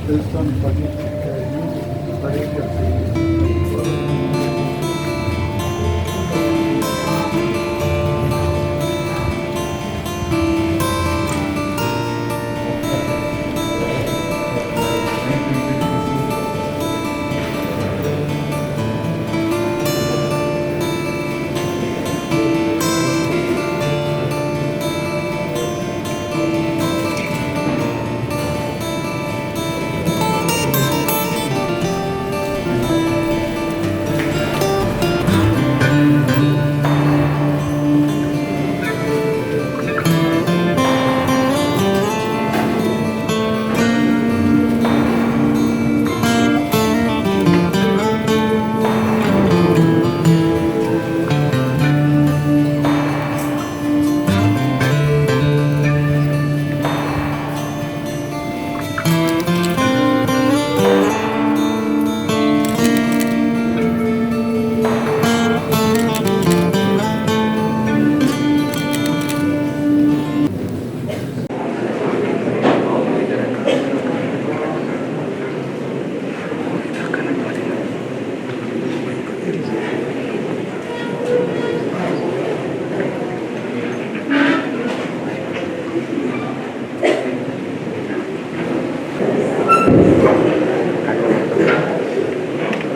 based on new variety.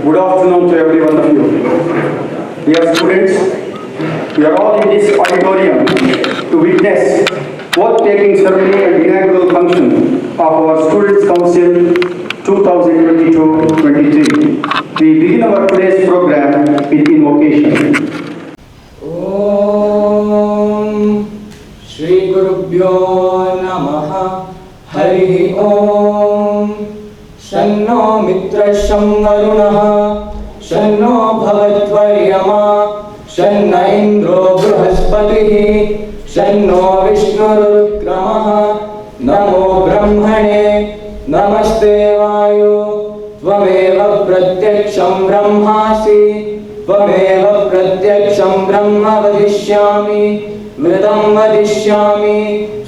Good afternoon to every one of you. Dear students, we are all in this auditorium to witness oath-taking ceremony and inaugural function of our Students' Council 2022-23. We begin our today's program with invocation. Om Shri Gurubhyo Namaha Hari Om Shanno Mitrasham Varunaha Shanno Bhavatvaryama Shanna Indro Bruhaspatihi Shanno Vishnurukramaha Namo Brahmane Namaste Vayu Tvameva Pratyaksham Brahmasi Tvameva Pratyaksham Brahma Vadishyami Mridam Vadishyami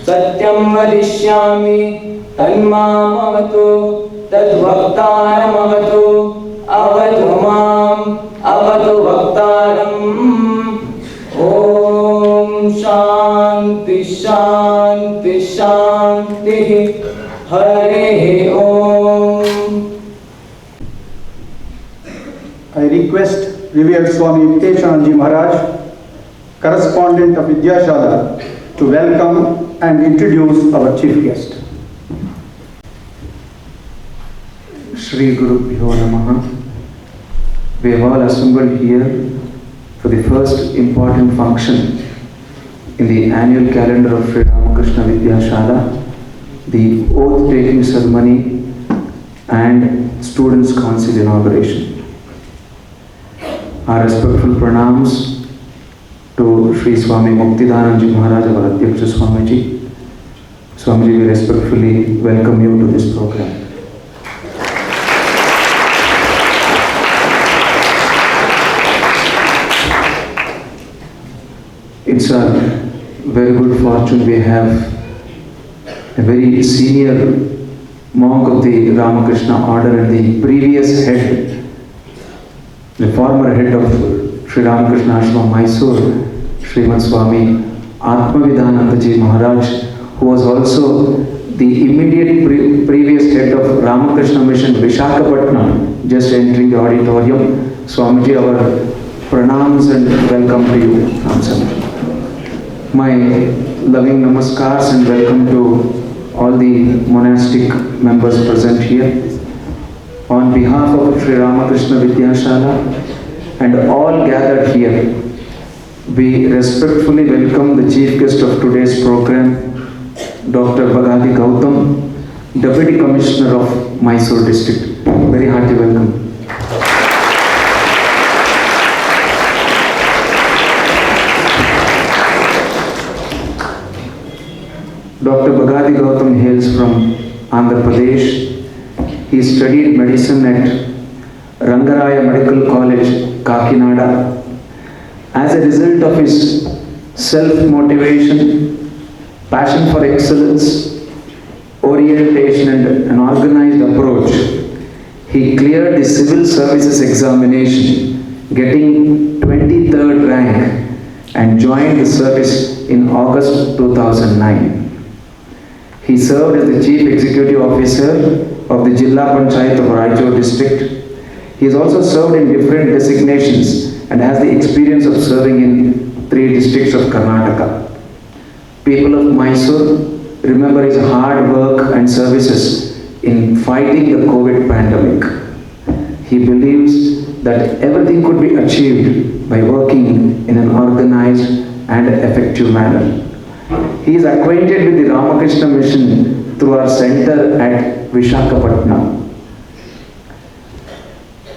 Satyam Vadishyami Tanmamavatu Tadvaktaramavatu Avatu Mam Avatu Vaktaram. Om Shanti Shanti Shanti Hari Om. I request Revered Swami Vidyashala Maharaj, Correspondent of Vidyashala, to welcome and introduce our chief guest. Shri Gurubhyo Namaha. We have all assembled here for the first important function in the annual calendar of Sri Ramakrishna Vidyashala, the oath-taking ceremony and Students' Council inauguration. Our respectful pranams to Sri Swami Muktidananji Maharaj, our Adhyaksha Swamiji. Swamiji, we respectfully welcome you to this program. It's a very good fortune we have a very senior monk of the Ramakrishna order and the previous head, the former head of Sri Ramakrishna Ashram Mysore, Srimad Swami Atmavidanandaji Maharaj, who was also the immediate previous head of Ramakrishna Mission Visakhapatnam, just entering the auditorium. Swamiji, our pranams and welcome to you from Swamiji. My loving namaskars and welcome to all the monastic members present here. On behalf of Sri Ramakrishna Vidyashala and all gathered here, we respectfully welcome the chief guest of today's program, Dr. Bhajan Gautam, Deputy Commissioner of Mysore District. Very hearty welcome. Dr. Bhajan Gautam hails from Andhra Pradesh. He studied medicine at Rangaraya Medical College, Kakinada. As a result of his self-motivation, passion for excellence, orientation and an organized approach, the civil services examination, getting 23rd rank, and joined the service in August 2009. He served as the Chief Executive Officer of the Jilla Panchayat of Raichur district. He has also served in different designations and has the experience of serving in 3 districts of Karnataka. People of Mysore remember his hard work and services in fighting the COVID pandemic. He believes that everything could be achieved by working in an organized and effective manner. He is acquainted with the Ramakrishna mission through our center at Visakhapatnam.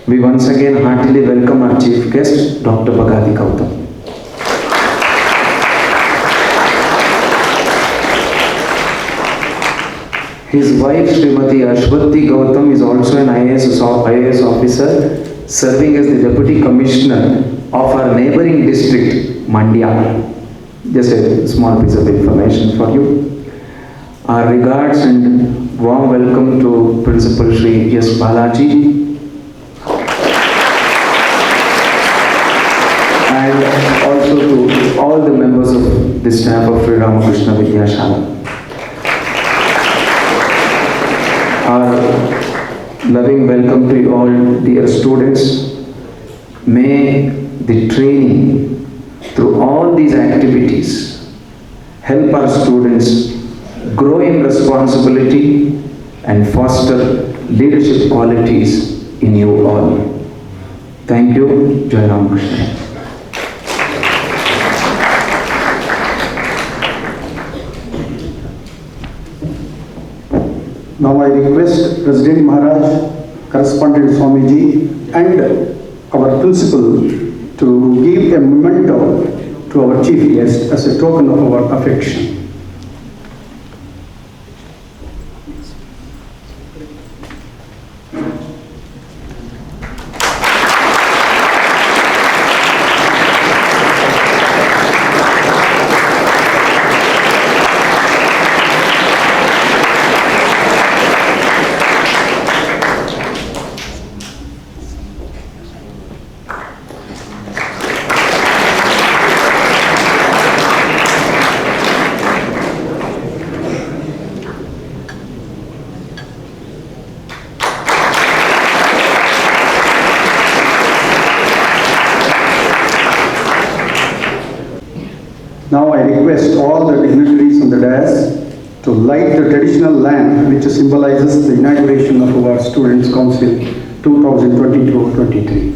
We once again heartily welcome our chief guest, Dr. Bagadi Gautam. His wife, Srimati Ashwati Gautam, is also an IAS officer, serving as the Deputy Commissioner of our neighboring district, Mandya. Just a small piece of information for you. Our regards and warm welcome to Principal Sri S. Balaji, and also to all the members of the staff of Sri Ramakrishna Vidyashala. Our loving welcome to you all, dear students. May the training through all these activities help our students grow in responsibility and foster leadership qualities in you all. Thank you. Jai Ramakrishna. Now I request President Maharaj, Correspondent Swamiji and our principal to give a memento to our chief guest as a token of our affection. Now I request all the dignitaries on the dais to light the traditional lamp which symbolizes the inauguration of our Students' Council 2022-23.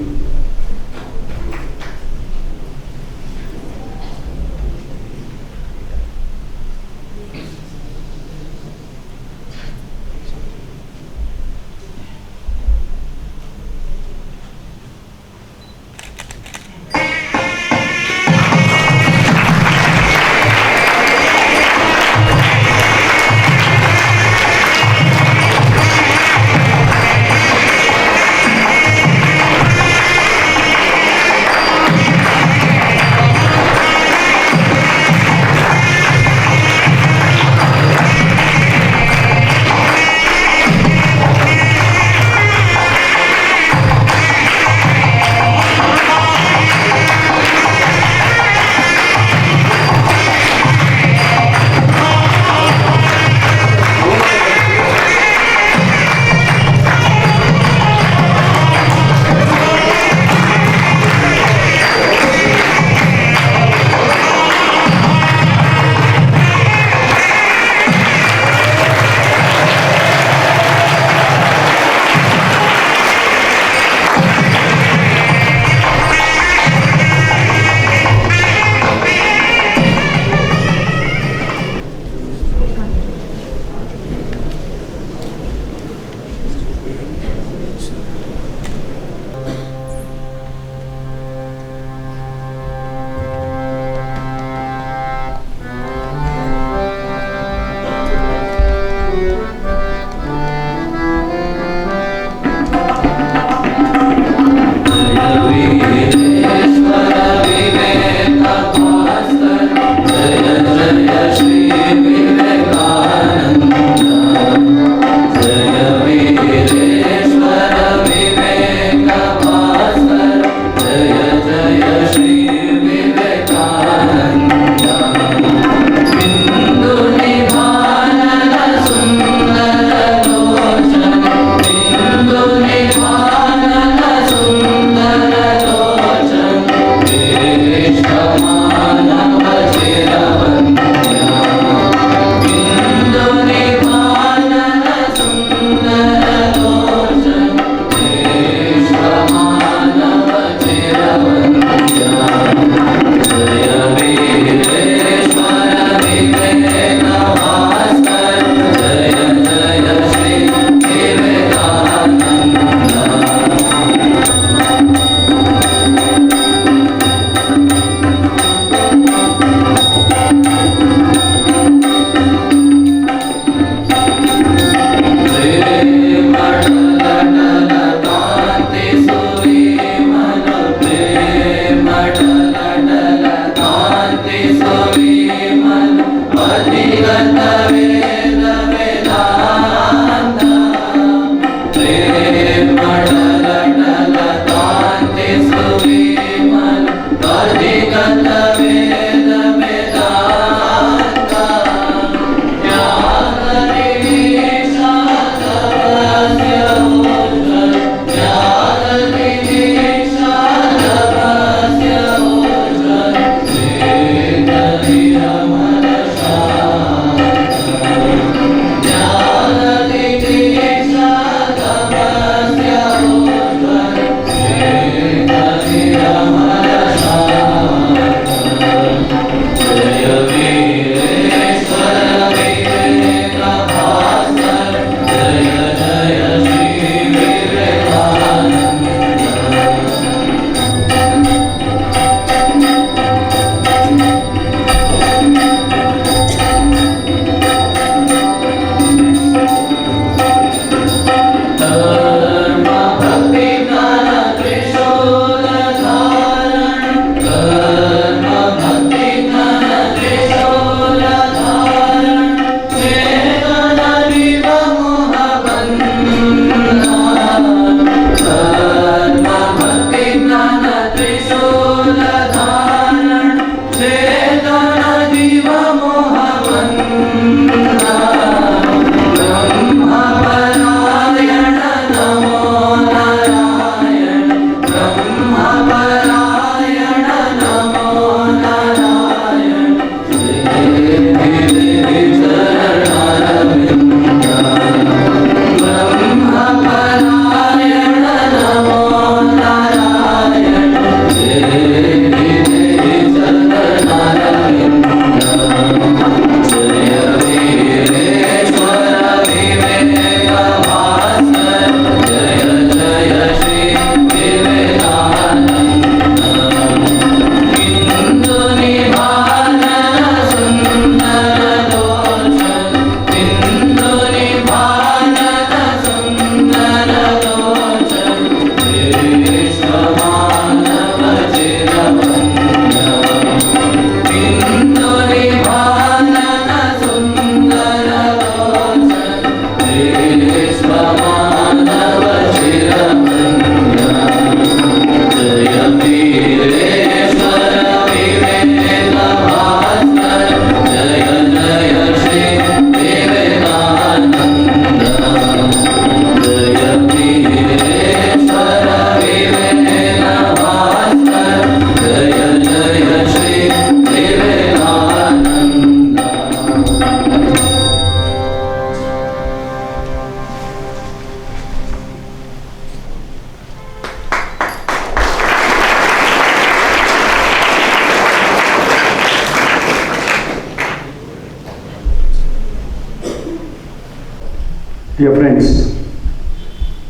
Dear friends,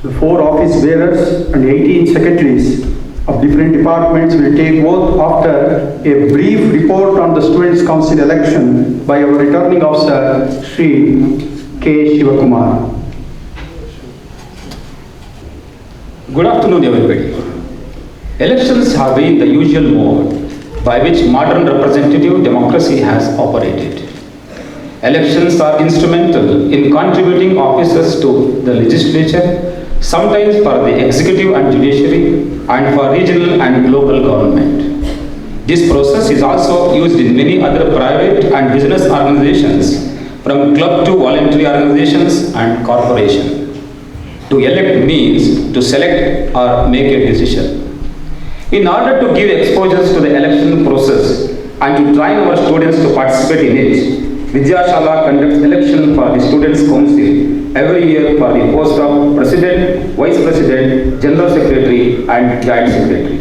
the 4 office bearers and 18 secretaries of different departments will take oath after a brief report on the Students' Council election by our returning officer, Sri K Shivakumar. Good afternoon, everybody. Elections have been the usual mode by which modern representative democracy has operated. Elections are instrumental in contributing officers to the legislature, sometimes for the executive and judiciary, and for regional and local government. This process is also used in many other private and business organizations, from club to voluntary organizations and corporation. To elect means to select or make a decision. In order to give exposures to the election process and to train our students to participate in it, Vidyashala conducts election for the Students' Council every year for the post of President, Vice President, General Secretary and Joint Secretary.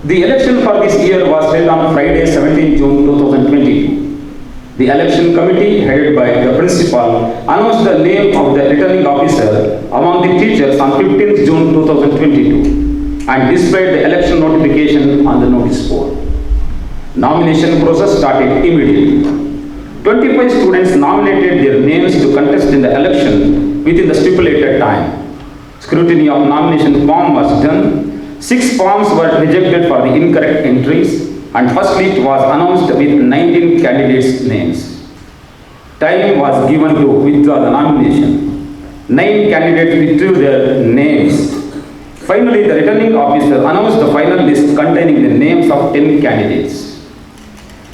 The election for this year was held on Friday, 17 June 2022. The election committee, headed by the principal, announced the name of the returning officer among the teachers on 15 June 2022 and displayed the election notification on the notice board. Nomination process started immediately. 25 students nominated their names to contest in the election within the stipulated time. Scrutiny of nomination form was done. 6 forms were rejected for the incorrect entries, and first list was announced with 19 candidates' names. Time was given to withdraw the nomination. 9 candidates withdrew their names. Finally, the returning officer announced the final list containing the names of 10 candidates.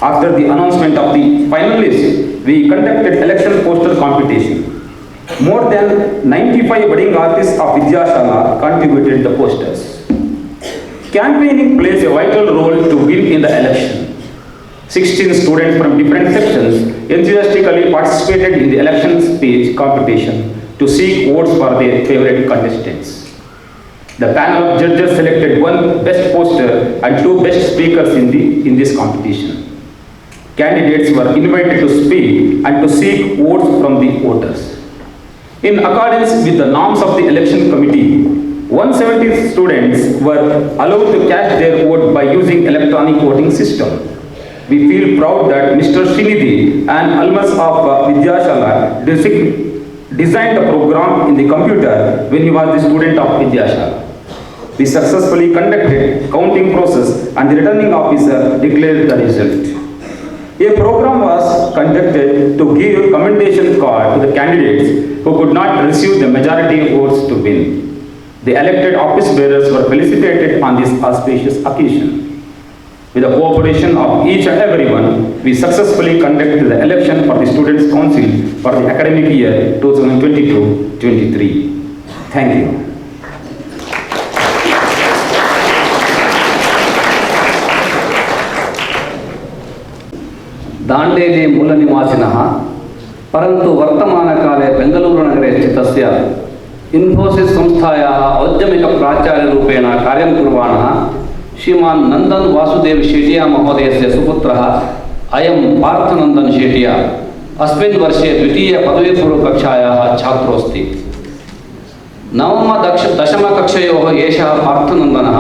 After the announcement of the final list, we conducted election poster competition. More than 95 budding artists of Vidyashala contributed the posters. Campaigning plays a vital role to win in the election. 16 students from different sections enthusiastically participated in the election speech competition to seek votes for their favorite contestants. The panel of judges selected one best poster and 2 best speakers in this competition. Candidates were invited to speak and to seek votes from the voters. In accordance with the norms of the election committee, 170 students were allowed to cast their vote by using electronic voting system. We feel proud that Mr. Srinidhi, an alumnus of Vidyashala, designed the program in the computer when he was the student of Vidyashala. We successfully conducted counting process and the returning officer declared the result. A program was conducted to give commendation card to the candidates who could not receive the majority votes to win. The elected office bearers were felicitated on this auspicious occasion. With the cooperation of each and everyone, we successfully conducted the election for the Students' Council for the academic year 2022-23. Thank you. Dandeli मूलनिवासिनः परन्तु वर्तमानकाले बेङ्गलूरुनगरे स्थितस्य इन्फोसिस् संस्थायाः औद्यमिकप्राचार्यरूपेण कार्यं कुर्वाणः श्रीमान् नन्दन् वासुदेव शेटिया महोदयस्य सुपुत्रः अयं पार्थनन्दन् शेटिया अस्मिन् वर्षे द्वितीयपदवीपूर्वकक्षायाः छात्रोऽस्ति। दशमकक्षयोः एषः पार्थनन्दनः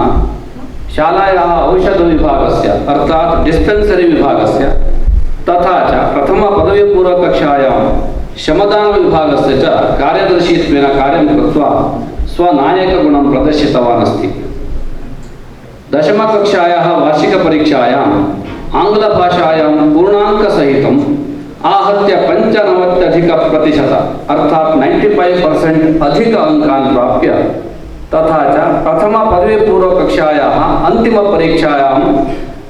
शालायाः औषधविभागस्य अर्थात् डिस्पेन्सरी विभागस्य तथा च प्रथमपदवीपूर्वकक्षायां श्रमदानविभागस्य च कार्यदर्शित्वेन कार्यं कृत्वा स्वनायकगुणं प्रदर्शितवान् अस्ति। दशमकक्षायाः वार्षिकपरीक्षायाम् आङ्ग्लभाषायां पूर्णाङ्कसहितम् आहत्य 95% अर्थात् 95% अधिक अङ्कान् प्राप्य तथा च प्रथमपदवीपूर्वकक्षायाः अन्तिमपरीक्षायां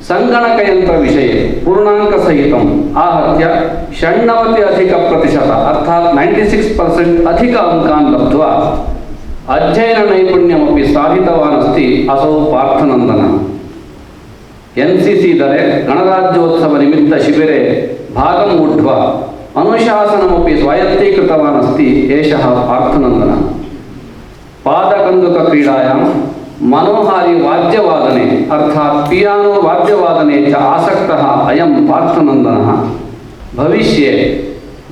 सङ्गणकयन्त्रविषये पूर्णाङ्कसहितम् आहत्य 96% अर्थात् 96% अधिक अङ्कान् लब्ध्वा अध्ययननैपुण्यमपि साधितवान् अस्ति असौ पार्थनन्दनः। NCC दले गणराज्योत्सवनिमित्तशिबिरे भागम् ऊढ्वा अनुशासनमपि स्वायत्तीकृतवान् अस्ति एषः पार्थनन्दनः। पादकन्दुकक्रीडायां मनोहारी वाद्यवादने अर्थात् पियानो वाद्यवादने च आसक्तः अयं पार्थनन्दनः भविष्ये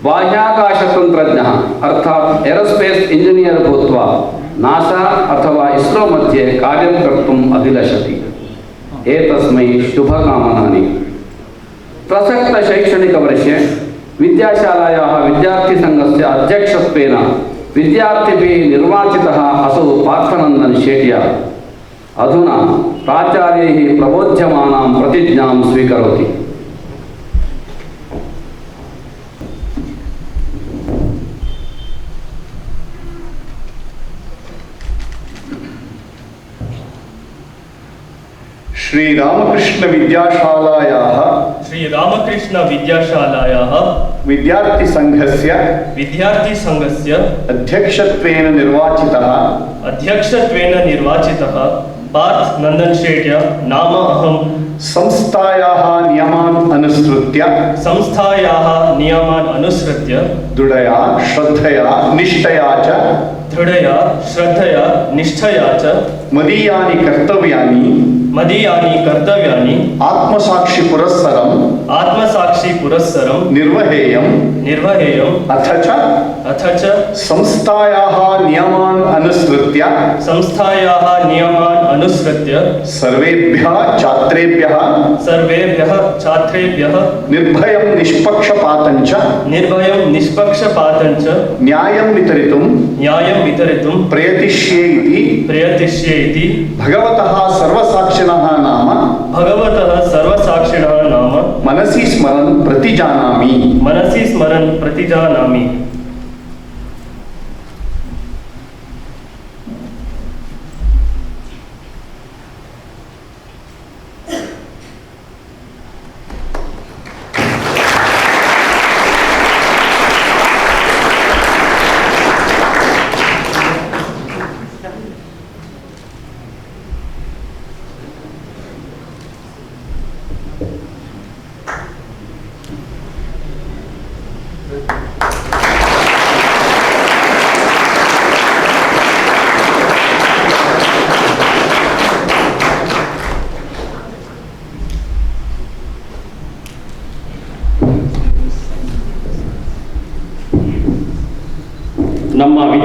बाह्याकाशतन्त्रज्ञः अर्थात् एरोस्पेस् इंजिनियर् भूत्वा नासा अथवा इस्रो मध्ये कार्यं कर्तुम् अभिलषति। एतस्मै शुभकामनानि। प्रसक्तशैक्षणिकवर्षे विद्याशालायाः विद्यार्थीसङ्घस्य अध्यक्षत्वेन विद्यार्थिभिः निर्वाचितः असौ पार्थनन्दन् शेटिया अधुना प्राचार्यैः प्रबोध्यमानां प्रतिज्ञां स्वीकरोति। श्री रामकृष्ण विद्याशालायाः विद्यार्थी संघस्य अध्यक्षत्वेन निर्वाचितः पार्थ नंदन शेटिया नाम अहं संस्थायाः नियमान् अनुसृत्य दृढया श्रद्धया निष्ठया च मदीयानि कर्तव्यानि आत्मसाक्षि पुरस्सरं निर्वहेयम् अथ च संस्थायाः नियमान् अनुसृत्य सर्वेभ्यः छात्रेभ्यः निर्भयं निष्पक्षपातं च न्यायं वितरितुं प्रयतिष्ये इति भगवतः सर्वसाक्षिणः नाम मनसि स्मरन् प्रतिजानामि।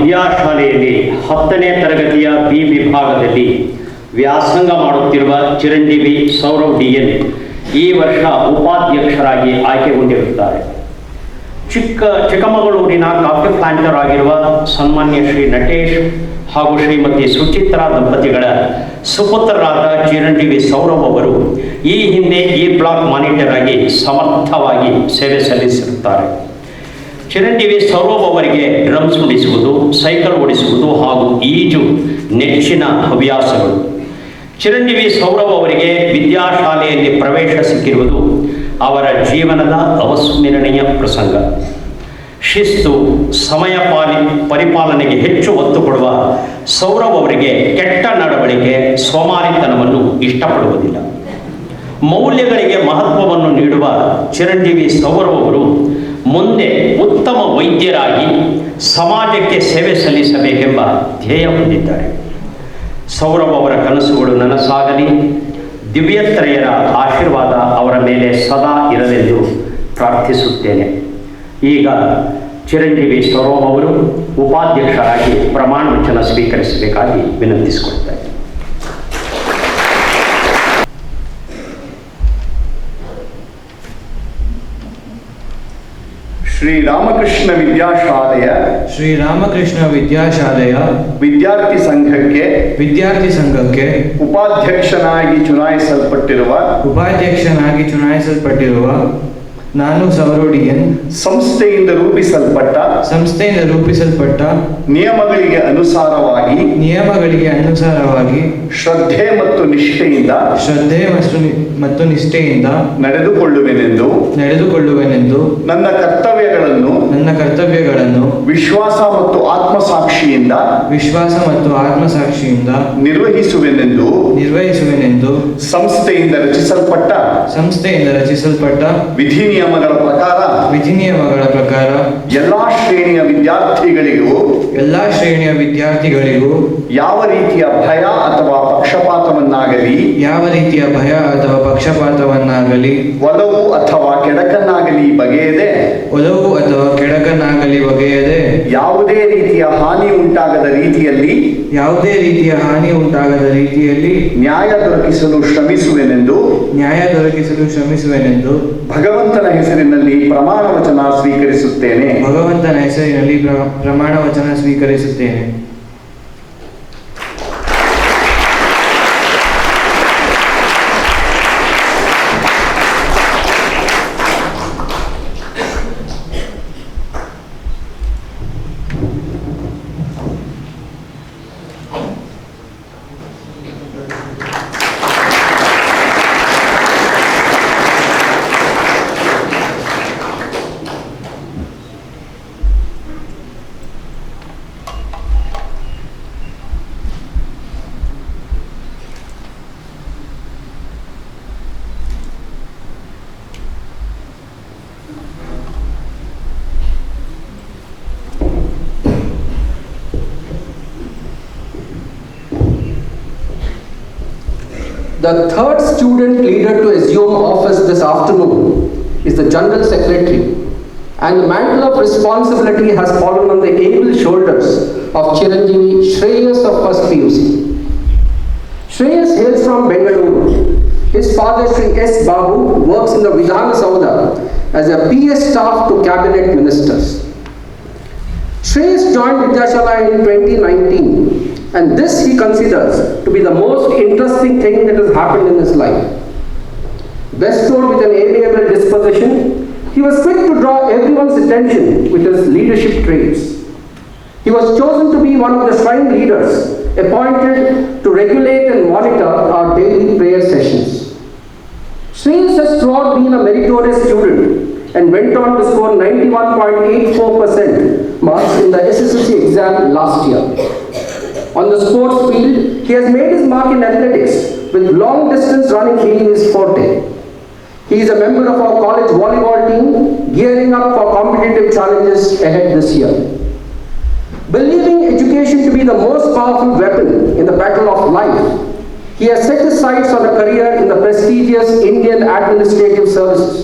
ವಿದ್ಯಾಶಾಲೆಯಲ್ಲಿ 10ನೇ ತರಗತಿಯ ಬಿ ವಿಭಾಗದಲ್ಲಿ ವ್ಯಾಸಂಗ ಮಾಡುತ್ತಿರುವ ಚಿರಂಜೀವಿ ಸೌರವ್ ಡಿಎನ್ ಈ ವರ್ಷ ಉಪಾಧ್ಯಕ್ಷರಾಗಿ ಆಯ್ಕೆಗೊಂಡಿರುತ್ತಾರೆ. ಚಿಕ್ಕಮಗಳೂರಿನ ಕಾಫಿ ಪ್ಲಾಂಟರ್ ಆಗಿರುವ ಸನ್ಮಾನ್ಯ ಶ್ರೀ ನಟೇಶ್ ಹಾಗೂ ಶ್ರೀಮತಿ ಸುಚಿತ್ರಾ ದಂಪತಿಗಳ ಸುಪುತ್ರರಾದ ಚಿರಂಜೀವಿ ಸೌರವ್ ಅವರು ಈ ಹಿಂದೆ ಈ ಬ್ಲಾಕ್ ಮಾನಿಟರ್ ಆಗಿ ಸಮರ್ಥವಾಗಿ ಸೇವೆ ಸಲ್ಲಿಸಿರುತ್ತಾರೆ. ಚಿರಂಜೀವಿ ಸೌರವ್ ಅವರಿಗೆ ಡ್ರಮ್ಸ್ ನುಡಿಸುವುದು, ಸೈಕಲ್ ಓಡಿಸುವುದು ಹಾಗೂ ಈಜು ನೆಚ್ಚಿನ ಹವ್ಯಾಸಗಳು. ಚಿರಂಜೀವಿ ಸೌರವ್ ಅವರಿಗೆ ವಿದ್ಯಾಶಾಲೆಯಲ್ಲಿ ಪ್ರವೇಶ ಸಿಕ್ಕಿರುವುದು ಅವರ ಜೀವನದ ಅವಿಸ್ಮರಣೀಯ ಪ್ರಸಂಗ. ಶಿಸ್ತು, ಸಮಯ ಪರಿಪಾಲನೆಗೆ ಹೆಚ್ಚು ಒತ್ತು ಕೊಡುವ ಸೌರವ್ ಅವರಿಗೆ ಕೆಟ್ಟ ನಡವಳಿಕೆ, ಸೋಮಾರಿತನವನ್ನು ಇಷ್ಟಪಡುವುದಿಲ್ಲ. ಮೌಲ್ಯಗಳಿಗೆ ಮಹತ್ವವನ್ನು ನೀಡುವ ಚಿರಂಜೀವಿ ಸೌರವ್ ಅವರು ಮುಂದೆ ಉತ್ತಮ ವೈದ್ಯರಾಗಿ ಸಮಾಜಕ್ಕೆ ಸೇವೆ ಸಲ್ಲಿಸಬೇಕೆಂಬ ಧ್ಯೇಯ ಹೊಂದಿದ್ದಾರೆ. ಸೌರವ್ ಅವರ ಕನಸುಗಳು ನನಸಾಗಲಿ. ದಿವ್ಯತ್ರಯರ ಆಶೀರ್ವಾದ ಅವರ ಮೇಲೆ ಸದಾ ಇರಲೆಂದು ಪ್ರಾರ್ಥಿಸುತ್ತೇನೆ. ಈಗ ಚಿರಂಜೀವಿ ಸೌರವ್ ಅವರು ಉಪಾಧ್ಯಕ್ಷರಾಗಿ ಪ್ರಮಾಣ ವಚನ ಸ್ವೀಕರಿಸಬೇಕಾಗಿ ವಿನಂತಿಸಿಕೊಳ್ತಾರೆ. ಶ್ರೀ ರಾಮಕೃಷ್ಣ ವಿದ್ಯಾಶಾಲೆಯ ವಿದ್ಯಾರ್ಥಿ ಸಂಘಕ್ಕೆ ಉಪಾಧ್ಯಕ್ಷನಾಗಿ ಚುನಾಯಿಸಲ್ಪಟ್ಟಿರುವ ನಾನು ಸೌರವ್ ಡಿಎನ್ ಸಂಸ್ಥೆಯಿಂದ ರೂಪಿಸಲ್ಪಟ್ಟ ನಿಯಮಗಳಿಗೆ ಅನುಸಾರವಾಗಿ ಶ್ರದ್ಧೆ ಮತ್ತು ನಿಷ್ಠೆಯಿಂದ ನಡೆದುಕೊಳ್ಳುವೆನೆಂದು ನನ್ನ ಕರ್ತವ್ಯಗಳನ್ನು ವಿಶ್ವಾಸ ಮತ್ತು ಆತ್ಮಸಾಕ್ಷಿಯಿಂದ ನಿರ್ವಹಿಸುವೆನೆಂದು ಸಂಸ್ಥೆಯಿಂದ ರಚಿಸಲ್ಪಟ್ಟ ವಿಧಿ ನಿಯಮಗಳ ಪ್ರಕಾರ ಎಲ್ಲಾ ಶ್ರೇಣಿಯ ವಿದ್ಯಾರ್ಥಿಗಳಿಗೂ ಯಾವ ರೀತಿಯ ಭಯ ಅಥವಾ ಪಕ್ಷಪಾತವನ್ನಾಗಲಿ ಒಲವು ಅಥವಾ ಕೆಡಕನ್ನಾಗಲಿ ಬಗೆಯದೆ ಯಾವುದೇ ರೀತಿಯ ಹಾನಿ ಉಂಟಾಗದ ರೀತಿಯಲ್ಲಿ ನ್ಯಾಯ ದೊರಕಿಸಲು ಶ್ರಮಿಸುವೆನೆಂದು ಭಗವಂತನ ಹೆಸರಿನಲ್ಲಿ ಪ್ರಮಾಣ ವಚನ ಸ್ವೀಕರಿಸುತ್ತೇನೆ. The third student leader to assume office this afternoon is the General Secretary, and the mantle of responsibility has fallen on the able shoulders of Chiranjeevi Shreyas of first PUC. Shreyas hails from Bengaluru. His father Sri S. Babu works in the Vidyashala as a PS staff to cabinet ministers. Shreyas joined Vidyashala in 2019. And this he considers to be the most interesting thing that has happened in his life. Bestowed with an amiable disposition, he was quick to draw everyone's attention with his leadership traits. He was chosen to be one of the shrine leaders appointed to regulate and monitor our daily prayer sessions. Shreyas has throughout been a meritorious student and went on to score 91.84% marks in the SSLC exam last year. On the sports field, he has made his mark in athletics, with long distance running being his forte. He is a member of our college volleyball team, gearing up for competitive challenges ahead this year. Believing education to be the most powerful weapon in the battle of life, he has set his sights on a career in the prestigious Indian Administrative Services.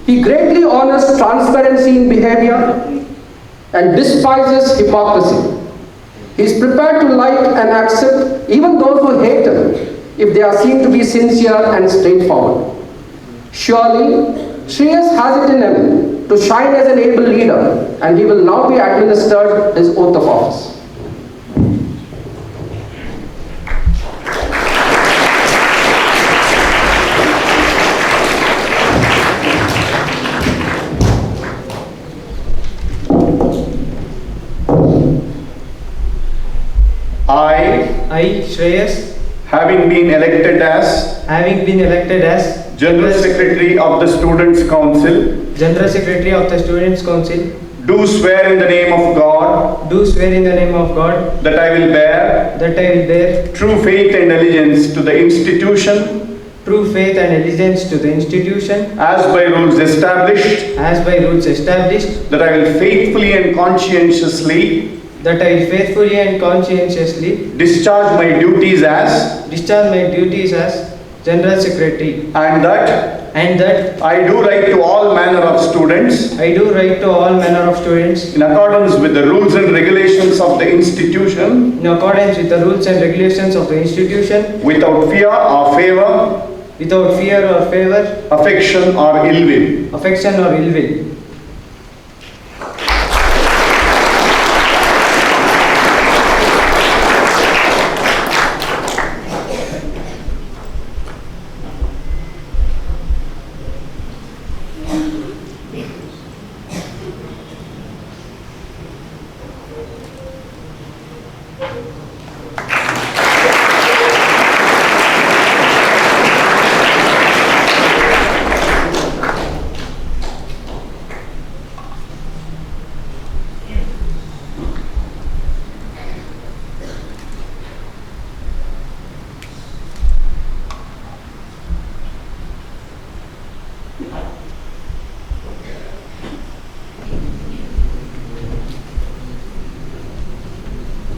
He greatly honors transparency in behavior, integrity in speech, and honesty in action. He is a member of our college leadership team, and will continue to serve the country with sincerity and devotion. and despises hypocrisy. He is prepared to like and accept even those who hate him if they are seen to be sincere and straightforward. Surely, Shreyas has it in him to shine as an able leader, and he will now be administered his oath of office. I, Shreyas, having been elected as General Secretary of the Students' Council, do swear in the name of God that I will bear true faith and allegiance to the institution as by rules established, that I will faithfully and conscientiously discharge my duties as General Secretary, and that I do write to all manner of students in accordance with the rules and regulations of the institution without fear or favor, affection or ill will.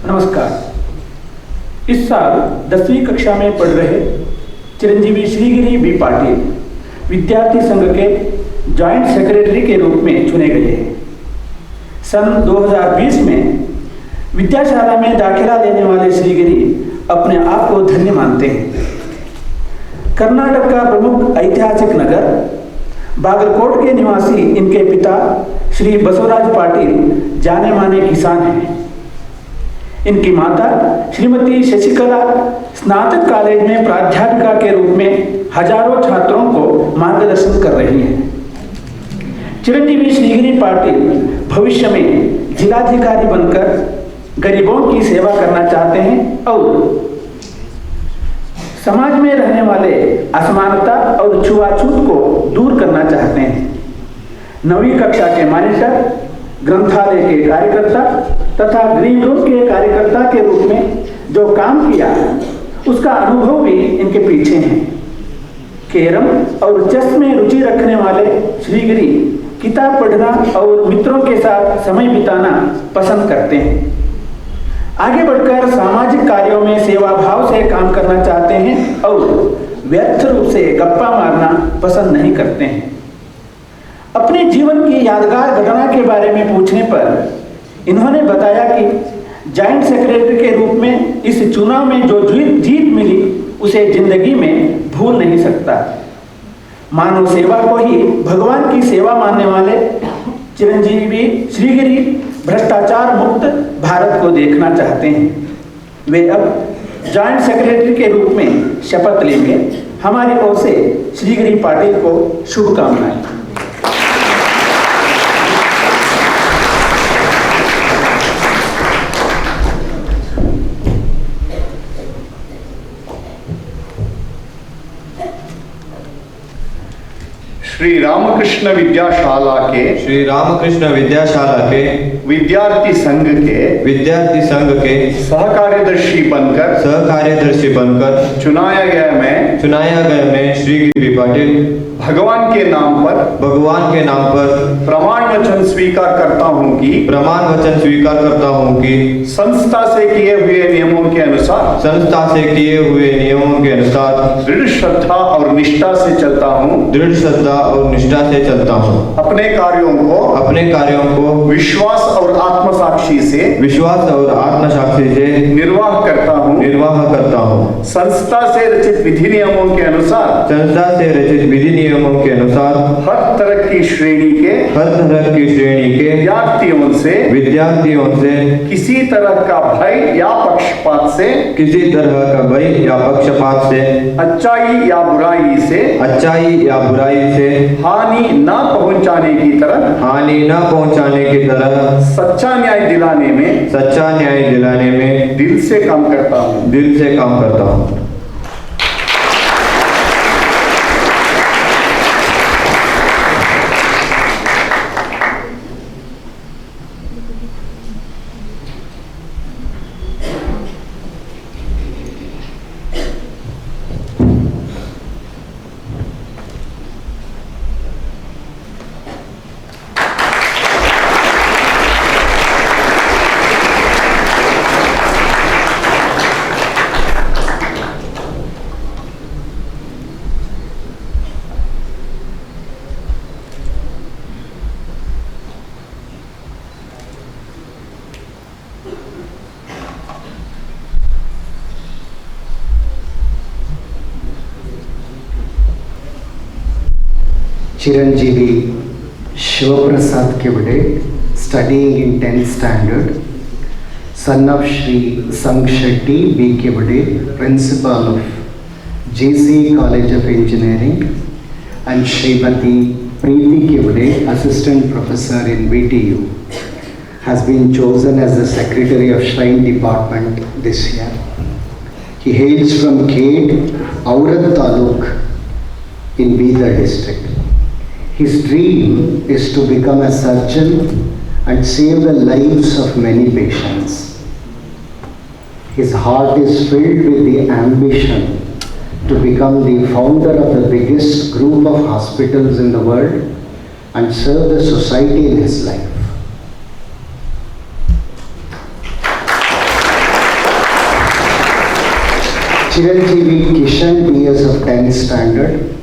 नमस्कार। इस साल 10वीं कक्षा में पढ़ रहे Chiranjeevi श्रीगिरी B Patil विद्यार्थी संघ के जॉइंट सेक्रेटरी के रूप में चुने गए हैं। सन 2020 में विद्याशाला में दाखिला लेने वाले श्रीगिरी अपने आप को धन्य मानते हैं। कर्नाटक का प्रमुख ऐतिहासिक नगर बागलकोट के निवासी इनके पिता श्री बसवराज पाटिल जाने माने किसान हैं। इनकी माता श्रीमती शशिकला स्नातक कॉलेज में प्राध्यापिका के रूप में हजारों छात्रों को मार्गदर्शन कर रही हैं। चिरंजीवी श्रीगिरी पाटिल भविष्य में जिलाधिकारी बनकर गरीबों की सेवा करना चाहते हैं और समाज में रहने वाले असमानता और छुआछूत को दूर करना चाहते हैं। 9वीं कक्षा के मॉनिटर, ग्रंथालय के कार्यकर्ता तथा ग्रीन रूम के कार्यकर्ता के रूप में जो काम किया उसका अनुभव भी इनके पीछे है। कैरम और चेस में रुचि रखने वाले श्रीगिरी किताब पढ़ना और मित्रों के साथ समय बिताना पसंद करते हैं। आगे बढ़कर सामाजिक कार्यों में सेवा भाव से काम करना चाहते हैं और व्यर्थ रूप से गप्पा मारना पसंद नहीं करते हैं। अपने जीवन की यादगार घटना के बारे में पूछने पर इन्होंने बताया कि जॉइंट सेक्रेटरी के रूप में इस चुनाव में जो जीत मिली उसे जिंदगी में भूल नहीं सकता। मानव सेवा को ही भगवान की सेवा मानने वाले चिरंजीवी श्रीगिरी भ्रष्टाचार मुक्त भारत को देखना चाहते हैं। वे अब जॉइंट सेक्रेटरी के रूप में शपथ लेंगे। हमारी ओर से श्रीगिरी पाटिल को शुभकामनाएं। श्री रामकृष्ण विद्याशाला के विद्यार्थी संघ के सहकारी सहकार्यदर्शी बनकर चुनाया गया मैं श्री गिरी पाटिल भगवान के नाम पर प्रमाण वचन स्वीकार करता हूँ कि संस्था से किए हुए नियमों के अनुसार दृढ़ श्रद्धा और निष्ठा से चलता हूँ अपने कार्यों को विश्वास और आत्मसाक्षी से निर्वाह करता हूँ संस्था से रचित विधि नियमों के अनुसार हर तरह की श्रेणी के विद्यार्थियों से किसी तरह का भय या पक्षपात से अच्छाई या बुराई से हानि न पहुंचाने की तरह सच्चा न्याय दिलाने में दिल से काम करता हूँ Chiranjeevi Shivaprasad Kevade, studying in 10th standard, son of Sri Sang Shetty B. Kevade, principal of JC College of Engineering, and Srimati Preeti Kevade, assistant professor in VTU, has been chosen as the secretary of Shrine Department this year. He hails from Khed, Aurad Taluk in Bidar district. His dream is to become a surgeon and save the lives of many patients. His heart is filled with the ambition to become the founder of the biggest group of hospitals in the world and serve the society in his life. Chiranjeevi Kishan DS of 10th standard,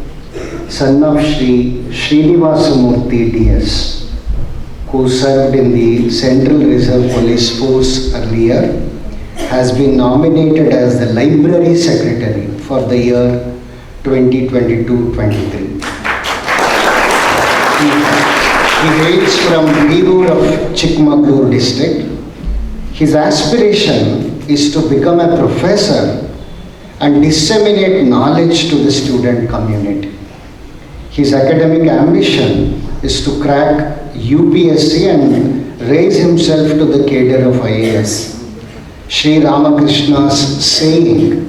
son of Sri Srinivasamurthy DS, who served in the Central Reserve Police Force earlier, has been nominated as the Library Secretary for the year 2022-23. He hails from Virur of Chikmagalur district. His aspiration is to become a professor and disseminate knowledge to the student community. His academic ambition is to crack UPSC and raise himself to the cadre of IAS. Sri Ramakrishna's saying,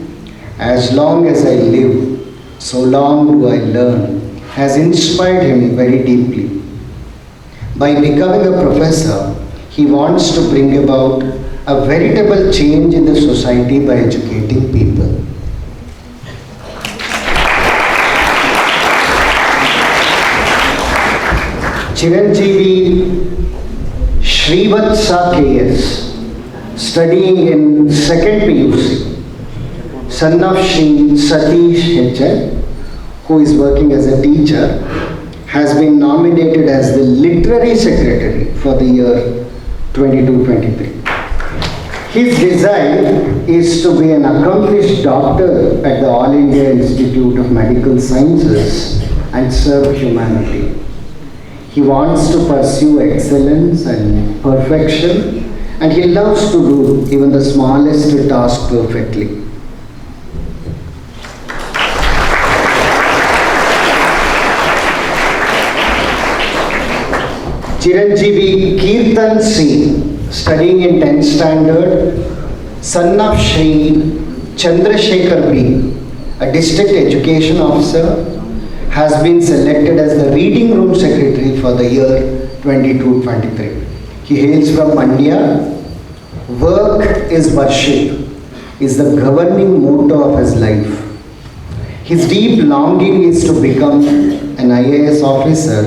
"As long as I live, so long do I learn," has inspired him very deeply. By becoming a professor, he wants to bring about a veritable change in the society by educating people. Chiranjeevi Srivatsa KS, studying in 2nd PUC, son of Sri Satish H, who is working as a teacher, has been nominated as the Literary Secretary for the year 22-23. His desire is to be an accomplished doctor at the All India Institute of Medical Sciences and serve humanity. He wants to pursue excellence and perfection, and he loves to do even the smallest task perfectly. Chiranjeevi Kirtan C, studying in 10th standard, son of Sri Chandrasekhar B, a district education officer, has been selected as the reading room secretary for the year 22-23. He hails from Mandya. Work is worship, is the governing motto of his life. His deep longing is to become an IAS officer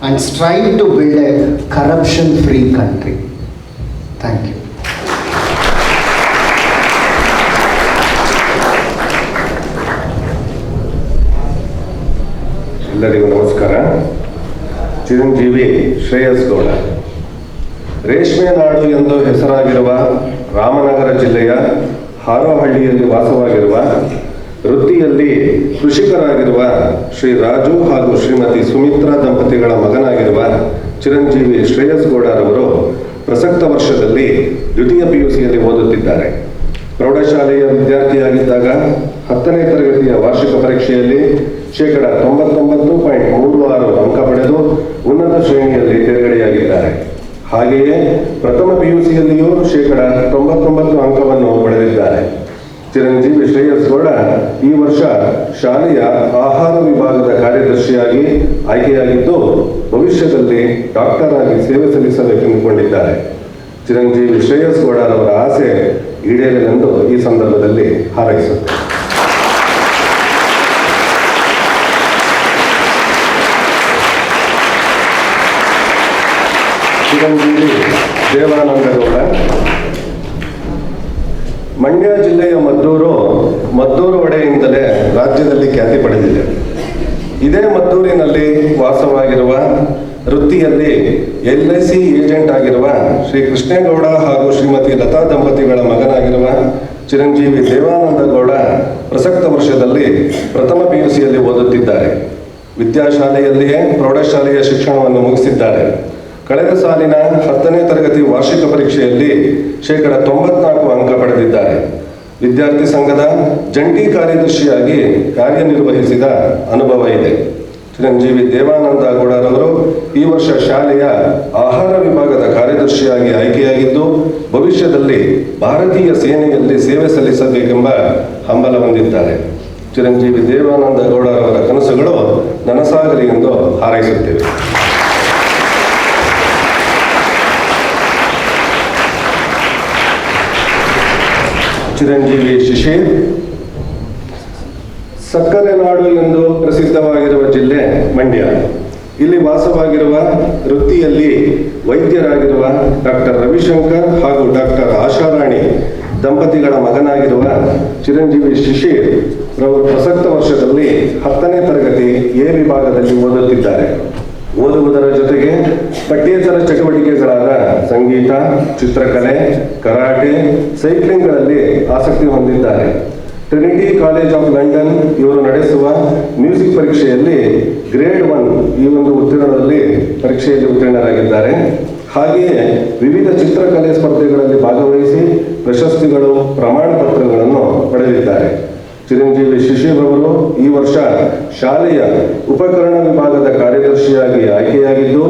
and strive to build a corruption-free country. Thank you. ಎಲ್ಲರಿಗೂ ನಮಸ್ಕಾರ. ಚಿರಂಜೀವಿ ಶ್ರೇಯಸ್ ಗೌಡ ರೇಷ್ಮೆ ನಾಡು ಎಂದು ಹೆಸರಾಗಿರುವ ರಾಮನಗರ ಜಿಲ್ಲೆಯ ಹಾರೋಹಳ್ಳಿಯಲ್ಲಿ ವಾಸವಾಗಿರುವ ವೃತ್ತಿಯಲ್ಲಿ ಕೃಷಿಕರಾಗಿರುವ ಶ್ರೀ ರಾಜು ಹಾಗೂ ಶ್ರೀಮತಿ ಸುಮಿತ್ರಾ ದಂಪತಿಗಳ ಮಗನಾಗಿರುವ ಚಿರಂಜೀವಿ ಶ್ರೇಯಸ್ ಗೌಡರವರು ಪ್ರಸಕ್ತ ವರ್ಷದಲ್ಲಿ ದ್ವಿತೀಯ PUCಯಲ್ಲಿ ಓದುತ್ತಿದ್ದಾರೆ. ಪ್ರೌಢಶಾಲೆಯ ವಿದ್ಯಾರ್ಥಿಯಾಗಿದ್ದಾಗ 10ನೇ ತರಗತಿಯ ವಾರ್ಷಿಕ ಪರೀಕ್ಷೆಯಲ್ಲಿ ಶೇಕಡ 99.36 ಅಂಕ ಪಡೆದು ಉನ್ನತ ಶ್ರೇಣಿಯಲ್ಲಿ ತೇರ್ಗಡೆಯಾಗಿದ್ದಾರೆ. ಹಾಗೆಯೇ ಪ್ರಥಮ PUCಯಲ್ಲಿಯೂ ಶೇಕಡ 99 ಅಂಕವನ್ನು ಪಡೆದಿದ್ದಾರೆ. ಚಿರಂಜೀವಿ ಶ್ರೇಯಸ್ ಗೌಡ ಈ ವರ್ಷ ಶಾಲೆಯ ಆಹಾರ ವಿಭಾಗದ ಕಾರ್ಯದರ್ಶಿಯಾಗಿ ಆಯ್ಕೆಯಾಗಿದ್ದು ಭವಿಷ್ಯದಲ್ಲಿ ಡಾಕ್ಟರ್ ಆಗಿ ಸೇವೆ ಸಲ್ಲಿಸಬೇಕೆಂದುಕೊಂಡಿದ್ದಾರೆ. ಚಿರಂಜೀವಿ ಶ್ರೇಯಸ್ ಗೌಡರವರ ಆಸೆ ಈಡೇರಲೆಂದು ಈ ಸಂದರ್ಭದಲ್ಲಿ ಹಾರೈಸುತ್ತೇನೆ. ಚಿರಂಜೀವಿ ದೇವಾನಂದಗೌಡ ಮಂಡ್ಯ ಜಿಲ್ಲೆಯ ಮದ್ದೂರು ಒಡೆಯಿಂದಲೇ ರಾಜ್ಯದಲ್ಲಿ ಖ್ಯಾತಿ ಪಡೆದಿದೆ. ಇದೇ ಮದ್ದೂರಿನಲ್ಲಿ ವಾಸವಾಗಿರುವ ವೃತ್ತಿಯಲ್ಲಿ LIC ಏಜೆಂಟ್ ಆಗಿರುವ ಶ್ರೀ ಕೃಷ್ಣೇಗೌಡ ಹಾಗೂ ಶ್ರೀಮತಿ ಲತಾ ದಂಪತಿಗಳ ಮಗನಾಗಿರುವ ಚಿರಂಜೀವಿ ದೇವಾನಂದಗೌಡ ಪ್ರಸಕ್ತ ವರ್ಷದಲ್ಲಿ ಪ್ರಥಮ PUCಯಲ್ಲಿ ಓದುತ್ತಿದ್ದಾರೆ. ವಿದ್ಯಾಶಾಲೆಯಲ್ಲಿಯೇ ಪ್ರೌಢಶಾಲೆಯ ಶಿಕ್ಷಣವನ್ನು ಮುಗಿಸಿದ್ದಾರೆ. ಕಳೆದ ಸಾಲಿನ 10ನೇ ತರಗತಿ ವಾರ್ಷಿಕ ಪರೀಕ್ಷೆಯಲ್ಲಿ ಶೇಕಡ 94 ಅಂಕ ಪಡೆದಿದ್ದಾರೆ. ವಿದ್ಯಾರ್ಥಿ ಸಂಘದ ಜಂಟಿ ಕಾರ್ಯದರ್ಶಿಯಾಗಿ ಕಾರ್ಯನಿರ್ವಹಿಸಿದ ಅನುಭವ ಇದೆ. ಚಿರಂಜೀವಿ ದೇವಾನಂದ ಗೌಡರವರು ಈ ವರ್ಷ ಶಾಲೆಯ ಆಹಾರ ವಿಭಾಗದ ಕಾರ್ಯದರ್ಶಿಯಾಗಿ ಆಯ್ಕೆಯಾಗಿದ್ದು ಭವಿಷ್ಯದಲ್ಲಿ ಭಾರತೀಯ ಸೇನೆಯಲ್ಲಿ ಸೇವೆ ಸಲ್ಲಿಸಬೇಕೆಂಬ ಹಂಬಲ ಹೊಂದಿದ್ದಾರೆ. ಚಿರಂಜೀವಿ ದೇವಾನಂದ ಗೌಡರವರ ಕನಸುಗಳು ನನಸಾಗಲಿ ಎಂದು ಹಾರೈಸುತ್ತೇವೆ. ಚಿರಂಜೀವಿ ಶಿಶಿರ್ ಸಕ್ಕರೆ ನಾಡು ಎಂದು ಪ್ರಸಿದ್ಧವಾಗಿರುವ ಜಿಲ್ಲೆ ಮಂಡ್ಯ. ಇಲ್ಲಿ ವಾಸವಾಗಿರುವ ವೃತ್ತಿಯಲ್ಲಿ ವೈದ್ಯರಾಗಿರುವ ಡಾಕ್ಟರ್ ರವಿಶಂಕರ್ ಹಾಗೂ ಡಾಕ್ಟರ್ ಆಶಾರಾಣಿ ದಂಪತಿಗಳ ಮಗನಾಗಿರುವ ಚಿರಂಜೀವಿ ಶಿಶಿರ್ ರವರು ಪ್ರಸಕ್ತ ವರ್ಷದಲ್ಲಿ 10ನೇ ತರಗತಿ A ವಿಭಾಗದಲ್ಲಿ ಓದುತ್ತಿದ್ದಾರೆ. ಓದುವುದರ ಜೊತೆಗೆ ಪಠ್ಯೇತರ ಚಟುವಟಿಕೆಗಳಾದ ಸಂಗೀತ, ಚಿತ್ರಕಲೆ, ಕರಾಟೆ, ಸೈಕ್ಲಿಂಗ್ಗಳಲ್ಲಿ ಆಸಕ್ತಿ ಹೊಂದಿದ್ದಾರೆ. ಟ್ರಿನಿಟಿ ಕಾಲೇಜ್ ಆಫ್ ಲಂಡನ್ ಇವರು ನಡೆಸುವ ಮ್ಯೂಸಿಕ್ ಪರೀಕ್ಷೆಯಲ್ಲಿ ಗ್ರೇಡ್ 1 ಈ ಒಂದು ಪರೀಕ್ಷೆಯಲ್ಲಿ ಉತ್ತೀರ್ಣರಾಗಿದ್ದಾರೆ. ಹಾಗೆಯೇ ವಿವಿಧ ಚಿತ್ರಕಲೆ ಸ್ಪರ್ಧೆಗಳಲ್ಲಿ ಭಾಗವಹಿಸಿ ಪ್ರಶಸ್ತಿಗಳು, ಪ್ರಮಾಣ ಪತ್ರಗಳನ್ನು ಪಡೆದಿದ್ದಾರೆ. ಚಿರಂಜೀವಿ ಶಿಶಿರ್ ಅವರು ಈ ವರ್ಷ ಶಾಲೆಯ ಉಪಕರಣ ವಿಭಾಗದ ಕಾರ್ಯದರ್ಶಿಯಾಗಿ ಆಯ್ಕೆಯಾಗಿದ್ದು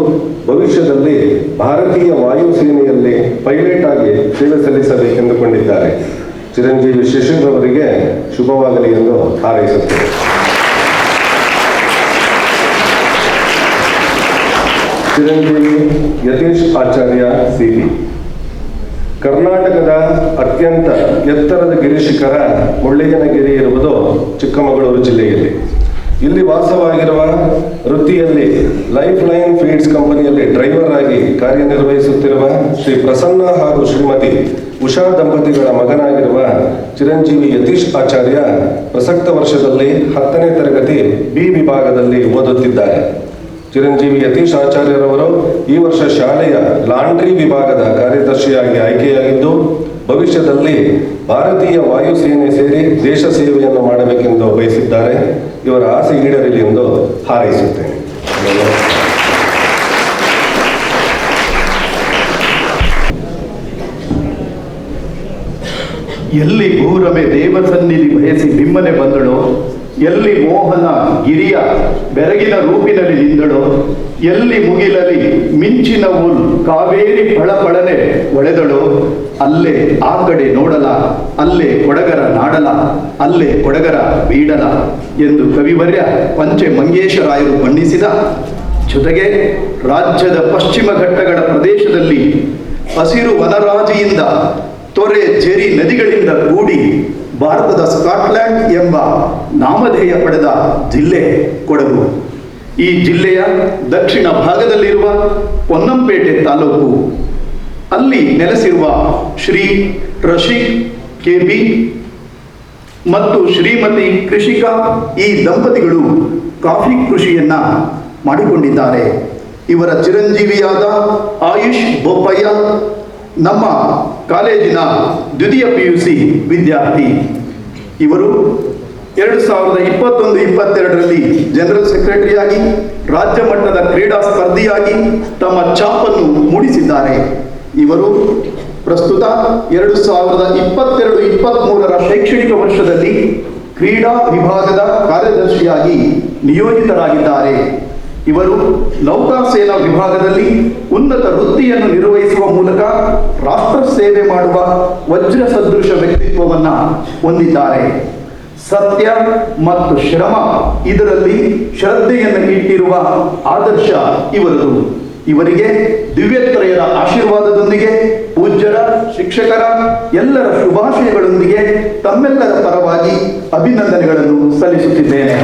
ಭವಿಷ್ಯದಲ್ಲಿ ಭಾರತೀಯ ವಾಯುಸೇನೆಯಲ್ಲಿ ಪೈಲಟ್ ಆಗಿ ಸೇವೆ ಸಲ್ಲಿಸಬೇಕೆಂದುಕೊಂಡಿದ್ದಾರೆ. ಚಿರಂಜೀವಿ ಶಿಶಿರ್ ಅವರಿಗೆ ಶುಭವಾಗಲಿ ಎಂದು ಹಾರೈಸುತ್ತೇವೆ. ಚಿರಂಜೀವಿ ಯತೀಶ್ ಆಚಾರ್ಯ CP ಕರ್ನಾಟಕದ ಅತ್ಯಂತ ಎತ್ತರದ ಗಿರಿಶಿಖರ ಮುಳ್ಳಯ್ಯನಗಿರಿ ಇರುವುದು ಚಿಕ್ಕಮಗಳೂರು ಜಿಲ್ಲೆಯಲ್ಲಿ. ಇಲ್ಲಿ ವಾಸವಾಗಿರುವ ವೃತ್ತಿಯಲ್ಲಿ ಲೈಫ್ ಲೈನ್ ಫೀಡ್ಸ್ ಕಂಪನಿಯಲ್ಲಿ ಡ್ರೈವರ್ ಆಗಿ ಕಾರ್ಯನಿರ್ವಹಿಸುತ್ತಿರುವ ಶ್ರೀ ಪ್ರಸನ್ನ ಹಾಗೂ ಶ್ರೀಮತಿ ಉಷಾ ದಂಪತಿಗಳ ಮಗನಾಗಿರುವ ಚಿರಂಜೀವಿ ಯತೀಶ್ ಆಚಾರ್ಯ ಪ್ರಸಕ್ತ ವರ್ಷದಲ್ಲಿ 10ನೇ ತರಗತಿ B ವಿಭಾಗದಲ್ಲಿ ಓದುತ್ತಿದ್ದಾರೆ. ಚಿರಂಜೀವಿ ಯತೀಶ್ ಆಚಾರ್ಯರವರು ಈ ವರ್ಷ ಶಾಲೆಯ ಲಾಂಡ್ರಿ ವಿಭಾಗದ ಕಾರ್ಯದರ್ಶಿಯಾಗಿ ಆಯ್ಕೆಯಾಗಿದ್ದು ಭವಿಷ್ಯದಲ್ಲಿ ಭಾರತೀಯ ವಾಯುಸೇನೆ ಸೇರಿ ದೇಶ ಸೇವೆಯನ್ನು ಮಾಡಬೇಕೆಂದು ಬಯಸಿದ್ದಾರೆ. ಇವರ ಆಸೆ ಈಡೇರಲಿ ಎಂದು ಹಾರೈಸುತ್ತೇನೆ. ಎಲ್ಲಿ ಭೂರಮೆ ದೇವಸನ್ನಿಧಿ ಬಯಸಿ ಬಿಮ್ಮನೆ ಬಂದಳೋ, ಎಲ್ಲಿ ಮೋಹನ ಗಿರಿಯ ಬೆರಗಿನ ರೂಪಿನಲ್ಲಿ ನಿಂದಳೋ, ಎಲ್ಲಿ ಮುಗಿಲಲ್ಲಿ ಮಿಂಚಿನ ಊಲ್ ಕಾವೇರಿ ಫಳಫಳನೆ ಒಳೆದಳೋ, ಅಲ್ಲೇ ಆ ಕಡೆ ನೋಡಲ, ಅಲ್ಲೇ ಕೊಡಗರ ನಾಡಲ, ಅಲ್ಲೇ ಕೊಡಗರ ಬೀಡಲ ಎಂದು ಕವಿವರ್ಯ ಪಂಚೆ ಮಂಗೇಶರಾಯರು ಬಣ್ಣಿಸಿದ ಜೊತೆಗೆ ರಾಜ್ಯದ ಪಶ್ಚಿಮ ಘಟ್ಟಗಳ ಪ್ರದೇಶದಲ್ಲಿ ಹಸಿರು ವನರಾಜಿಯಿಂದ ತೊರೆ, ಝೆರಿ ನದಿಗಳಿಂದ ಕೂಡಿ ಭಾರತದ ಸ್ಕಾಟ್ಲ್ಯಾಂಡ್ ಎಂಬ ನಾಮಧೇಯ ಪಡೆದ ಜಿಲ್ಲೆ ಕೊಡಗು. ಈ ಜಿಲ್ಲೆಯ ದಕ್ಷಿಣ ಭಾಗದಲ್ಲಿರುವ ಪೊನ್ನಂಪೇಟೆ ತಾಲೂಕು. ಅಲ್ಲಿ ನೆಲೆಸಿರುವ ಶ್ರೀ ರಶೀಕ್ ಕೆಬಿ ಮತ್ತು ಶ್ರೀಮತಿ ಕೃಷಿಕಾ ಈ ದಂಪತಿಗಳು ಕಾಫಿ ಕೃಷಿಯನ್ನ ಮಾಡಿಕೊಂಡಿದ್ದಾರೆ. ಇವರ ಚಿರಂಜೀವಿಯಾದ ಆಯುಷ್ ಬೋಪಯ್ಯ ನಮ್ಮ ಕಾಲೇಜಿನ ದ್ವಿತೀಯ PUC ವಿದ್ಯಾರ್ಥಿ. ಇವರು 2021-22ರಲ್ಲಿ ಜನರಲ್ ಸೆಕ್ರೆಟರಿಯಾಗಿ ರಾಜ್ಯ ಮಟ್ಟದ ಕ್ರೀಡಾ ಸ್ಪರ್ಧಿಯಾಗಿ ತಮ್ಮ ಛಾಪನ್ನು ಮೂಡಿಸಿದ್ದಾರೆ. ಇವರು ಪ್ರಸ್ತುತ 2022-23ರ ಶೈಕ್ಷಣಿಕ ವರ್ಷದಲ್ಲಿ ಕ್ರೀಡಾ ವಿಭಾಗದ ಕಾರ್ಯದರ್ಶಿಯಾಗಿ ನಿಯೋಜಿತರಾಗಿದ್ದಾರೆ. ಇವರು ನೌಕಾಸೇನಾ ವಿಭಾಗದಲ್ಲಿ ಉನ್ನತ ವೃತ್ತಿಯನ್ನು ನಿರ್ವಹಿಸುವ ಮೂಲಕ ರಾಷ್ಟ್ರ ಸೇವೆ ಮಾಡುವ ವಜ್ರ ಸದೃಶ ವ್ಯಕ್ತಿತ್ವವನ್ನು ಹೊಂದಿದ್ದಾರೆ. ಸತ್ಯ ಮತ್ತು ಶ್ರಮ ಇದರಲ್ಲಿ ಶ್ರದ್ಧೆಯನ್ನು ಇಟ್ಟಿರುವ ಆದರ್ಶ ಇವರದು. ಇವರಿಗೆ ದಿವ್ಯತ್ರಯರ ಆಶೀರ್ವಾದದೊಂದಿಗೆ ಪೂಜ್ಯರ, ಶಿಕ್ಷಕರ ಎಲ್ಲರ ಶುಭಾಶಯಗಳೊಂದಿಗೆ ತಮ್ಮೆಲ್ಲರ ಪರವಾಗಿ ಅಭಿನಂದನೆಗಳನ್ನು ಸಲ್ಲಿಸುತ್ತಿದ್ದೇನೆ.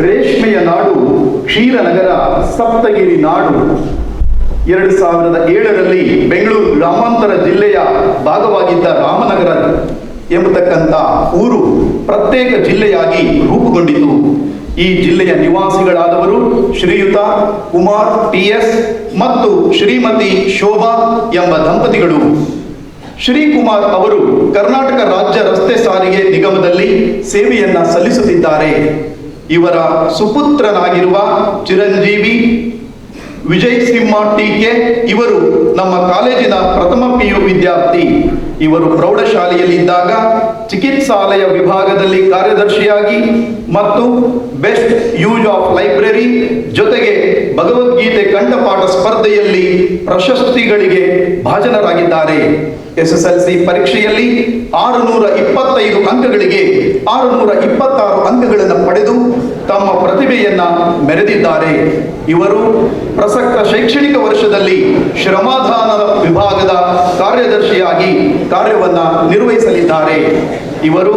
ರೇಷ್ಮೆಯ ನಾಡು ಕ್ಷೀರನಗರ ಸಪ್ತಗಿರಿ ನಾಡು 2007ರಲ್ಲಿ ಬೆಂಗಳೂರು ಗ್ರಾಮಾಂತರ ಜಿಲ್ಲೆಯ ಭಾಗವಾಗಿದ್ದ ರಾಮನಗರ ಎಂಬತಕ್ಕಂಥ ಊರು ಪ್ರತ್ಯೇಕ ಜಿಲ್ಲೆಯಾಗಿ ರೂಪುಗೊಂಡಿತು. ಈ ಜಿಲ್ಲೆಯ ನಿವಾಸಿಗಳಾದವರು ಶ್ರೀಯುತ ಕುಮಾರ್ TS ಮತ್ತು ಶ್ರೀಮತಿ ಶೋಭಾ ಎಂಬ ದಂಪತಿಗಳು. ಶ್ರೀಕುಮಾರ್ ಅವರು ಕರ್ನಾಟಕ ರಾಜ್ಯ ರಸ್ತೆ ಸಾರಿಗೆ ನಿಗಮದಲ್ಲಿ ಸೇವೆಯನ್ನ ಸಲ್ಲಿಸುತ್ತಿದ್ದಾರೆ. ಇವರ ಸುಪುತ್ರನಾಗಿರುವ ಚಿರಂಜೀವಿ ವಿಜಯ್ ಸಿಂಹ ಟೀಕೆ ಇವರು ನಮ್ಮ ಕಾಲೇಜಿನ ಪ್ರಥಮ PU ವಿದ್ಯಾರ್ಥಿ. ಇವರು ಪ್ರೌಢಶಾಲೆಯಲ್ಲಿದ್ದಾಗ ಚಿಕಿತ್ಸಾಲಯ ವಿಭಾಗದಲ್ಲಿ ಕಾರ್ಯದರ್ಶಿಯಾಗಿ ಮತ್ತು ಬೆಸ್ಟ್ ಯೂಸ್ ಆಫ್ ಲೈಬ್ರರಿ ಜೊತೆಗೆ ಭಗವದ್ಗೀತೆ ಕಂಠಪಾಠ ಸ್ಪರ್ಧೆಯಲ್ಲಿ ಪ್ರಶಸ್ತಿಗಳಿಗೆ ಭಾಜನರಾಗಿದ್ದಾರೆ. SSLC ಪರೀಕ್ಷೆಯಲ್ಲಿ 625 ಅಂಕಗಳಿಗೆ 626 ಅಂಕಗಳನ್ನು ಪಡೆದು ತಮ್ಮ ಪ್ರತಿಭೆಯನ್ನ ಮೆರೆದಿದ್ದಾರೆ. ಇವರು ಪ್ರಸಕ್ತ ಶೈಕ್ಷಣಿಕ ವರ್ಷದಲ್ಲಿ ಶ್ರಮದಾನ ವಿಭಾಗದ ಕಾರ್ಯದರ್ಶಿಯಾಗಿ ಕಾರ್ಯವನ್ನ ನಿರ್ವಹಿಸಲಿದ್ದಾರೆ. ಇವರು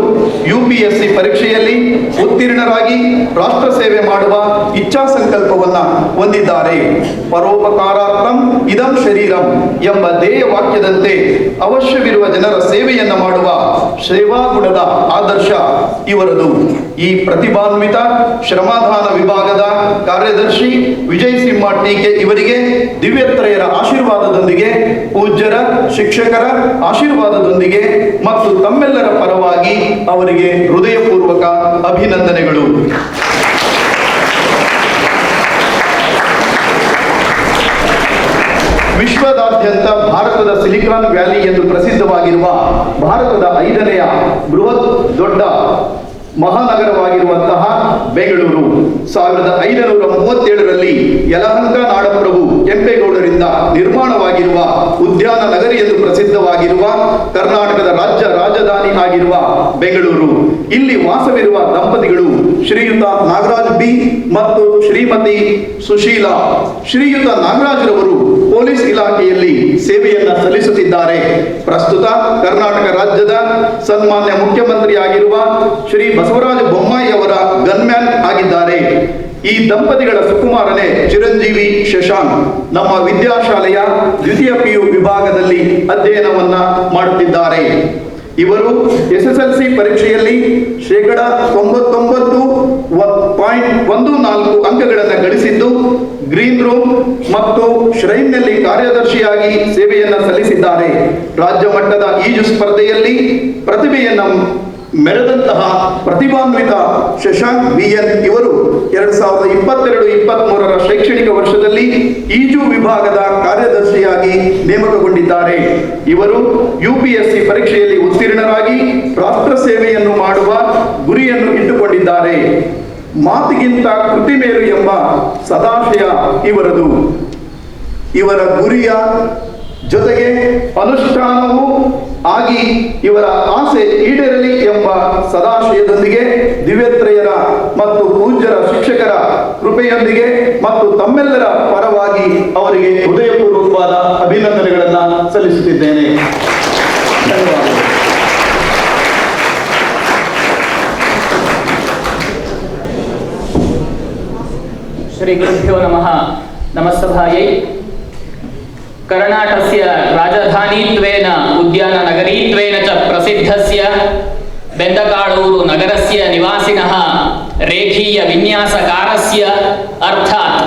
UPSC ಪರೀಕ್ಷೆಯಲ್ಲಿ ಉತ್ತೀರ್ಣರಾಗಿ ರಾಷ್ಟ್ರ ಸೇವೆ ಮಾಡುವ ಇಚ್ಛಾ ಸಂಕಲ್ಪವನ್ನ ಹೊಂದಿದ್ದಾರೆ. ಪರೋಪಕಾರಾರ್ಥಂ ಇದಂ ಶರೀರಂ ಎಂಬ ಧ್ಯೇಯ ವಾಕ್ಯದಂತೆ ಅವಶ್ಯವಿರುವ ಜನರ ಸೇವೆಯನ್ನ ಮಾಡುವ ಸೇವಾ ಗುಣದ ಆದರ್ಶ ಇವರದು. ಈ ಪ್ರತಿಭಾನ್ವಿತ ಶ್ರಮದಾನ ವಿಭಾಗದ ಕಾರ್ಯದರ್ಶಿ ವಿಜಯ್ ಸಿಂಹ ಟೀಕೆ ಇವರಿಗೆ ದಿವ್ಯತ್ರಯರ ಆಶೀರ್ವಾದದೊಂದಿಗೆ, ಪೂಜ್ಯರ, ಶಿಕ್ಷಕರ ಆಶೀರ್ವಾದದೊಂದಿಗೆ ಮತ್ತು ತಮ್ಮೆಲ್ಲರ ಪರವಾಗಿ ಅವರಿಗೆ ಹೃದಯಪೂರ್ವಕ ಅಭಿನಂದನೆಗಳು. ವಿಶ್ವದಾದ್ಯಂತ ಭಾರತದ ಸಿಲಿಕಾನ್ ವ್ಯಾಲಿ ಎಂದು ಪ್ರಸಿದ್ಧವಾಗಿರುವ ಭಾರತದ 5ನೇ ಬೃಹತ್ ದೊಡ್ಡ ಮಹಾನಗರವಾಗಿರುವಂತಹ ಬೆಂಗಳೂರು 1537ರಲ್ಲಿ ಯಲಹಂಕ ನಾಡಪ್ರಭು ಕೆಂಪೇಗೌಡರಿಂದ ನಿರ್ಮಾಣವಾಗಿರುವ ಉದ್ಯಾನ ನಗರಿ ಎಂದು ಪ್ರಸಿದ್ಧವಾಗಿರುವ ಕರ್ನಾಟಕದ ರಾಜ್ಯ ರಾಜಧಾನಿ ಆಗಿರುವ ಬೆಂಗಳೂರು. ಇಲ್ಲಿ ವಾಸವಿರುವ ದಂಪತಿಗಳು ಶ್ರೀಯುತ ನಾಗರಾಜ್ B ಮತ್ತು ಶ್ರೀಮತಿ ಸುಶೀಲಾ. ಶ್ರೀಯುತ ನಾಗರಾಜ್ರವರು ಪೊಲೀಸ್ ಇಲಾಖೆಯಲ್ಲಿ ಸೇವೆಯನ್ನ ಸಲ್ಲಿಸುತ್ತಿದ್ದಾರೆ. ಪ್ರಸ್ತುತ ಕರ್ನಾಟಕ ರಾಜ್ಯದ ಸನ್ಮಾನ್ಯ ಮುಖ್ಯಮಂತ್ರಿಯಾಗಿರುವ ಶ್ರೀ ಬಸವರಾಜ ಬೊಮ್ಮಾಯಿ ಅವರ ಗನ್ಮ್ಯಾನ್ ಆಗಿದ್ದಾರೆ. ಈ ದಂಪತಿಗಳ ಸುಕುಮಾರನೇ ಚಿರಂಜೀವಿ ಶಶಾಂಕ್ ನಮ್ಮ ವಿದ್ಯಾಶಾಲೆಯ ದ್ವಿತೀಯ PU ವಿಭಾಗದಲ್ಲಿ ಅಧ್ಯಯನವನ್ನ ಮಾಡುತ್ತಿದ್ದಾರೆ. ಇವರು SSLC ಪರೀಕ್ಷೆಯಲ್ಲಿ 99.14 ಅಂಕಗಳನ್ನು ಗಳಿಸಿದ್ದು ಗ್ರೀನ್ ರೂಮ್ ಮತ್ತು ಶ್ರೈನ್ನಲ್ಲಿ ಕಾರ್ಯದರ್ಶಿಯಾಗಿ ಸೇವೆಯನ್ನ ಸಲ್ಲಿಸಿದ್ದಾರೆ. ರಾಜ್ಯ ಮಟ್ಟದ ಈಜು ಸ್ಪರ್ಧೆಯಲ್ಲಿ ಪ್ರತಿಭೆಯನ್ನ ಮೆರೆದಂತಹ ಪ್ರತಿಭಾನ್ವಿತ ಶಶಾಂಕ್ BN ಇವರು 2022-23ರ ಶೈಕ್ಷಣಿಕ ವರ್ಷದಲ್ಲಿ ಈಜು ವಿಭಾಗದ ಕಾರ್ಯದರ್ಶಿಯಾಗಿ ನೇಮಕಗೊಂಡಿದ್ದಾರೆ. ಇವರು UPSC ಪರೀಕ್ಷೆಯಲ್ಲಿ ಉತ್ತೀರ್ಣರಾಗಿ ರಾಷ್ಟ್ರ ಸೇವೆಯನ್ನು ಮಾಡುವ ಗುರಿಯನ್ನು ಇಟ್ಟುಕೊಂಡಿದ್ದಾರೆ. ಮಾತಿಗಿಂತ ಕೃತಿ ಮೇಲು ಎಂಬ ಸದಾಶಯ ಇವರದು. ಇವರ ಗುರಿಯ ಜೊತೆಗೆ ಅನುಷ್ಠಾನವೂ ಆಗಿ ಇವರ ಆಸೆ ಈಡೇರಲಿ ಎಂಬ ಸದಾಶಯದೊಂದಿಗೆ ದಿವ್ಯತ್ರಯರ ಮತ್ತು ಪೂಜ್ಯರ ಶಿಕ್ಷಕರ ಕೃಪೆಯೊಂದಿಗೆ ಮತ್ತು ತಮ್ಮೆಲ್ಲರ ಪರವಾಗಿ ಅವರಿಗೆ ಹೃದಯಪೂರ್ವಕವಾದ ಅಭಿನಂದನೆಗಳನ್ನು ಸಲ್ಲಿಸುತ್ತಿದ್ದೇನೆ. ಧನ್ಯವಾದಗಳು. ಶ್ರೀ ಗುರುಭ್ಯೋ ನಮಃ. ನಮಸ್ತಭಾಯೈ. कर्णाटकस्य राजधानीत्वेन उद्याननगरीत्वेन च प्रसिद्धस्य बेन्दकाळूरु नगरस्य निवासिनः रेखीयविन्यासकारस्य अर्थात्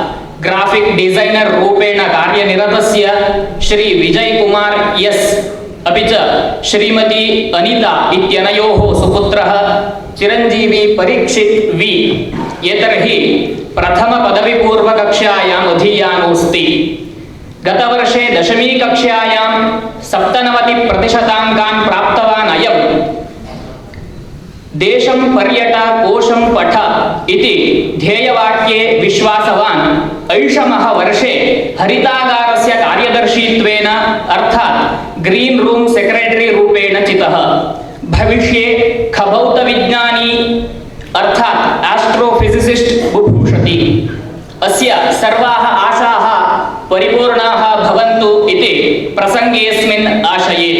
ग्राफिक डिजाइनर रूपेण कार्यनिरतस्य श्री विजय कुमार एस् अपि च श्रीमती अनिता इत्यनयोः सुपुत्रः चिरञ्जीवी परीक्षित वि एतर्हि प्रथम पदवीपूर्वकक्षायाम् अधीयानोऽस्ति. गतवर्षे 10वी कक्षायां 97% प्राप्तवान् अयं देशं पर्यट कोशं पठ इति ध्येयवाक्ये विश्वासवान् ऐषमः वर्षे हरितागारस्य कार्यदर्शित्वेन अर्थात् ग्रीन रूम सेक्रेटरी रूपेण चितः. भविष्ये खभौतविज्ञानी अर्थात् एस्ट्रोफिजिसिस्ट बुभूषति. अस्य सर्वाः आशाः परिपूर्णाः भवन्तु इति प्रसङ्गेऽस्मिन् आशये.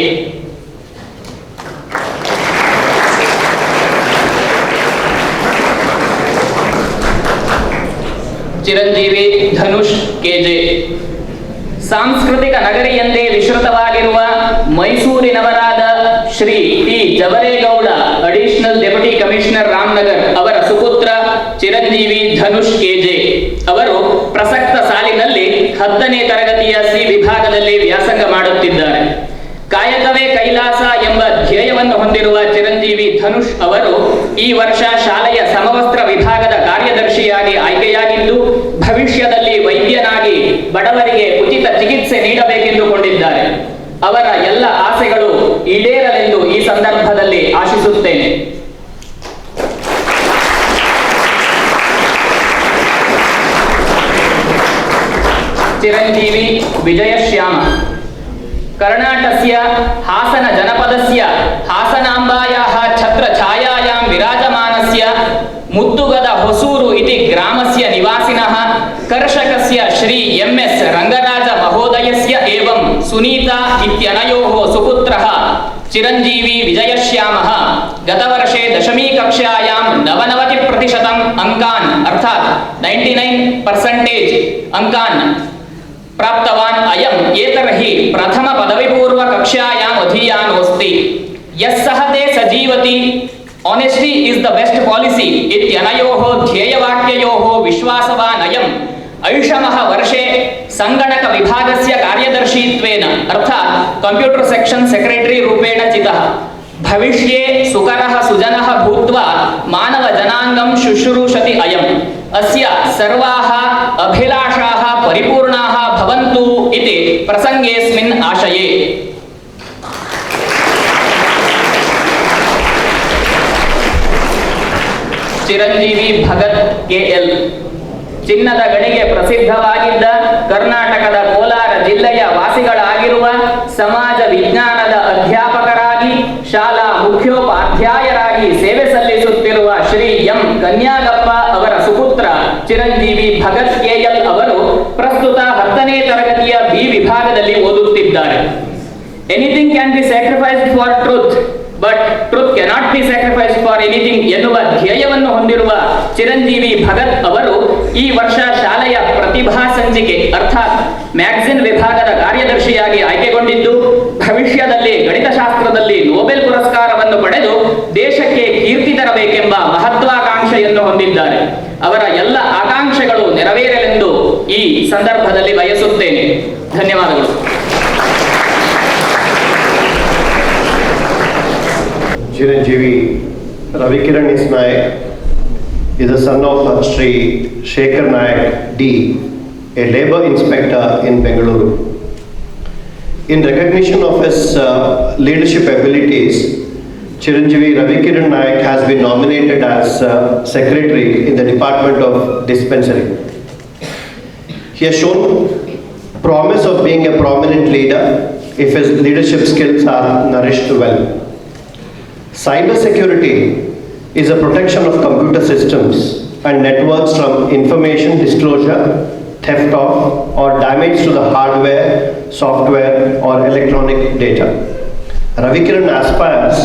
ಚಿರಂಜೀವಿ ಧನುಷ್ ಕೆಜೆ. ಸಾಂಸ್ಕೃತಿಕ ನಗರಿಯಂದೇ ವಿಶ್ರುತವಾಗಿರುವ ಮೈಸೂರಿನವರಾದ Shri T Javaregowda additional deputy commissioner Ramanagar ಅವರ ಸುಪುತ್ರ ಚಿರಂಜೀವಿ ಧನುಷ್ ಕೆಜೆ ಅವರು ಪ್ರಸಕ್ತ ಸಾಲಿನಲ್ಲಿ 10ನೇ ತರಗತಿಯ ಸಿ ವಿಭಾಗದಲ್ಲಿ ವ್ಯಾಸಂಗ ಮಾಡುತ್ತಿದ್ದಾರೆ. ಕಾಯಕವೇ ಕೈಲಾಸ ಎಂಬ ಧ್ಯೇಯವನ್ನು ಹೊಂದಿರುವ ಚಿರಂಜೀವಿ ಧನುಷ್ ಅವರು ಈ ವರ್ಷ ಶಾಲೆಯ ಸಮವಸ್ತ್ರ ವಿಭಾಗದ ಕಾರ್ಯದರ್ಶಿಯಾಗಿ ಆಯ್ಕೆಯಾಗಿದ್ದು ಭವಿಷ್ಯದಲ್ಲಿ ವೈದ್ಯನಾಗಿ ಬಡವರಿಗೆ ಉಚಿತ ಚಿಕಿತ್ಸೆ ನೀಡಬೇಕೆಂದುಕೊಂಡಿದ್ದಾರೆ. ಅವರ ಎಲ್ಲ ಆಸೆಗಳು ಈಡೇರಲೆಂದು ಈ ಸಂದರ್ಭದಲ್ಲಿ ಆಶಿಸುತ್ತೇನೆ. ಚಿರಂಜೀವಿ ವಿಜಯಶ್ಯಾಮ. कर्णाटकस्य हासन जनपदस्य हासनाम्बायाः छत्र छायायां विराजमानस्य मुद्दुगद होसूरु इति ग्रामस्य निवासिनः कर्षकस्य श्री एम्.एस्. रङ्गराज महोदयस्य एवं सुनीता इत्यनयोः सुपुत्रः चिरञ्जीवी विजयश्यामः गतवर्षे 10वी कक्षायां 99% अंकान् अर्थात् 99% अंकान् प्राप्तवान् अयम् एतर्हि प्रथम पदवीपूर्व कक्षायाम् अधीयानोऽस्ति. यः सहते सजीवति honesty is the best policy इत्यनयोः ध्येयवाक्ययोः विश्वासवान् अयम् ऐषमः वर्षे संगणक विभागस्य कार्यदर्शित्वेन अर्थात् कंप्यूटर सेक्शन सेक्रेटरी रूपेण चितः. भविष्ये सुकरः सुजनः भूत्वा मानव जनांगं शुश्रूषति अयम्. अस्य सर्वाः अभिलाषाः परिपूर्णाः भवन्तु इति प्रसङ्गेऽस्मिन् आशये. ಚಿರಂಜೀವಿ ಭಗತ್ ಕೆಎಲ್. ಚಿನ್ನದ ಗಣಿಗೆ ಪ್ರಸಿದ್ಧವಾಗಿದ್ದ ಕರ್ನಾಟಕದ ಕೋಲಾರ ಜಿಲ್ಲೆಯ ವಾಸಿಗಳಾಗಿರುವ ಸಮಾಜ ವಿಜ್ಞಾನದ ಅಧ್ಯಾಪಕರಾಗಿ ಶಾಲಾ ಮುಖ್ಯೋಪಾಧ್ಯಾಯರಾಗಿ ಸೇವೆ ಸಲ್ಲಿಸುತ್ತಿರುವ ಶ್ರೀ ಎಂ ಕನ್ಯಾಗಪ್ಪ ಅವರ ಸುಪುತ್ರ ಚಿರಂಜೀವಿ ಭಗತ್ ಕೆಎಲ್ ಅವರು ಪ್ರಸ್ತುತ 10ನೇ ತರಗತಿಯ ಬಿ ವಿಭಾಗದಲ್ಲಿ ಓದುತ್ತಿದ್ದಾರೆ. Anything can be sacrificed for truth but truth cannot be sacrificed for anything ಎನ್ನುವ ಧ್ಯೇಯವನ್ನು ಹೊಂದಿರುವ ಚಿರಂಜೀವಿ ಭಗತ್ ಅವರು ಈ ವರ್ಷ ಶಾಲೆಯ ಪ್ರತಿಭಾ ಸಂಚಿಕೆ ಅರ್ಥಾತ್ ಮ್ಯಾಗಜಿನ್ ವಿಭಾಗದ ಕಾರ್ಯದರ್ಶಿಯಾಗಿ ಆಯ್ಕೆಗೊಂಡಿದ್ದು ಭವಿಷ್ಯದಲ್ಲಿ ಗಣಿತಶಾಸ್ತ್ರದಲ್ಲಿ ನೊಬೆಲ್ ಪುರಸ್ಕಾರವನ್ನು ಪಡೆದು ದೇಶಕ್ಕೆ ಕೀರ್ತಿ ತರಬೇಕೆಂಬ ಮಹತ್ವಾಕಾಂಕ್ಷೆಯನ್ನು ಹೊಂದಿದ್ದಾರೆ. ಅವರ ಎಲ್ಲ ಆಕಾಂಕ್ಷೆಗಳು ನೆರವೇರಲೆಂದು ಈ ಸಂದರ್ಭದಲ್ಲಿ ಬಯಸುತ್ತೇನೆ. ಧನ್ಯವಾದಗಳು. Chiranjeevi Ravikiran Naik is the son of Sri Shekhar Naik D, a labor inspector in Bengaluru. In recognition of his leadership abilities, Chiranjeevi Ravikiran Naik has been nominated as secretary in the Department of Dispensary. He has shown promise of being a prominent leader if his leadership skills are nourished well. Cyber security is the protection of computer systems and networks from information disclosure, theft of, or damage to the hardware, software, or electronic data. Ravikiran aspires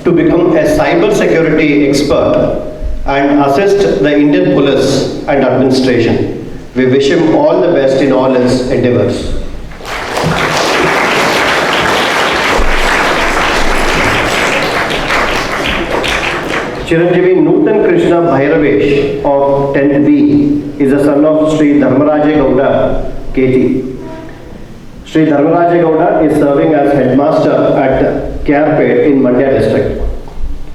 to become a cyber security expert and assist the Indian police and administration. We wish him all the best in all his endeavors. Chiranjeevi Nutan Krishna Bhairavesh of 10th B is the son of Sri Dharmaraja Gowda KT. Sri Dharmaraja Gowda is serving as headmaster at Kyarpet in Mandya district.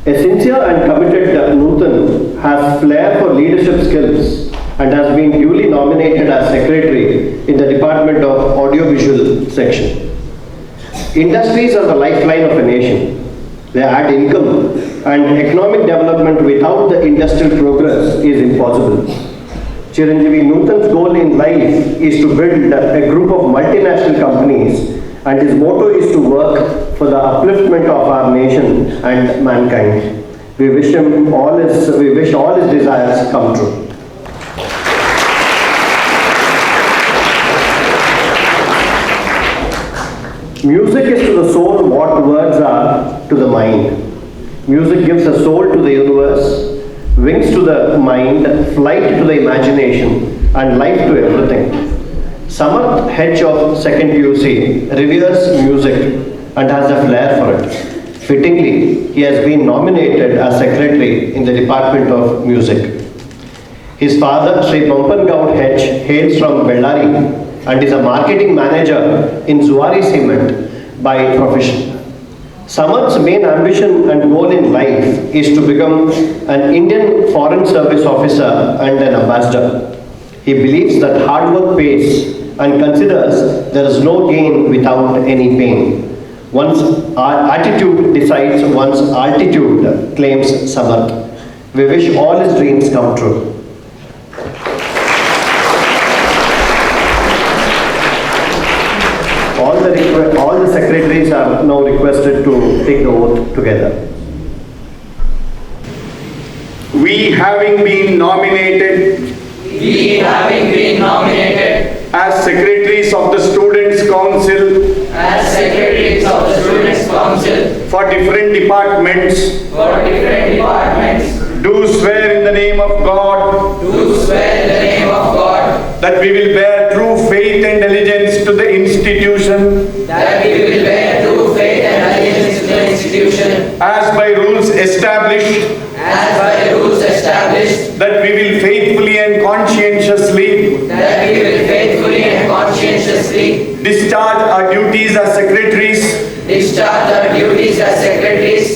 A sincere and committed Nutan has flair for leadership skills and has been duly nominated as secretary in the Department of Audiovisual section. Industries are the lifeline of a nation. They add income, and economic development without the industrial progress is impossible. Chiranjeevi Nutan's goal in life is to build a group of multinational companies, and his motto is to work for the upliftment of our nation and mankind. We wish all his desires come true. Music is to the soul what words are to the mind. Music gives a soul to the universe, wings to the mind, flight to the imagination, and life to everything. Samarth Hedge of 2nd PUC reveres music and has a flair for it. Fittingly, he has been nominated as secretary in the Department of Music. His father, Sri Pampan Gaud Hedge, hails from Bellary and is a marketing manager in Zuari Cement by profession. Samarth's main ambition and goal in life is to become an Indian Foreign Service officer and an ambassador. He believes that hard work pays and considers there is no gain without any pain. One's attitude decides one's altitude, claims Samarth. We wish all his dreams come true. All the secretaries are now requested to take the oath together. We having been nominated as secretaries of the Students' Council for different departments, do swear in the name of God that we will bear true faith and allegiance to the institution as by rules established, that we will faithfully and conscientiously discharge our duties as secretaries,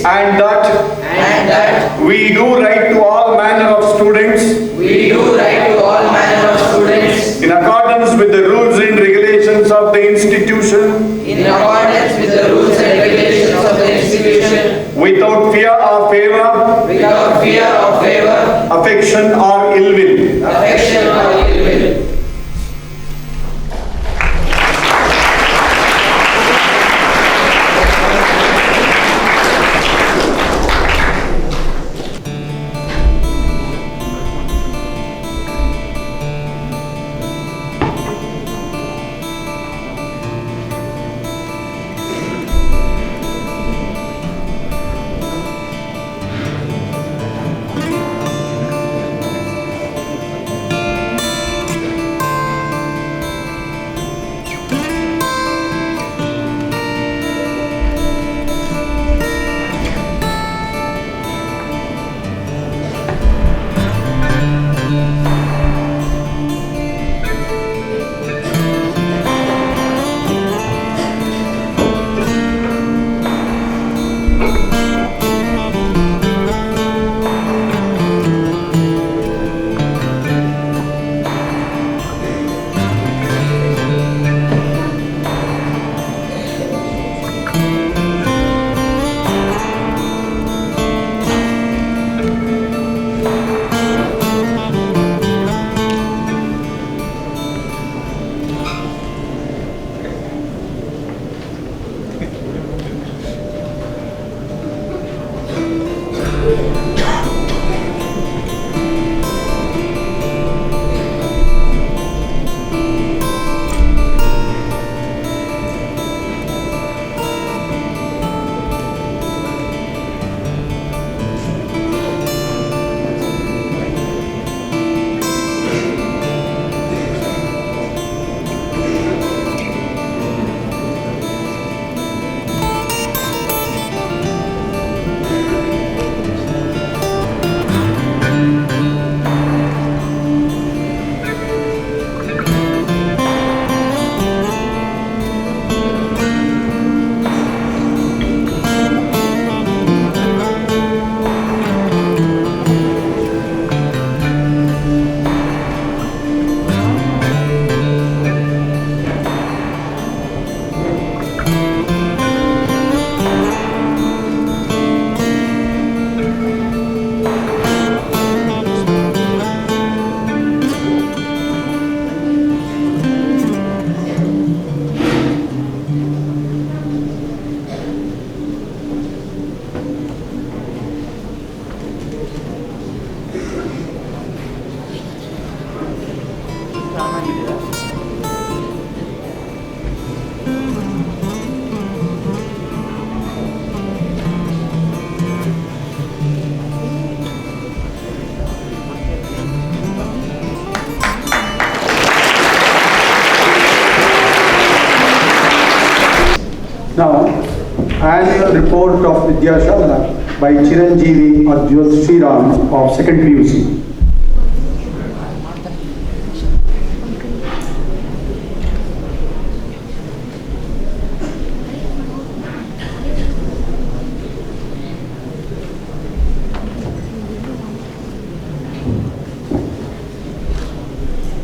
and that we do right to all manner of students in accordance with the rules and regulations of the institution, without fear or favor, affection or ill will. Now, annual report of Vidyashala by Chiranjeevi Adhyaksha Swamiji of 2nd PUC.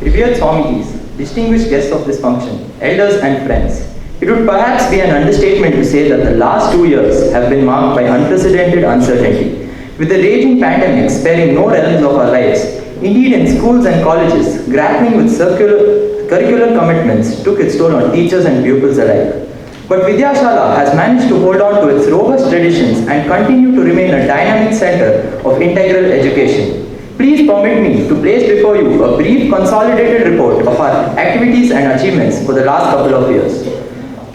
Revered Swamijis, distinguished guests of this function, elders and friends, it would perhaps be an understatement to say that the last 2 years have been marked by unprecedented uncertainty. With the raging pandemic sparing no realms of our lives, indeed in schools and colleges, grappling with curricular commitments took its toll on teachers and pupils alike. But Vidyashala has managed to hold on to its robust traditions and continue to remain a dynamic center of integral education. Please permit me to place before you a brief consolidated report of our activities and achievements for the last couple of years.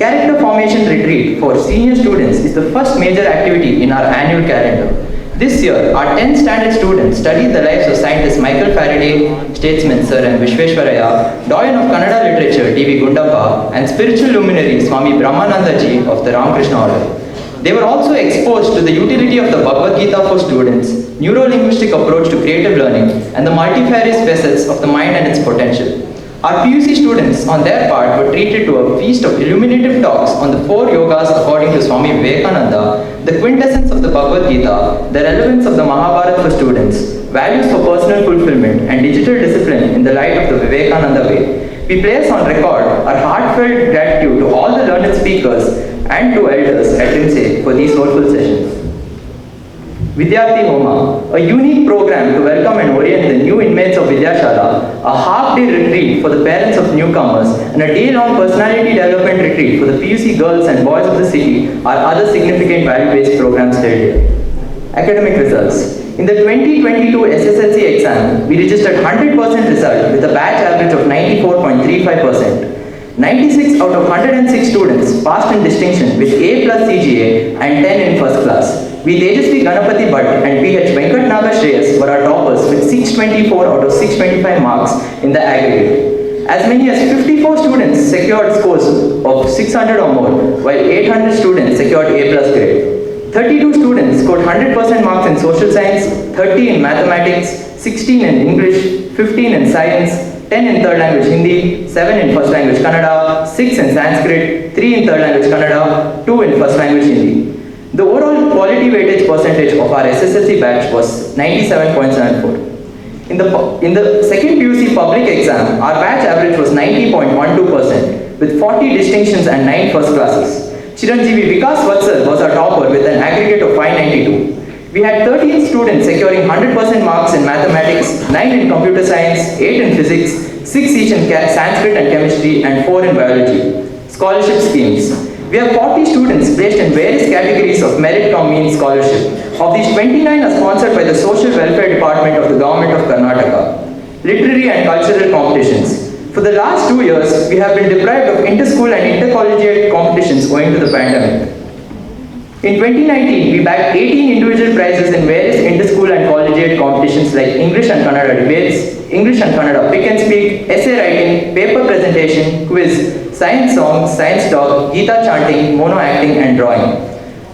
Character Formation Retreat for senior students is the first major activity in our annual calendar. This year, our 10th standard students studied the lives of scientists Michael Faraday, statesman Sir M. Vishweshwaraya, doyen of Kannada literature D.V. Gundappa, and spiritual luminary Swami Brahmanandaji of the Ramakrishna order. They were also exposed to the utility of the Bhagavad Gita for students, neuro-linguistic approach to creative learning, and the multifarious facets of the mind and its potential. Our PUC students, on their part, were treated to a feast of illuminative talks on the 4 yogas according to Swami Vivekananda, the quintessence of the Bhagavad Gita, the relevance of the Mahabharata for students, values for personal fulfillment, and digital discipline in the light of the Vivekananda way. We place on record our heartfelt gratitude to all the learned speakers and to elders at IMSE for these soulful sessions. Vidyarthi Homa, a unique program to welcome and orient the new inmates of Vidyashala, a half-day retreat for the parents of newcomers, and a day-long personality development retreat for the PUC girls and boys of the city are other significant value-based programs held here. Academic results. In the 2022 SSLC exam, we registered 100% result with a batch average of 94.35%. 96 out of 106 students passed in distinction with A+ CGA and 10 in first class. We Tejasvi Ganapati Bhatt and PH Venkat Naga Shreyas were our toppers with 624 out of 625 marks in the aggregate. As many as 54 students secured scores of 600 or more, while 800 students secured A+ grade. 32 students scored 100% marks in social science, 30 in mathematics, 16 in English, 15 in science, 10 in third language Hindi, 7 in first language Kannada, 6 in Sanskrit, 3 in third language Kannada, 2 in first language Hindi. The overall quality weightage percentage of our SSLC batch was 97.74. In the second PUC public exam, our batch average was 90.12% with 40 distinctions and 9 first classes. Chiranjeevi Vikas Vatsal was our topper with an aggregate of 592. We had 13 students securing 100% marks in mathematics, 9 in computer science, 8 in physics, 6 each in Sanskrit and chemistry, and 4 in biology. Scholarship schemes. We have 40 students placed in various categories of merit cum means scholarship. Of these, 29 are sponsored by the Social Welfare Department of the Government of Karnataka. Literary and cultural competitions. For the last 2 years, we have been deprived of inter-school and intercollegiate competitions owing to the pandemic. In 2019, we bagged 18 individual prizes in various inter-school and collegiate competitions like English and Kannada debates, English and Kannada pick and speak, essay writing, paper presentation, quiz, science songs, science talk, Gita chanting, mono acting, and drawing.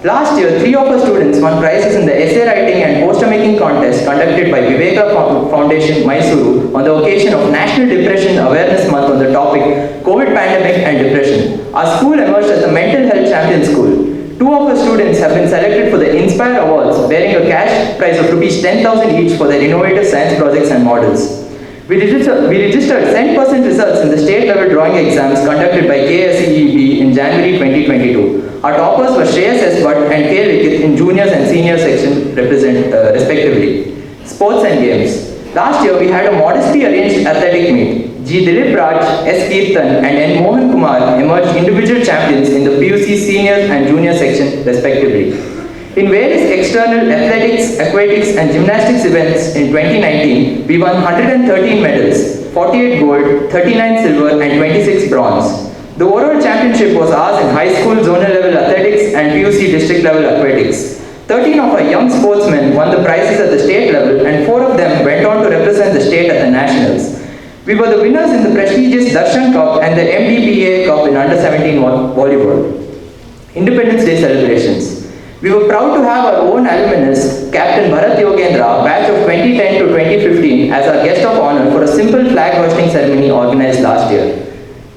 Last year, 3 of our students won prizes in the essay writing and poster making contest conducted by Viveka Foundation, Mysuru, on the occasion of National Depression Awareness Month on the topic COVID pandemic and depression. Our school emerged as the mental health champion school. 2 of our students have been selected for the Inspire Awards, bearing a cash prize of Rs 10,000 each for their innovative science projects and models. We registered 10% results in the state-level drawing exams conducted by KSEEB in January 2022. Our toppers were Shreyas S. Bhatt and K. Likith in juniors and senior section respectively. Sports and games. Last year, we had a modestly arranged athletic meet. G. Dilip Raj, S. Kirtan, and N. Mohan Kumar emerged individual champions in the PUC senior and junior section respectively. In various external athletics, aquatics, and gymnastics events in 2019, we won 113 medals, 48 gold, 39 silver, and 26 bronze. The overall championship was ours in high school zonal level athletics and PUC district level aquatics. 13 of our young sportsmen won the prizes at the state level, and 4 of them went on to represent the state at the nationals. We were the winners in the prestigious Darshan Cup and the MDPA Cup in under 17 volleyball. Independence Day celebrations. We were proud to have our own alumnus, Captain Bharat Yogendra, batch of 2010 to 2015, as our guest of honor for a simple flag hoisting ceremony organized last year.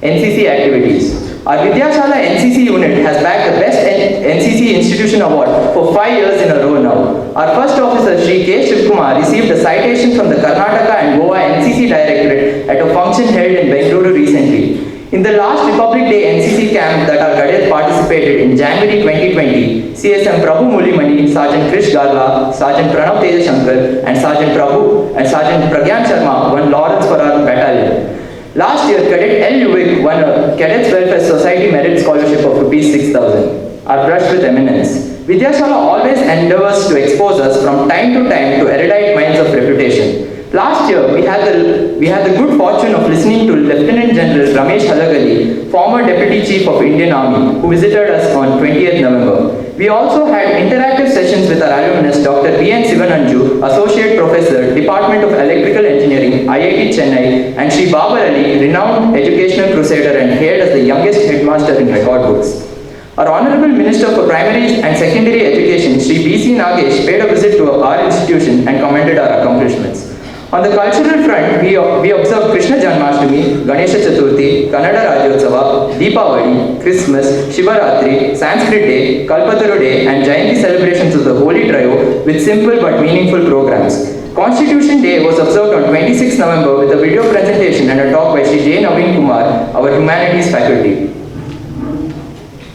NCC activities. Our Vidyashala NCC unit has bagged the Best NCC Institution Award for 5 years in a row now. Our first officer, Sri K Shivakumar, received a citation from the Karnataka and Goa NCC Directorate at a function held in Bengaluru recently. In the last Republic Day NCC camp that our cadets participated in January 2020, CSM Prabhu Mulimani, Sergeant Krish Garla, Sergeant Pranav Tejashankar, and Sergeant Prabhu and Sergeant Pragyan Sharma won laurels for our battalion. Last year, Cadet L. Uvik won a Cadets Welfare Society Merit Scholarship of Rs 6,000. Our brush with eminence. Vidyashala always endeavors to expose us from time to time to erudite minds of reputation. Last year, we had the good fortune of listening to Lieutenant General Ramesh Halagali, former Deputy Chief of Indian Army, who visited us on 20th November. We also had interactive sessions with our alumnus, Dr. B.N. Sivananju, Associate Professor, Department of Electrical Engineering, IIT Chennai, and Sri Babar Ali, renowned educational crusader and hailed as the youngest headmaster in record books. Our Honorable Minister for Primary and Secondary Education, Sri B.C. Nagesh, paid a visit to our institution and commended our accomplishments. On the cultural front, we observed Krishna Janmashtami, Ganesha Chaturthi, Kannada Rajyotsava, Deepavali, Christmas, Shivaratri, Sanskrit Day, Kalpataru Day, and Jayanti celebrations of the Holy Trio with simple but meaningful programs. Constitution Day was observed on 26 November with a video presentation and a talk by Sri J Naveen Kumar, our humanities faculty.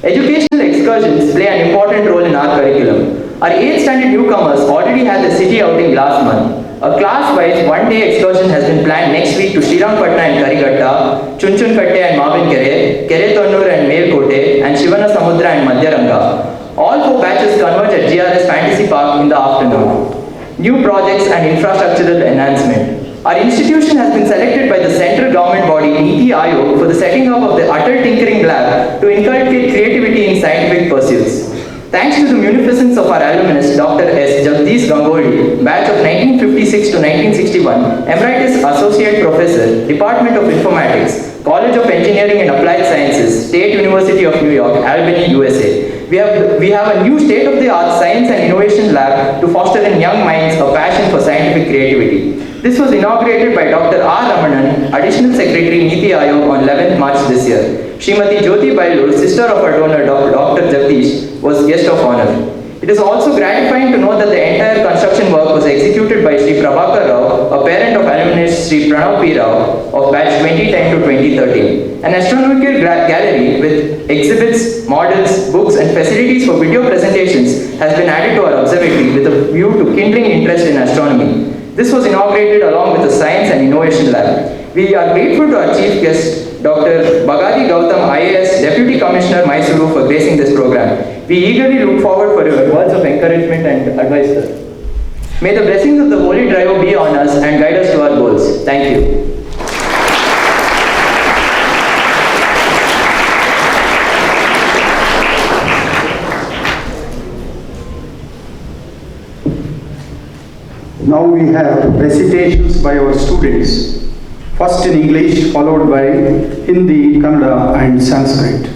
Educational excursions play an important role in our curriculum. Our 8th standard newcomers already had the city outing last month. A class-wise one-day excursion has been planned next week to Srirangpatna and Karigatta, Chunchunkatte and Mavinkere, Keretonnur and Melkote, and Shivana Samudra and Madhyaranga. All 4 batches converge at GRS Fantasy Park in the afternoon. New projects and infrastructural enhancement. Our institution has been selected by the central government body Niti Aayog for the setting up of the Atal Tinkering Lab to inculcate creativity in scientific pursuits. Thanks to the munificence of our alumnus, Dr. S. Jagdish Gangoli, batch of 1956 to 1961, Emeritus Associate Professor, Department of Informatics, College of Engineering and Applied Sciences, State University of New York, Albany, USA. We have a new state-of-the-art science and innovation lab to foster in young minds a passion for scientific creativity. This was inaugurated by Dr. R. Ramanan, Additional Secretary, Niti Aayog, on 11th March this year. Srimati Jyoti Bailur, sister of our donor Dr. Jagdish, was guest of honor. It is also gratifying to know that the entire construction work was executed by Sri Prabhakar Rao, a parent of alumnus Sri Pranav P. Rao of batch 2010 to 2013. An astronomical gallery with exhibits, models, books and facilities for video presentations has been added to our observatory with a view to kindling interest in astronomy. This was inaugurated along with the Science and Innovation Lab. We are grateful to our chief guest, Dr. Bagadi Gautam, IAS, Deputy Commissioner, Mysuru, for gracing this program. We eagerly look forward for your words of encouragement and advice, sir. May the blessings of the Holy Trio be on us and guide us to our goals. Thank you. Now we have recitations by our students. First in English, followed by Hindi, Kannada and Sanskrit.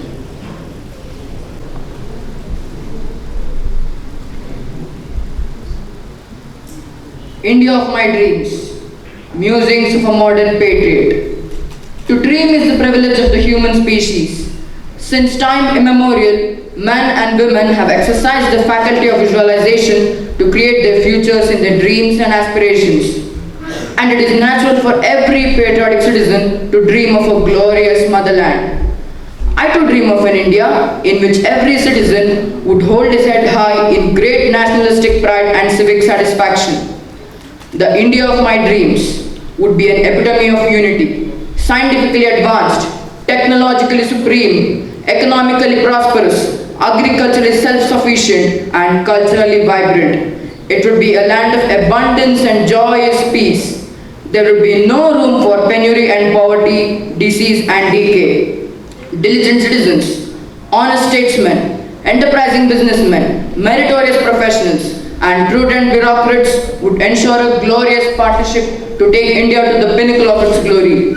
India of my dreams, musings of a modern patriot. To dream is the privilege of the human species. Since time immemorial, men and women have exercised the faculty of visualization to create their futures in their dreams and aspirations. And it is natural for every patriotic citizen to dream of a glorious motherland. I too dream of an India in which every citizen would hold his head high in great nationalistic pride and civic satisfaction. The India of my dreams would be an epitome of unity, scientifically advanced, technologically supreme, economically prosperous, agriculturally self-sufficient and culturally vibrant. It would be a land of abundance and joyous peace. There would be no room for penury and poverty, disease and decay. Diligent citizens, honest statesmen, enterprising businessmen, meritorious professionals, and prudent bureaucrats would ensure a glorious partnership to take India to the pinnacle of its glory.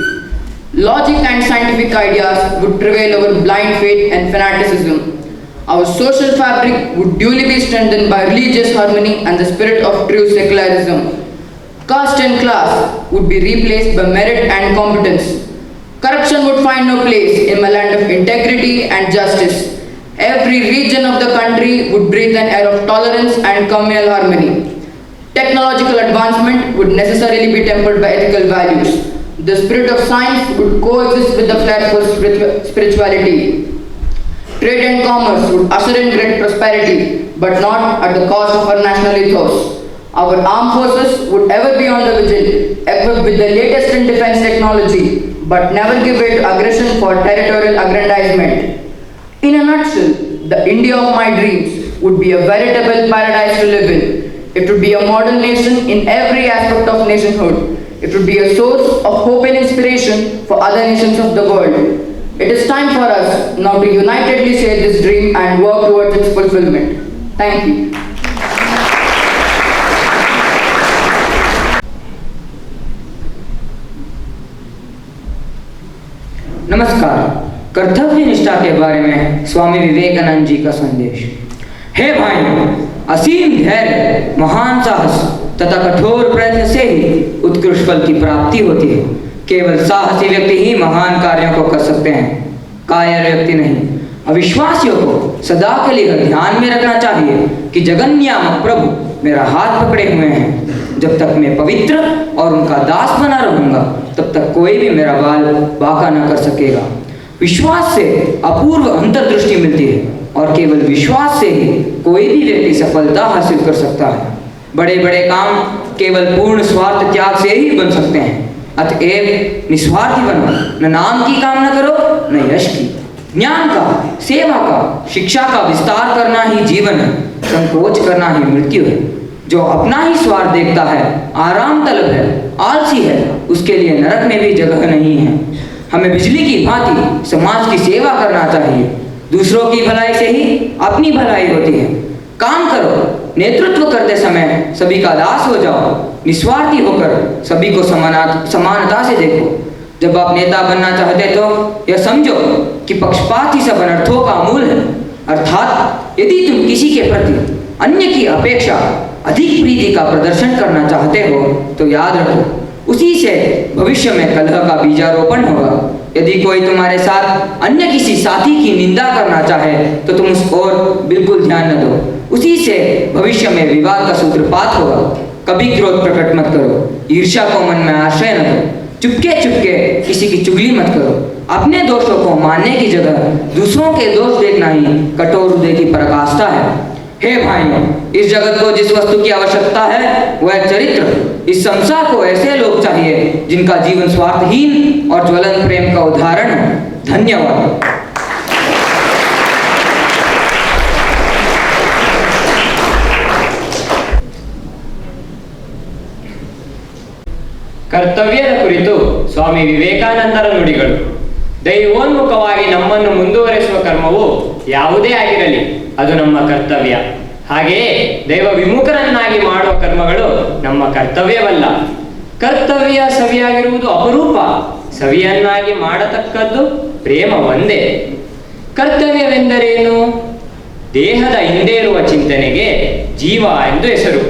Logic and scientific ideas would prevail over blind faith and fanaticism. Our social fabric would duly be strengthened by religious harmony and the spirit of true secularism. Caste and class would be replaced by merit and competence. Corruption would find no place in a land of integrity and justice. Every region of the country would breathe an air of tolerance and communal harmony. Technological advancement would necessarily be tempered by ethical values. The spirit of science would coexist with the flair for spirituality. Trade and commerce would usher in great prosperity, but not at the cost of our national ethos. Our armed forces would ever be on the vigil, equipped with the latest in defense technology, but never give way to aggression for territorial aggrandizement. In a nutshell, the India of my dreams would be a veritable paradise to live in. It would be a model nation in every aspect of nationhood. It would be a source of hope and inspiration for other nations of the world. It is time for us now to unitedly share this dream and work towards its fulfillment. Thank you. नमस्कार। कर्तव्य निष्ठा के बारे में स्वामी विवेकानंद जी का संदेश। हे भाइयों, असीम धैर्य, महान साहस तथा कठोर प्रयत्न से ही उत्कृष्ट फल की प्राप्ति होती है। केवल साहसी व्यक्ति ही महान कार्यों को कर सकते हैं, कायर व्यक्ति नहीं। अविश्वासियों को सदा के लिए ध्यान में रखना चाहिए कि जगन्यामक प्रभु मेरा हाथ पकड़े हुए हैं। जब तक मैं पवित्र और उनका दास बना रहूंगा, तब तक कोई भी मेरा बाल बांका न कर सकेगा। विश्वास से अपूर्व अंतर्दृष्टि मिलती है और केवल विश्वास से ही कोई भी व्यक्ति सफलता हासिल कर सकता है। बड़े बड़े काम केवल पूर्ण स्वार्थ त्याग से ही बन सकते हैं। अतएव निस्वार्थी बनो, न नाम की कामना करो न यश की। ज्ञान का, सेवा का, शिक्षा का विस्तार करना ही जीवन है, संकोच करना ही मृत्यु है। जो अपना ही स्वार्थ देखता है, आराम तलब है, आलसी है, उसके लिए नरक में भी जगह नहीं है। हमें बिजली की भांति समाज की सेवा करना चाहिए। दूसरों की भलाई से ही अपनी भलाई होती है। काम करो, नेतृत्व करते समय सभी का दास हो जाओ, निस्वार्थी होकर सभी को समानता से देखो। जब आप नेता बनना चाहते तो यह समझो कि पक्षपात ही सब अनर्थों का मूल है। अर्थात यदि तुम किसी के प्रति अन्य की अपेक्षा अधिक प्रीति का प्रदर्शन करना चाहते हो तो याद रखो, उसी से भविष्य में कलह का बीजारोपण होगा। यदि कोई तुम्हारे साथ अन्य किसी साथी की निंदा करना चाहे तो तुम उस ओर बिल्कुल ध्यान न दो, उसी से भविष्य में विवाद का सूत्रपात होगा। कभी क्रोध प्रकट मत करो, ईर्ष्या को मन में आश्रय न दो, चुपके चुपके किसी की चुगली मत करो। अपने दोषों को मानने की जगह दूसरों के दोष देखना ही कठोर हृदय की पराकाष्ठा है। हे भाइयों, इस जगत को जिस वस्तु की आवश्यकता है वह चरित्र। इस संसार को ऐसे लोग चाहिए जिनका जीवन स्वार्थहीन और ज्वलंत प्रेम का उदाहरण है। धन्यवाद। ಕರ್ತವ್ಯದ ಕುರಿತು ಸ್ವಾಮಿ ವಿವೇಕಾನಂದರ ನುಡಿಗಳು. ದೈವೋನ್ಮುಖವಾಗಿ ನಮ್ಮನ್ನು ಮುಂದುವರೆಸುವ ಕರ್ಮವು ಯಾವುದೇ ಆಗಿರಲಿ ಅದು ನಮ್ಮ ಕರ್ತವ್ಯ. ಹಾಗೆಯೇ ದೈವ ವಿಮುಖರನ್ನಾಗಿ ಮಾಡುವ ಕರ್ಮಗಳು ನಮ್ಮ ಕರ್ತವ್ಯವಲ್ಲ. ಕರ್ತವ್ಯ ಸವಿಯಾಗಿರುವುದು ಅಪರೂಪ, ಸವಿಯನ್ನಾಗಿ ಮಾಡತಕ್ಕದ್ದು ಪ್ರೇಮ ಒಂದೇ. ಕರ್ತವ್ಯವೆಂದರೇನು? ದೇಹದ ಹಿಂದೆ ಇರುವ ಚಿಂತನೆಗೆ ಜೀವ ಎಂದು ಹೆಸರು,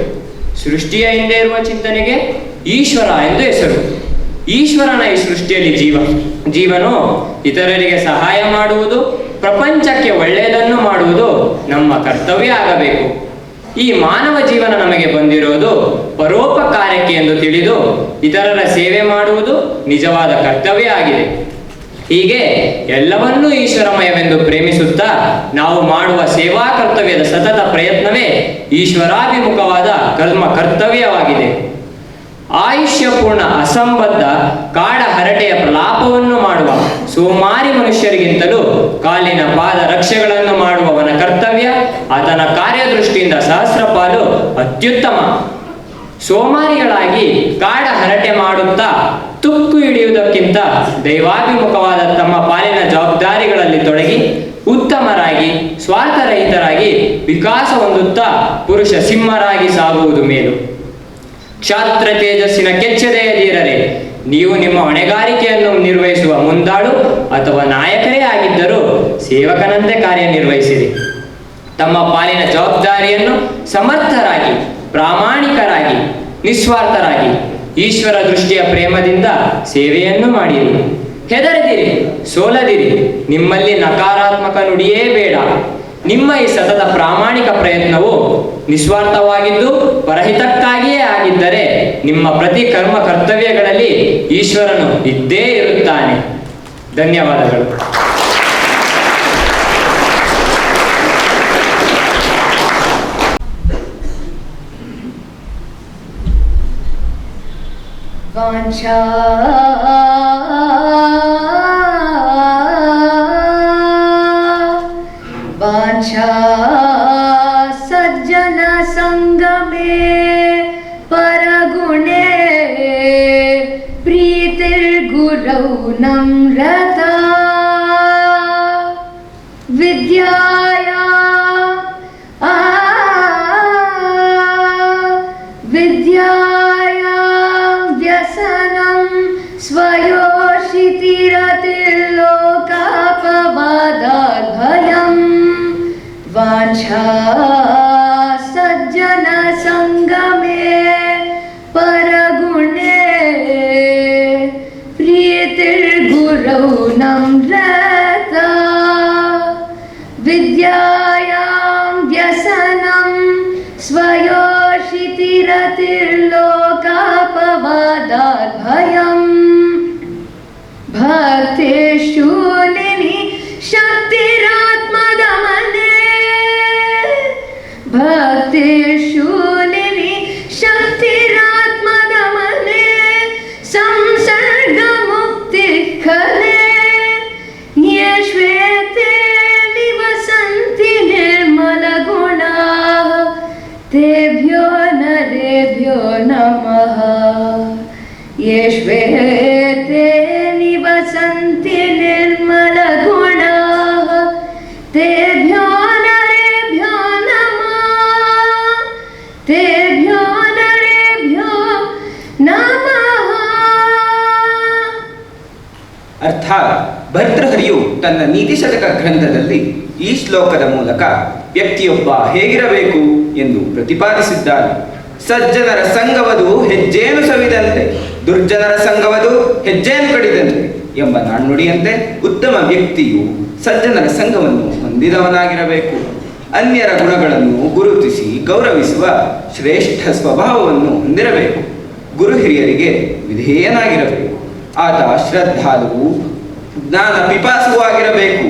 ಸೃಷ್ಟಿಯ ಹಿಂದೆ ಇರುವ ಚಿಂತನೆಗೆ ಈಶ್ವರ ಎಂದು ಹೆಸರು. ಈಶ್ವರನ ಈ ಸೃಷ್ಟಿಯಲ್ಲಿ ಜೀವನು ಇತರರಿಗೆ ಸಹಾಯ ಮಾಡುವುದು, ಪ್ರಪಂಚಕ್ಕೆ ಒಳ್ಳೆಯದನ್ನು ಮಾಡುವುದು ನಮ್ಮ ಕರ್ತವ್ಯ ಆಗಬೇಕು. ಈ ಮಾನವ ಜೀವನ ನಮಗೆ ಬಂದಿರೋದು ಪರೋಪಕಾರಕ್ಕೆ ಎಂದು ತಿಳಿದು ಇತರರ ಸೇವೆ ಮಾಡುವುದು ನಿಜವಾದ ಕರ್ತವ್ಯ ಆಗಿದೆ. ಹೀಗೆ ಎಲ್ಲವನ್ನೂ ಈಶ್ವರಮಯವೆಂದು ಪ್ರೇಮಿಸುತ್ತಾ ನಾವು ಮಾಡುವ ಸೇವಾ ಕರ್ತವ್ಯದ ಸತತ ಪ್ರಯತ್ನವೇ ಈಶ್ವರಾಭಿಮುಖವಾದ ಕರ್ತವ್ಯವಾಗಿದೆ. ಆಯುಷ್ಯಪೂರ್ಣ ಅಸಂಬದ್ಧ ಕಾಡ ಹರಟೆಯ ಪ್ರಲಾಪವನ್ನು ಮಾಡುವ ಸೋಮಾರಿ ಮನುಷ್ಯರಿಗಿಂತಲೂ ಕಾಲಿನ ಪಾದ ರಕ್ಷೆಗಳನ್ನು ಮಾಡುವವನ ಕರ್ತವ್ಯ ಆತನ ಕಾರ್ಯದೃಷ್ಟಿಯಿಂದ ಸಹಸ್ರಪಾಲು ಅತ್ಯುತ್ತಮ. ಸೋಮಾರಿಗಳಾಗಿ ಕಾಡ ಹರಟೆ ಮಾಡುತ್ತಾ ತುಕ್ಕು ಹಿಡಿಯುವುದಕ್ಕಿಂತ ದೈವಾಭಿಮುಖವಾದ ತಮ್ಮ ಪಾಲಿನ ಜವಾಬ್ದಾರಿಗಳಲ್ಲಿ ತೊಡಗಿ ಉತ್ತಮರಾಗಿ ಸ್ವಾರ್ಥರಹಿತರಾಗಿ ವಿಕಾಸ ಹೊಂದುತ್ತಾ ಪುರುಷ ಸಿಂಹರಾಗಿ ಸಾಗುವುದು ಮೇಲು. ಕ್ಷಾತ್ರ ತೇಜಸ್ಸಿನ ಕೆಚ್ಚದೆಯದಿರರೆ ನೀವು ನಿಮ್ಮ ಹೊಣೆಗಾರಿಕೆಯನ್ನು ನಿರ್ವಹಿಸುವ ಮುಂದಾಳು ಅಥವಾ ನಾಯಕರೇ ಆಗಿದ್ದರೂ ಸೇವಕನಂತೆ ಕಾರ್ಯನಿರ್ವಹಿಸಿರಿ. ತಮ್ಮ ಪಾಲಿನ ಜವಾಬ್ದಾರಿಯನ್ನು ಸಮರ್ಥರಾಗಿ, ಪ್ರಾಮಾಣಿಕರಾಗಿ, ನಿಸ್ವಾರ್ಥರಾಗಿ, ಈಶ್ವರ ದೃಷ್ಟಿಯ ಪ್ರೇಮದಿಂದ ಸೇವೆಯನ್ನು ಮಾಡಿರಿ. ಹೆದರದಿರಿ, ಸೋಲದಿರಿ, ನಿಮ್ಮಲ್ಲಿ ನಕಾರಾತ್ಮಕ ನುಡಿಯೇ ಬೇಡ. ನಿಮ್ಮ ಈ ಸತತ ಪ್ರಾಮಾಣಿಕ ಪ್ರಯತ್ನವು ನಿಸ್ವಾರ್ಥವಾಗಿದ್ದು ಪರಹಿತಕ್ಕಾಗಿಯೇ ಆಗಿದ್ದರೆ ನಿಮ್ಮ ಪ್ರತಿ ಕರ್ಮ ಕರ್ತವ್ಯಗಳಲ್ಲಿ ಈಶ್ವರನು ಇದ್ದೇ ಇರುತ್ತಾನೆ. ಧನ್ಯವಾದಗಳು. वाञ्छा वाञ्छा सज्जन संगमे परगुणे प्रीतिर्गुरौ नम्रता विद्याया विद्याया व्यसनं स्वयोषितिरतिर्लोकापवादात् भयं वाञ्छा सज्जन संगमे परगुणे प्रीतिर्गुरौ नम्रता विद्यायां व्यसनं स्वयोषितिरतिर्लोकापवादात् भयम् भक्तिशूलिनी शक्तिरात्मदमने भक्तिशूलिनी शक्तिरात्मदमने संसर्गमुक्तिखले ये श्वेते निवसन्ति निर्मलगुणाः तेभ्यो नरेभ्यो नमः ये श्वेते निवसन्ति निर्मलगुणाः तेभ्यो नरेभ्यो नमः तेभ्यो नरेभ्यो नमः. ಅರ್ಥಾತ್ ಭರ್ತೃಹರಿಯು ತನ್ನ ನೀತಿಶತಕ ಗ್ರಂಥದಲ್ಲಿ ಈ ಶ್ಲೋಕದ ಮೂಲಕ ವ್ಯಕ್ತಿಯೊಬ್ಬ ಹೇಗಿರಬೇಕು ಎಂದು ಪ್ರತಿಪಾದಿಸಿದ್ದಾನೆ. ಸಜ್ಜನರ ಸಂಗವದು ಹೆಜ್ಜೇನು ಸವಿದಂತೆ, ದುರ್ಜನರ ಸಂಗವದು ಹೆಜ್ಜೇನು ಕಡಿದಂತೆ ಎಂಬ ನಾಣ್ಣುಡಿಯಂತೆ ಉತ್ತಮ ವ್ಯಕ್ತಿಯು ಸಜ್ಜನರ ಸಂಘವನ್ನು ಹೊಂದಿದವನಾಗಿರಬೇಕು. ಅನ್ಯರ ಗುಣಗಳನ್ನು ಗುರುತಿಸಿ ಗೌರವಿಸುವ ಶ್ರೇಷ್ಠ ಸ್ವಭಾವವನ್ನು ಹೊಂದಿರಬೇಕು. ಗುರು ಹಿರಿಯರಿಗೆ ವಿಧೇಯನಾಗಿರಬೇಕು. ಆತ ಶ್ರದ್ಧಾಳುವು, ಜ್ಞಾನ ಪಿಪಾಸುವೂ ಆಗಿರಬೇಕು.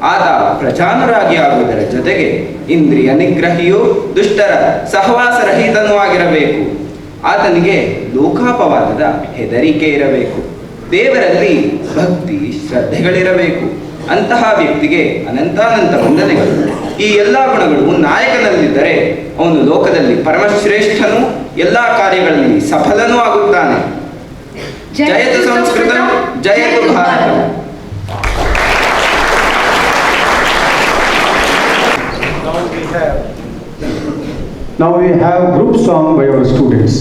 ಆತ ಪ್ರಜಾನುರಾಗಿ ಆಗುವುದರ ಜೊತೆಗೆ ಇಂದ್ರಿಯ ನಿಗ್ರಹಿಯು, ದುಷ್ಟರ ಸಹವಾಸರಹಿತನೂ ಆಗಿರಬೇಕು. ಆತನಿಗೆ ಲೋಕಾಪವಾದದ ಹೆದರಿಕೆ ಇರಬೇಕು. ದೇವರಲ್ಲಿ ಭಕ್ತಿ ಶ್ರದ್ಧೆಗಳಿರಬೇಕು. ಅಂತಹ ವ್ಯಕ್ತಿಗೆ ಅನಂತಾನಂತ ವಂದನೆಗಳು. ಈ ಎಲ್ಲ ಗುಣಗಳು ನಾಯಕನಲ್ಲಿದ್ದರೆ ಅವನು ಲೋಕದಲ್ಲಿ ಪರಮಶ್ರೇಷ್ಠನೂ ಎಲ್ಲ ಕಾರ್ಯಗಳಲ್ಲಿ ಸಫಲನೂ ಆಗುತ್ತಾನೆ. ಜಯತು Sanskrit, ಜಯತು Bharat. Now we have group song by our students.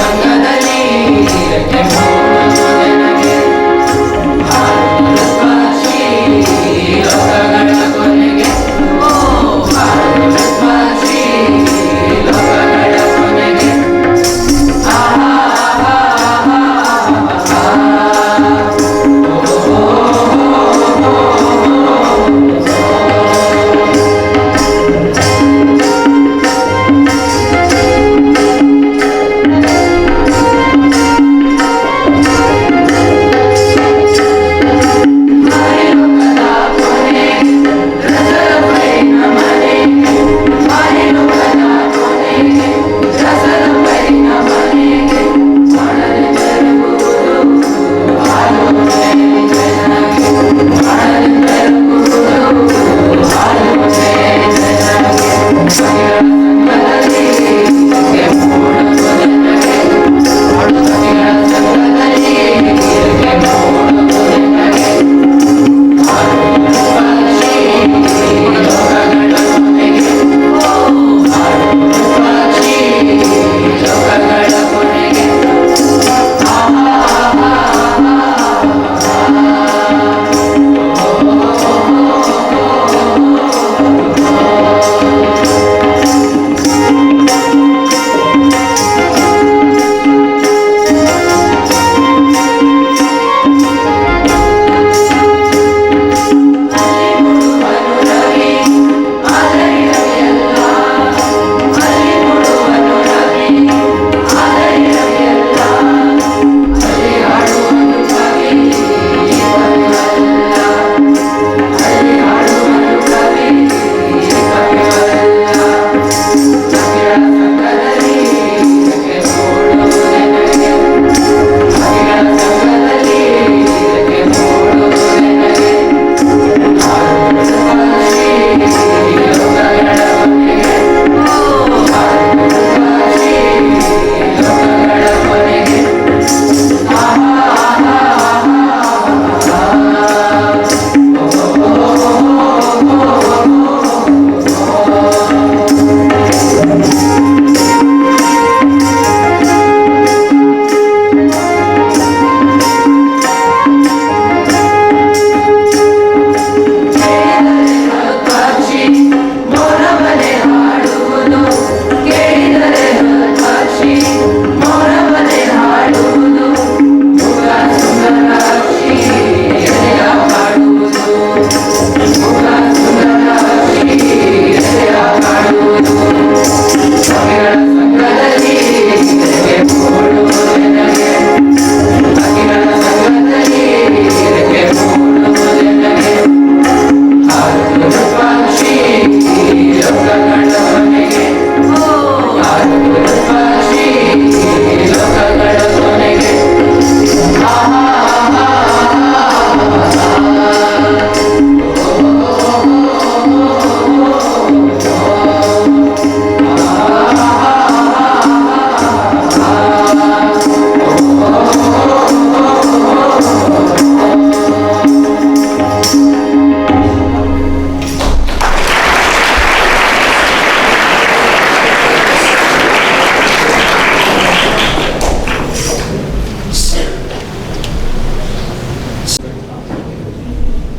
ಸಂಗದಲ್ಲಿ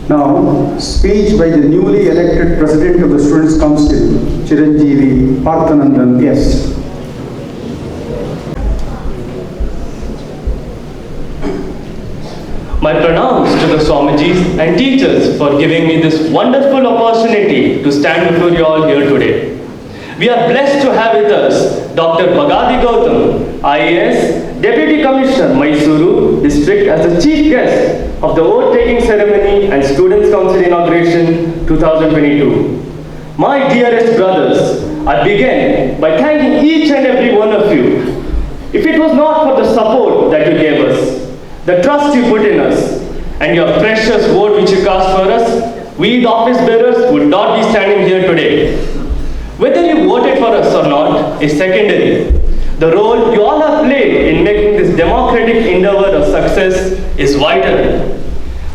Now, speech by the newly elected President of the Students' Council, Chiranjeevi Parthanandan S. My pranams to the Swamijis and teachers for giving me this wonderful opportunity to stand before you all here today. We are blessed to have with us Dr. Bagadi Gautam, IAS, Deputy Commissioner, Mysuru District, as the chief guest of the oath-taking ceremony and Students' Council Inauguration 2022. My dearest brothers, I begin by thanking each and every one of you. If it was not for the support that you gave us, the trust you put in us, and your precious vote which you cast for us, we the office bearers would not be standing here today. Whether you voted for us or not is secondary. The role you all have played in making this democratic endeavor a success is vital.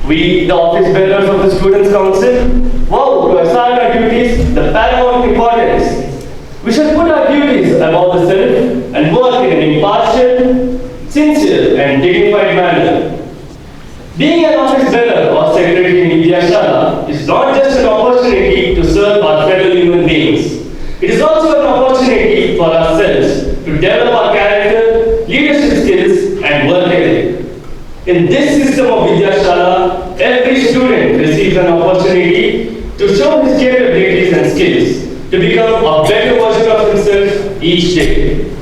We, the office bearers of the Students' Council, vow to assign our duties the paramount importance. We shall put our duties above the self and work in an impartial, sincere and dignified manner. Being an office bearer or secretary in Vidyashala is not just an opportunity to serve our fellow human beings. It is also an opportunity for ourselves to develop our character, leadership skills and work ethic. In this system of Vidyashala, every student receives an opportunity to show his capabilities and skills, to become a better version of himself each day.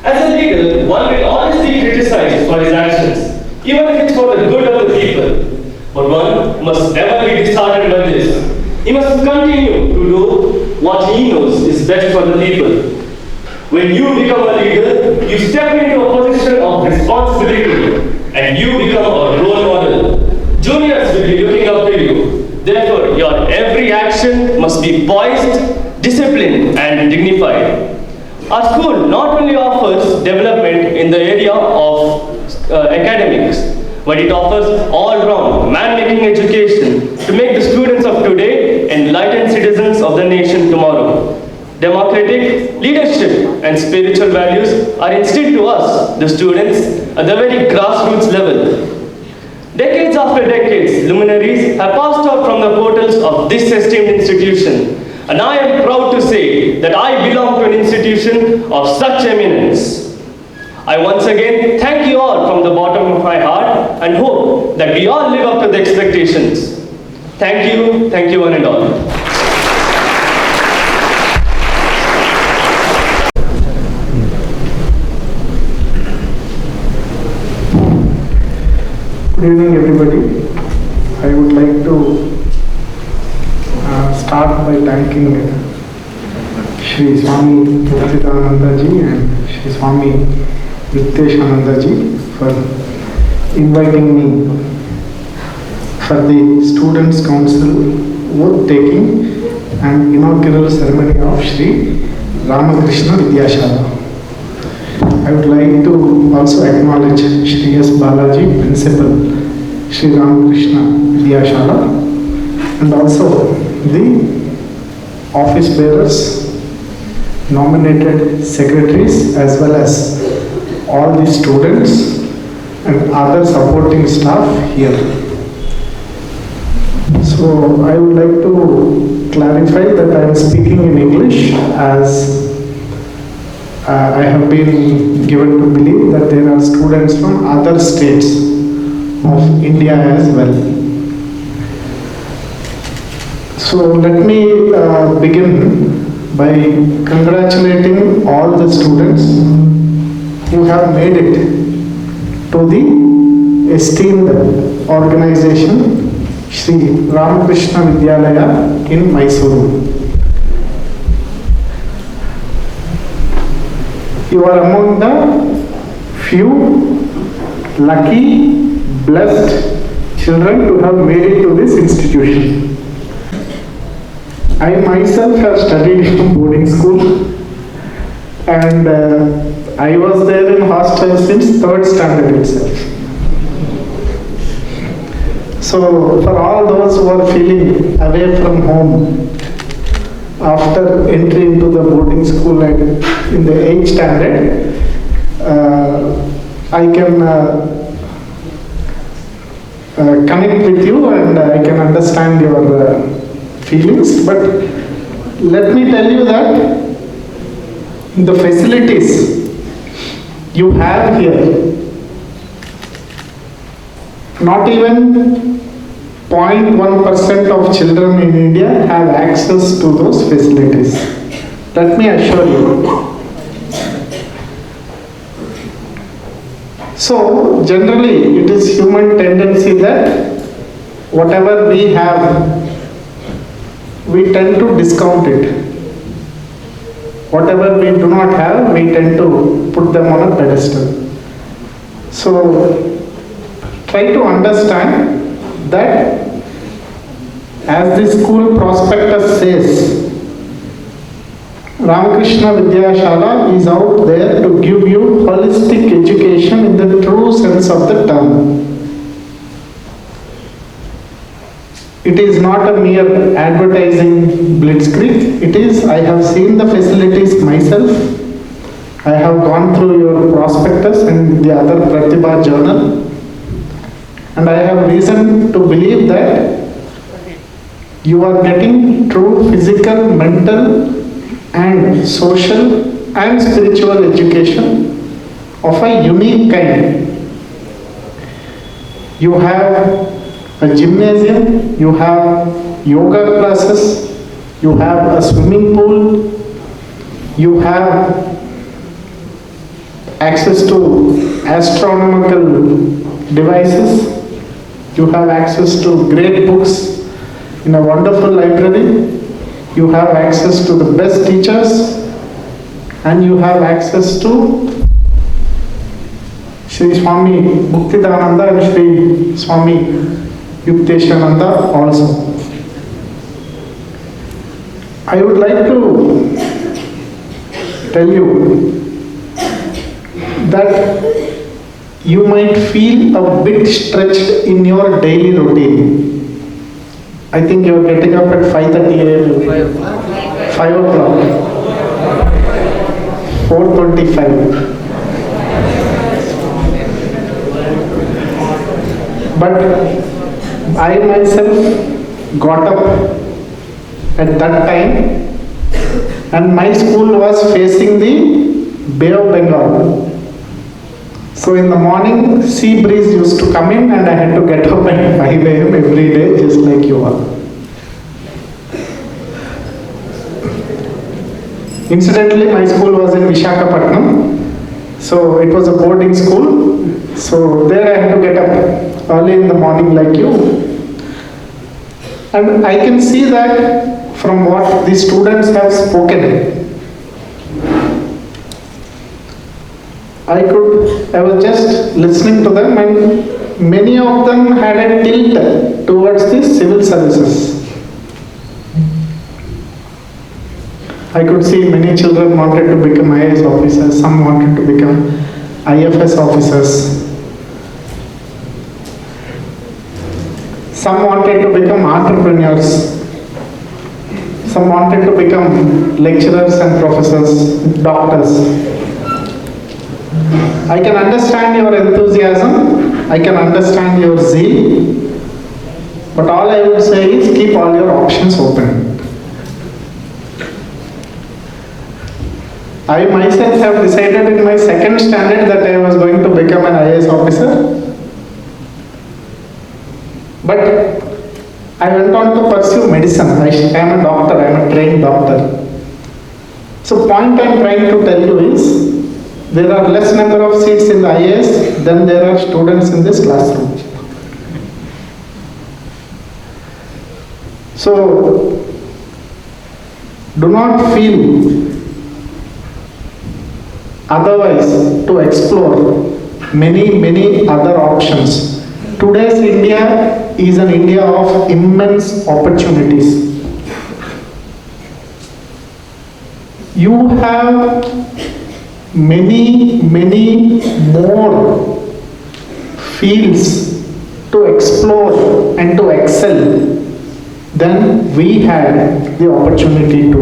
As a leader, one will always be criticized for his actions, even if it's for the good of the people. But one must never be disheartened by this. He must continue to do what he knows is best for the people. When you become a leader, you step into a position of responsibility and you become a role model. Juniors will be looking up to you. Therefore, your every action must be poised, disciplined, and dignified. Our school not only offers development in the area of academics, but it offers all-round man-making education to make the students of today enlightened citizens of the nation tomorrow. Democratic, leadership, and spiritual values are instilled to us, the students, at the very grassroots level. Decades after decades, luminaries have passed out from the portals of this esteemed institution. And I am proud to say that I belong to an institution of such eminence. I once again thank you all from the bottom of my heart and hope that we all live up to the expectations. Thank you one and all. Good evening everybody. I would like to start by thanking Sri Swami Satchidanandaji and Sri Swami Vidyashala for inviting me for the Students' Council oath-taking and inaugural ceremony of Sri Ramakrishna Vidyashala. I would like to also acknowledge Sri S. Balaji, Principal, Sri Ramakrishna Vidyashala, and also the office bearers, nominated secretaries, as well as all the students and other supporting staff here. So I would like to clarify that I am speaking in English as I have been given to believe that there are students from other states of India as well. So let me begin by congratulating all the students who have made it to the esteemed organization Sri Ramakrishna Vidyalaya in Mysuru. You are among the few lucky, blessed children to have made it to this institution. I myself have studied in boarding school, and I was there in hostel since 3rd standard itself. So for all those who are feeling away from home after entry into the boarding school and in the 8th standard, I can connect with you and I can understand your feelings. But let me tell you that the facilities you have here, not even 0.1% of children in India have access to those facilities. Let me assure you. So, generally, it is human tendency that whatever we have, we tend to discount it. Whatever we do not have, we tend to put them on a pedestal. So, try to understand that as the school prospectus says, Ramakrishna Vidyashala is out there to give you holistic education in the true sense of the term. It is not a mere advertising blitzkrieg. It is, I have seen the facilities myself. I have gone through your prospectus and the other Pratibha journal. And I have reason to believe that you are getting true physical, mental, and social and spiritual education of a unique kind. You have a gymnasium, you have yoga classes, you have a swimming pool, you have access to astronomical devices, you have access to great books in a wonderful library, you have access to the best teachers, and you have access to Sri Swami Bhaktidananda and Sri Swami Yukteshananda also. I would like to tell you that you might feel a bit stretched in your daily routine. I think you are getting up at 5:30 a.m. 5 o'clock. 4:25. But I myself got up at that time and my school was facing the Bay of Bengal. So in the morning, sea breeze used to come in and I had to get up at 5 a.m. every day, just like you are. Incidentally, my school was in Visakhapatnam. So it was a boarding school. So there I had to get up early in the morning like you. And I can see that from what the students have spoken. I was just listening to them and many of them had a tilt towards the civil services. I could see many children wanted to become IAS officers, some wanted to become IFS officers. Some wanted to become entrepreneurs. Some wanted to become lecturers and professors, doctors. I can understand your enthusiasm, I can understand your zeal, but all I would say is keep all your options open. I myself have decided in my second standard that I was going to become an IAS officer, but I went on to pursue medicine. I am a doctor, I am a trained doctor. So point I am trying to tell you is, there are less number of seats in the IAS than there are students in this classroom. So, do not feel otherwise to explore many other options. Today's India is an India of immense opportunities. You have many more fields to explore and to excel than we had the opportunity to.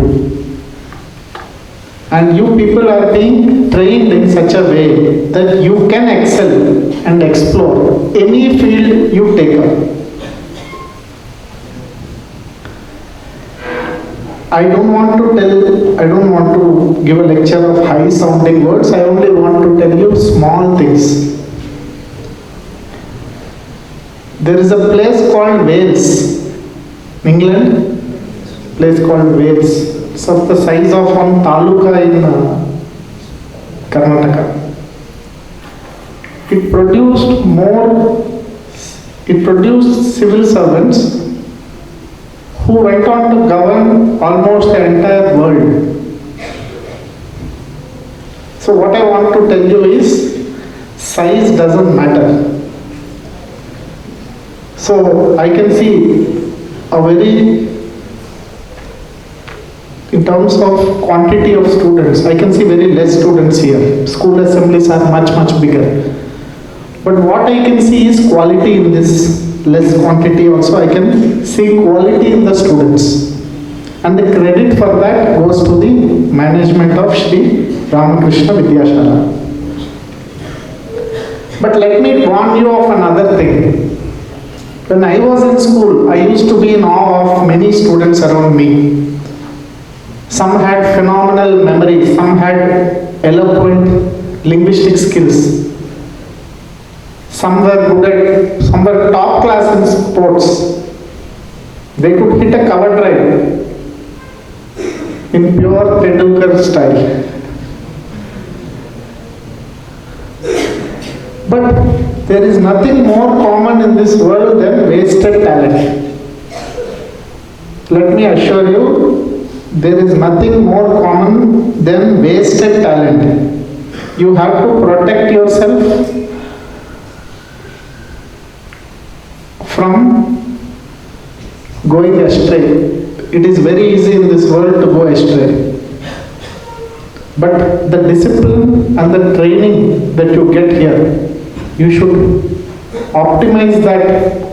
And you people are being trained in such a way that you can excel and explore any field you take up. I don't want to give a lecture of high sounding words. I only want to tell you small things. There is a place called Wales, England, place called Wales. It's of the size of one taluka in Karnataka. It produced civil servants who went on to govern almost the entire world. So what I want to tell you is, size doesn't matter. So I can see in terms of quantity of students, I can see very less students here. School assemblies are much, much bigger. But what I can see is quality in this less quantity also. I can see quality in the students. And the credit for that goes to the management of Sri Ramakrishna Vidyashala. But let me warn you of another thing. When I was in school, I used to be in awe of many students around me. Some had phenomenal memory, some had eloquent linguistic skills. Some were top class in sports. They could hit a cover drive in pure Tendulkar style. But there is nothing more common in this world than wasted talent. Let me assure you, there is nothing more common than wasted talent. You have to protect yourself from going astray. It is very easy in this world to go astray. But the discipline and the training that you get here, you should optimize that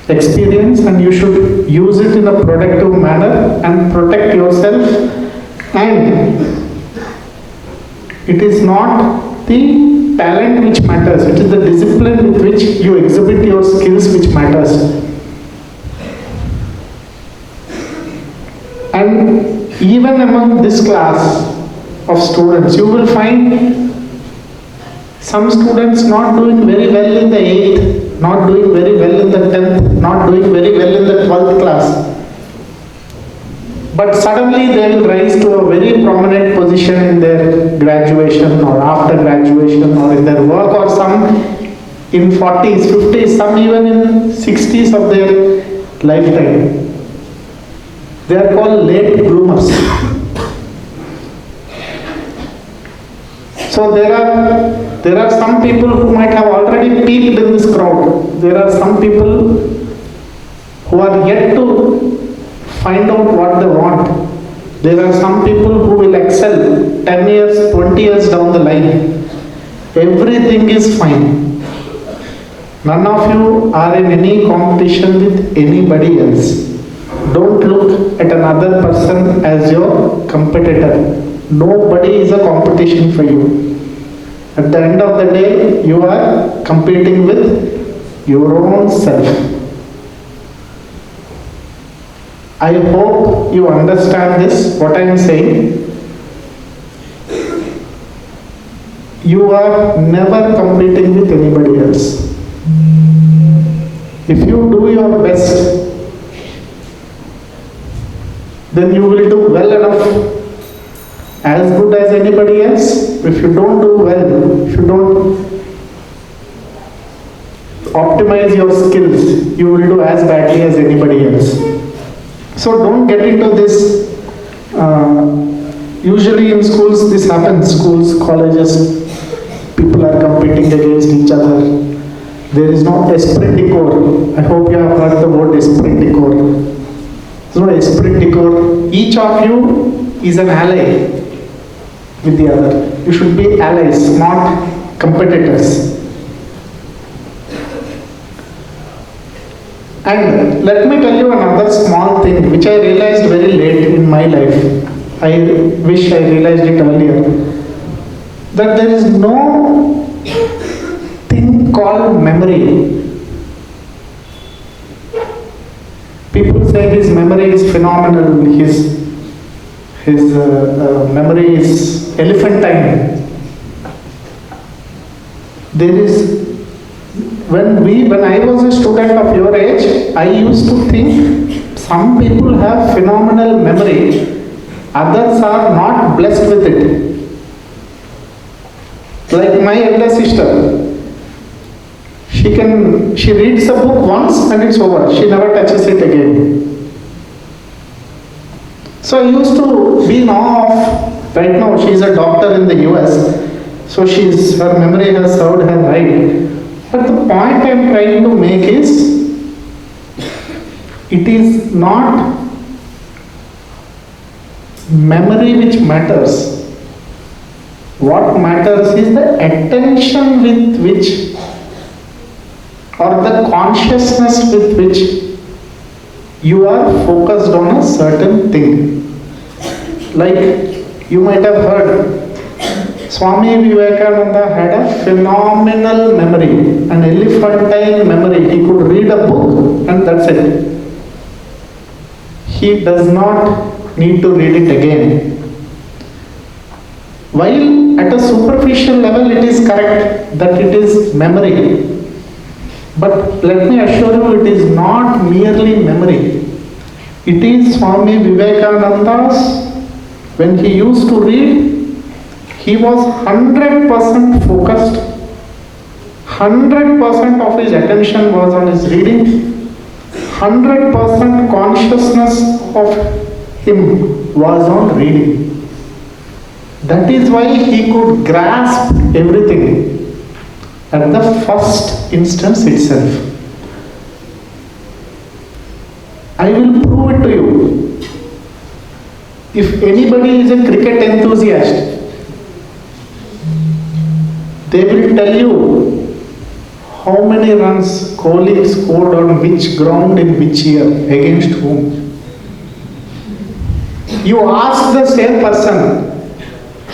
experience and you should use it in a productive manner and protect yourself. And it is not the talent which matters, it is the discipline with which you exhibit your skills which matters. And even among this class of students, you will find some students not doing very well in the 8th, not doing very well in the 10th, not doing very well in the 12th class. But suddenly they will rise to a very prominent position in their graduation or after graduation or in their work, or some in 40s, 50s, some even in 60s of their lifetime. They are called late bloomers. So there are some people who might have already peaked in this crowd. There are some people who are yet to find out what they want. There are some people who will excel 10 years, 20 years down the line. Everything is fine. None of you are in any competition with anybody else. Don't look at another person as your competitor. Nobody is a competition for you. At the end of the day, you are competing with your own self. I hope you understand this, what I am saying. You are never competing with anybody else. If you do your best, then you will do well enough, as good as anybody else. If you don't do well, if you don't optimize your skills, you will do as badly as anybody else. So don't get into this. Usually in schools this happens, schools, colleges, people are competing against each other. There is no esprit de corps. I hope you have heard the word esprit de corps. There is no esprit de corps. Each of you is an ally with the other. You should be allies, not competitors. And let me tell you another small thing which I realized very late in my life. I wish I realized it earlier, that there is no thing called memory. People say his memory is phenomenal, his memory is elephantine. There is, when I was a student of your age, I used to think some people have phenomenal memory, others are not blessed with it. Like my elder sister, she reads a book once and it's over. She never touches it again. So I used to be in awe of, right now she is a doctor in the US, so her memory has served her right. But the point I am trying to make is, it is not memory which matters. What matters is the attention with which, or the consciousness with which you are focused on a certain thing. Like you might have heard, Swami Vivekananda had a phenomenal memory, an elephantine memory. He could read a book and that's it. He does not need to read it again. While at a superficial level it is correct that it is memory, but let me assure you, it is not merely memory. It is Swami Vivekananda's, when he used to read, he was 100% focused, 100% of his attention was on his reading, 100% consciousness of him was on reading. That is why he could grasp everything at the first instance itself. I will prove it to you. If anybody is a cricket enthusiast, they will tell you how many runs Kohli scored on which ground in which year, against whom. You ask the same person,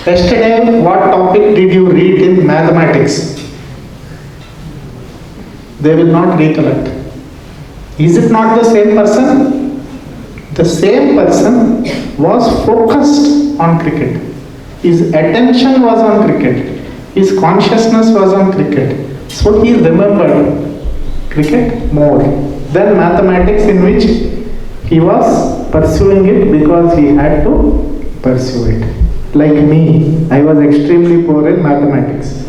yesterday what topic did you read in mathematics? They will not recollect. Is it not the same person? The same person was focused on cricket. His attention was on cricket. His consciousness was on cricket. So he remembered cricket more than mathematics, in which he was pursuing it because he had to pursue it. Like me, I was extremely poor in mathematics.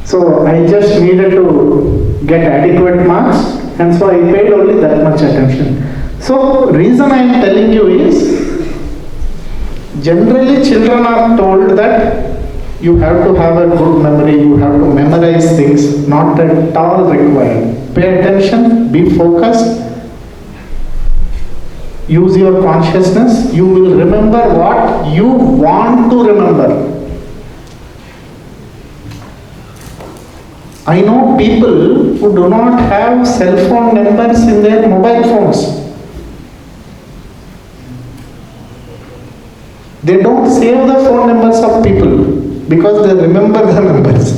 So I just needed to get adequate marks, and so I paid only that much attention. So reason I am telling you is, generally children are told that you have to have a good memory, you have to memorize things, not at all required. Pay attention, be focused, use your consciousness, you will remember what you want to remember. I know people who do not have cell phone numbers in their mobile phones. They don't save the phone numbers of people because they remember the numbers.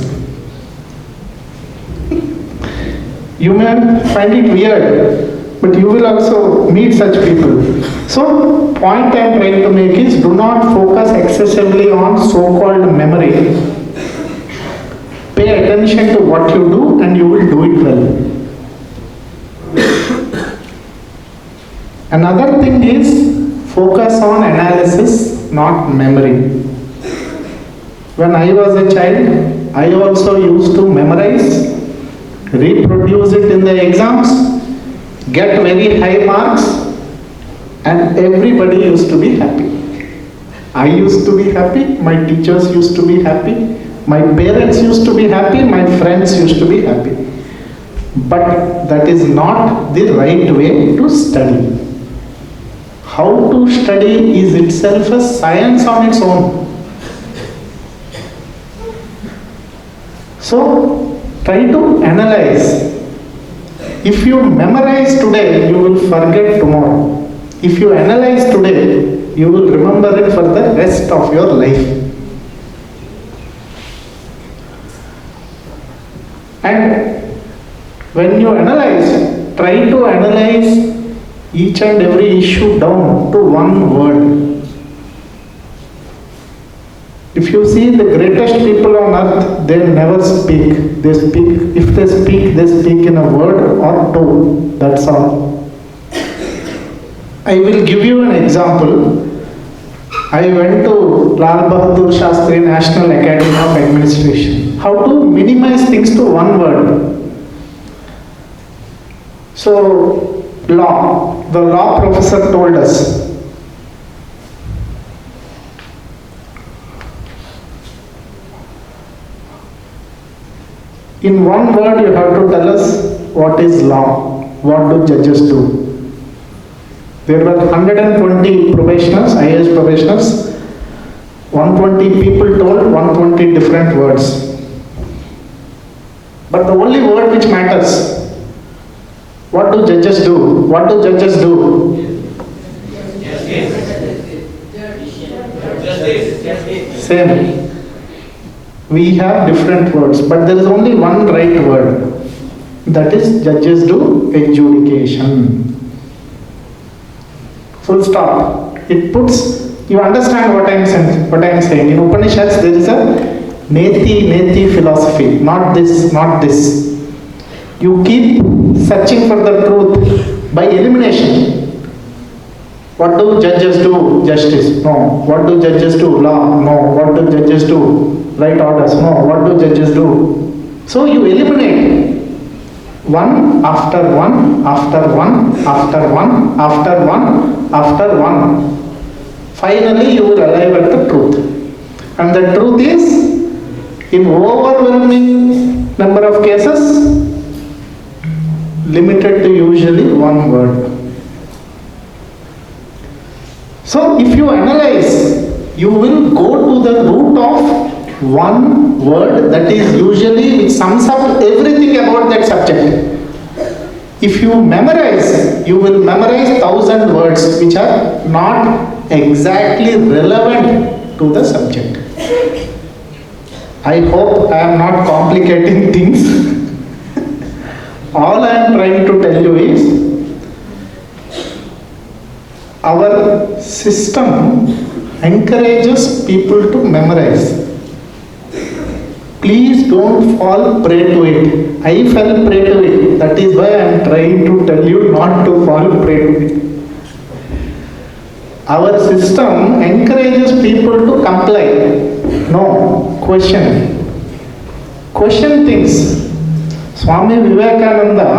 You may find it weird, but you will also meet such people. So, point I am trying to make is, do not focus excessively on so-called memory. Pay attention to what you do and you will do it well. Another thing is, focus on analysis, not memory. When I was a child, I also used to memorize, reproduce it in the exams, get very high marks, and everybody used to be happy. I used to be happy, my teachers used to be happy, my parents used to be happy, my friends used to be happy. But that is not the right way to study. How to study is itself a science on its own. So, try to analyze. If you memorize today, you will forget tomorrow. If you analyze today, you will remember it for the rest of your life. And when you analyze, try to analyze each and every issue down to one word. If you see the greatest people on earth, they never speak. They speak, if they speak in a word or two. That's all. I will give you an example. I went to Lal Bahadur Shastri National Academy of Administration. How to minimize things to one word. So, law. The law professor told us, in one word you have to tell us what is law, what do judges do. There were 120 probationers, IAS probationers, 120 people told 120 different words. But the only word which matters, what do judges do? What do judges do? Same. We have different words, but there is only one right word. That is, judges do adjudication. Full stop. It puts, you understand what I am saying. In Upanishads there is a neti philosophy. Not this, not this. You keep searching for the truth by elimination. What do judges do? Justice. No. What do judges do? Law. No. What do judges do? Right orders. No. What do judges do? So you eliminate one after one, after one, after one, after one, after one. Finally you will arrive at the truth. And the truth is, in overwhelming number of cases, limited to usually one word. So if you analyze, you will go to the root of one word that is usually which sums up everything about that subject. If you memorize, you will memorize 1,000 words which are not exactly relevant to the subject. I hope I am not complicating things. All I am trying to tell you is, our system encourages people to memorize. Please don't fall prey to it. I fell prey to it. That is why I am trying to tell you not to fall prey to it. Our system encourages people to comply. No, question. Question things. Swami Vivekananda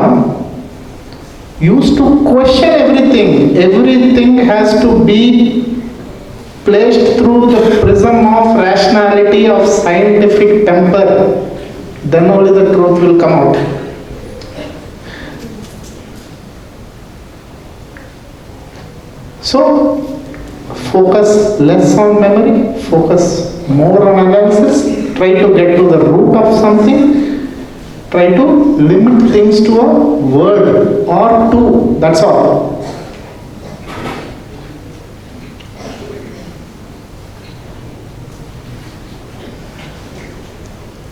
used to question everything. Everything has to be placed through the prism of rationality, of scientific temper. Then only the truth will come out. So, focus less on memory, focus more on analysis, try to get to the root of something, try to limit things to a word or two, that's all.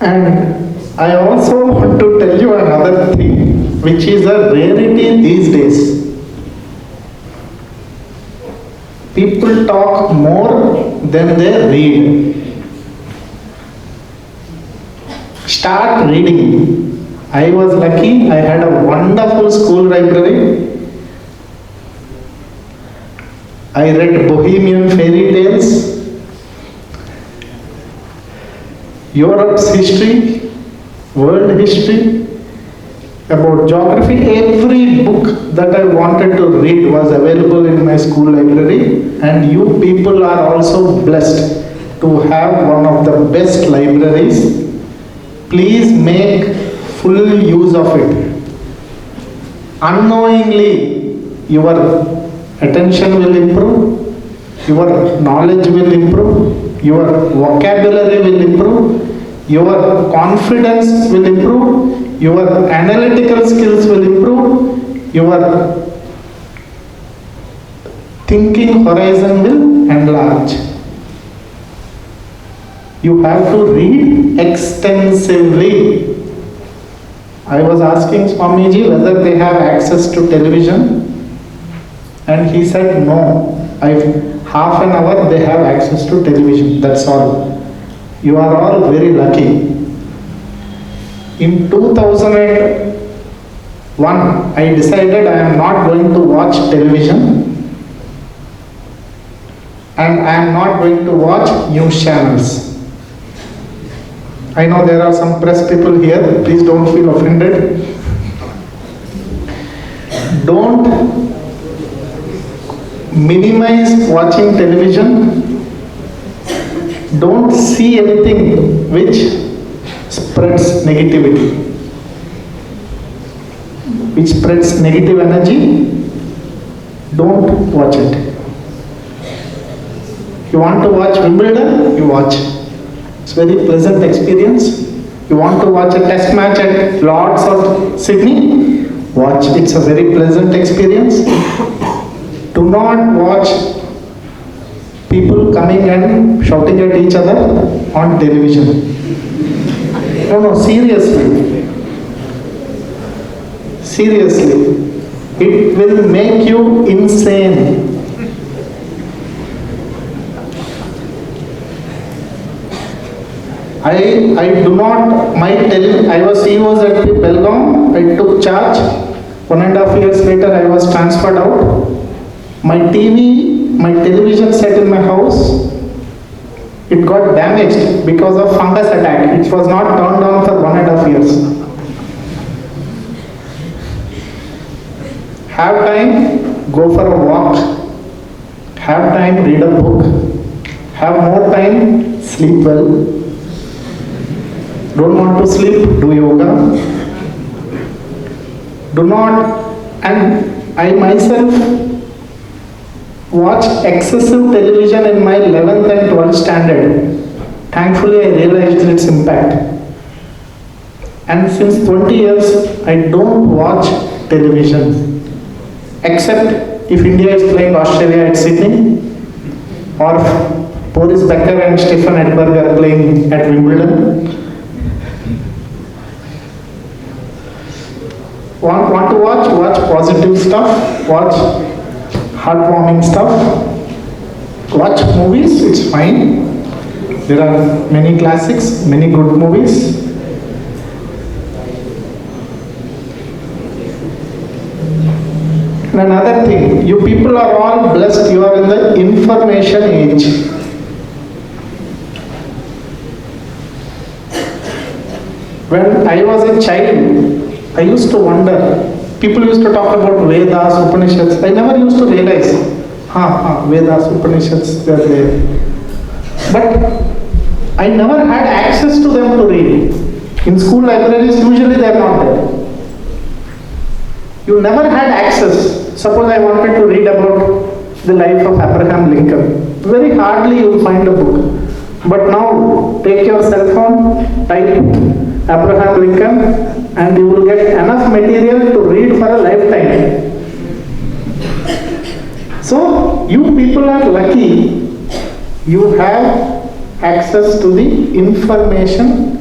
And I also want to tell you another thing, which is a rarity these days. People talk more than they read. Start reading. I was lucky, I had a wonderful school library. I read Bohemian fairy tales, Europe's history, world history, about geography. Every book that I wanted to read was available in my school library, and you people are also blessed to have one of the best libraries. Please make full use of it. Unknowingly, your attention will improve, your knowledge will improve, your vocabulary will improve, your confidence will improve, your analytical skills will improve, your thinking horizon will enlarge. You have to read extensively. I was asking Swamiji whether they have access to television, and he said no. Half an hour they have access to television, that's all. You are all very lucky. In 2001, I decided I am not going to watch television and I am not going to watch news channels. I know there are some press people here, please don't feel offended. Don't minimize watching television. Don't see anything which spreads negativity, which spreads negative energy. Don't watch it. You want to watch Wimbledon? You watch. It's very pleasant experience. You want to watch a test match at Lord's of Sydney? Watch. It's a very pleasant experience. Do not watch people coming and shouting at each other on television. No, seriously. Seriously. It will make you insane. I do not, he was at the Belgaum, I took charge. 1.5 years later I was transferred out. My television set in my house, it got damaged because of fungus attack. It was not turned on for 1.5 years. Have time, go for a walk. Have time, read a book. Have more time, sleep well. Don't want to sleep, do yoga. Do not, and I myself watched excessive television in my 11th and 12th standard. Thankfully, I realized its impact. And since 20 years, I don't watch television. Except if India is playing Australia at Sydney, or Boris Becker and Stefan Edberg are playing at Wimbledon. Want to watch? Watch positive stuff. Watch heartwarming stuff. Watch movies, it's fine. There are many classics, many good movies. And another thing, you people are all blessed, you are in the information age. When I was a child, I used to wonder, people used to talk about Vedas, Upanishads. I never used to realize, Vedas, Upanishads, they are there. But I never had access to them to read. In school libraries, usually they are not there. You never had access. Suppose I wanted to read about the life of Abraham Lincoln. Very hardly you will find a book. But now, take your cell phone, type Abraham Lincoln, and you will get enough material to read for a lifetime. So, you people are lucky. You have access to the information.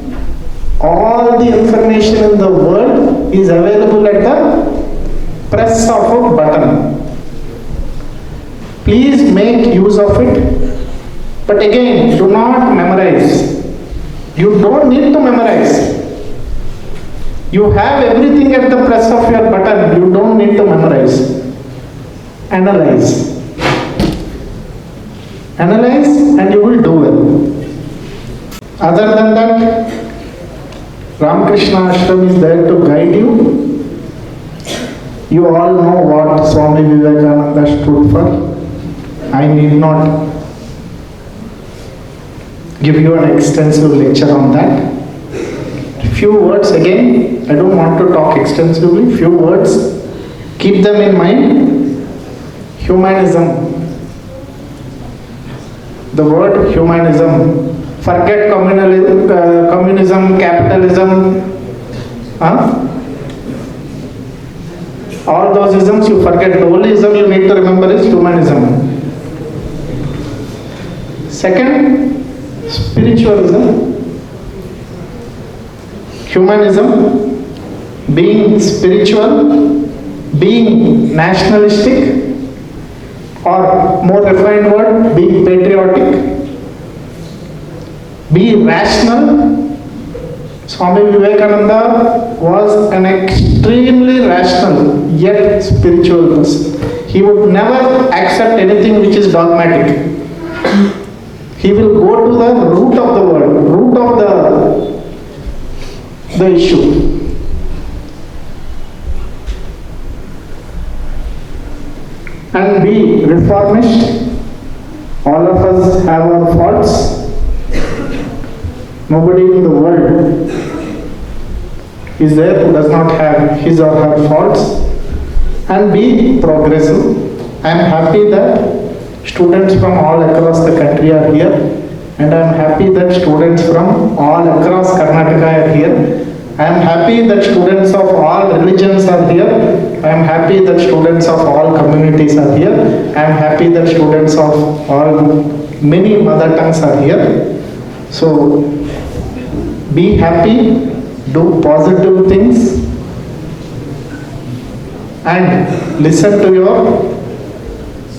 All the information in the world is available at the press of a button. Please make use of it. But again, do not memorize. You don't need to memorize. You have everything at the press of your button. You don't need to memorize. Analyze. Analyze and you will do well. Other than that, Ramakrishna Ashram is there to guide you. You all know what Swami Vivekananda stood for. I need not give you an extensive lecture on that. Few words again, I don't want to talk extensively, few words, keep them in mind. Humanism. The word humanism. Forget communism, capitalism, all those those isms you forget. The only ism you need to remember is humanism. Second, spiritualism. Humanism, being spiritual, being nationalistic, or more refined word, being patriotic, be rational. Swami Vivekananda was an extremely rational yet spiritual person. He would never accept anything which is dogmatic. He will go to the root of the word, root of the issue. And be reformist. All of us have our faults. Nobody in the world is there who does not have his or her faults. And be progressive. I am happy that students from all across the country are here, and I am happy that students from all across Karnataka are here. I am happy that students of all religions are here. I am happy that students of all communities are here. I am happy that students of all many mother tongues are here. So be happy, do positive things, and listen to your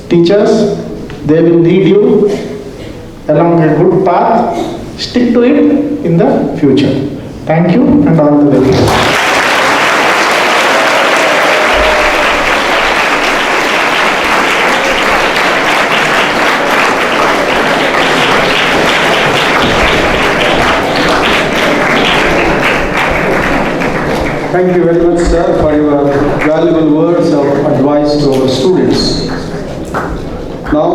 teachers. They will lead you along a good path. Stick to it in the future. Thank you and all the very best. Thank you very much, sir, for your valuable words of advice to our students. Now,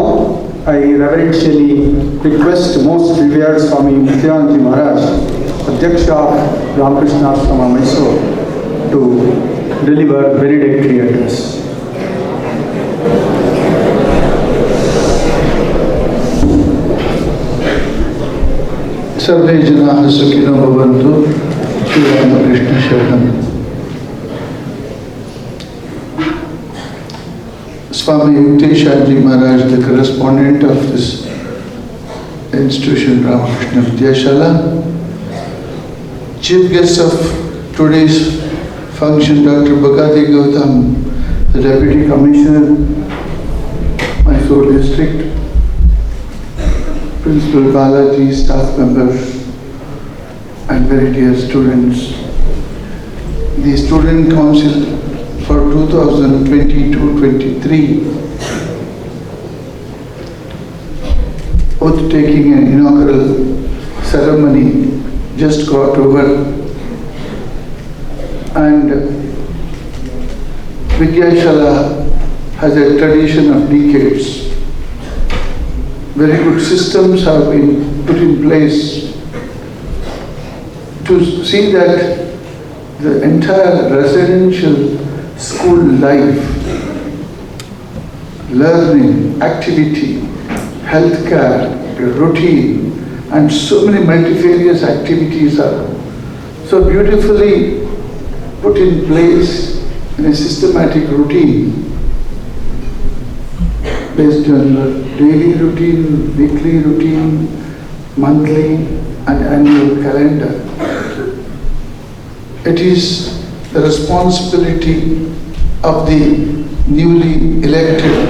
I reverentially request most revered Swami Nityanand Maharaj, Adhyaksha of Ramakrishna Ashrama, Mysore, to deliver benedictory address. Sarve Janaha Sukhino Bhavantu, Sri Ramakrishna Sharanam. Swami Vidyashala Maharaj, the correspondent of this institution, Ramakrishna Vidyashala. Chief guest of today's function, Dr. Bhajan Gautam, the Deputy Commissioner, Mysore District, Principal Balaji, staff members, and very dear students. The Student Council for 2022-23, oath taking an inaugural ceremony just got over, and Vidyashala has a tradition of decades. Very good systems have been put in place to see that the entire residential school life, learning, activity, healthcare, routine, and so many multifarious activities are so beautifully put in place in a systematic routine based on the daily routine, weekly routine, monthly and annual calendar. It is the responsibility of the newly elected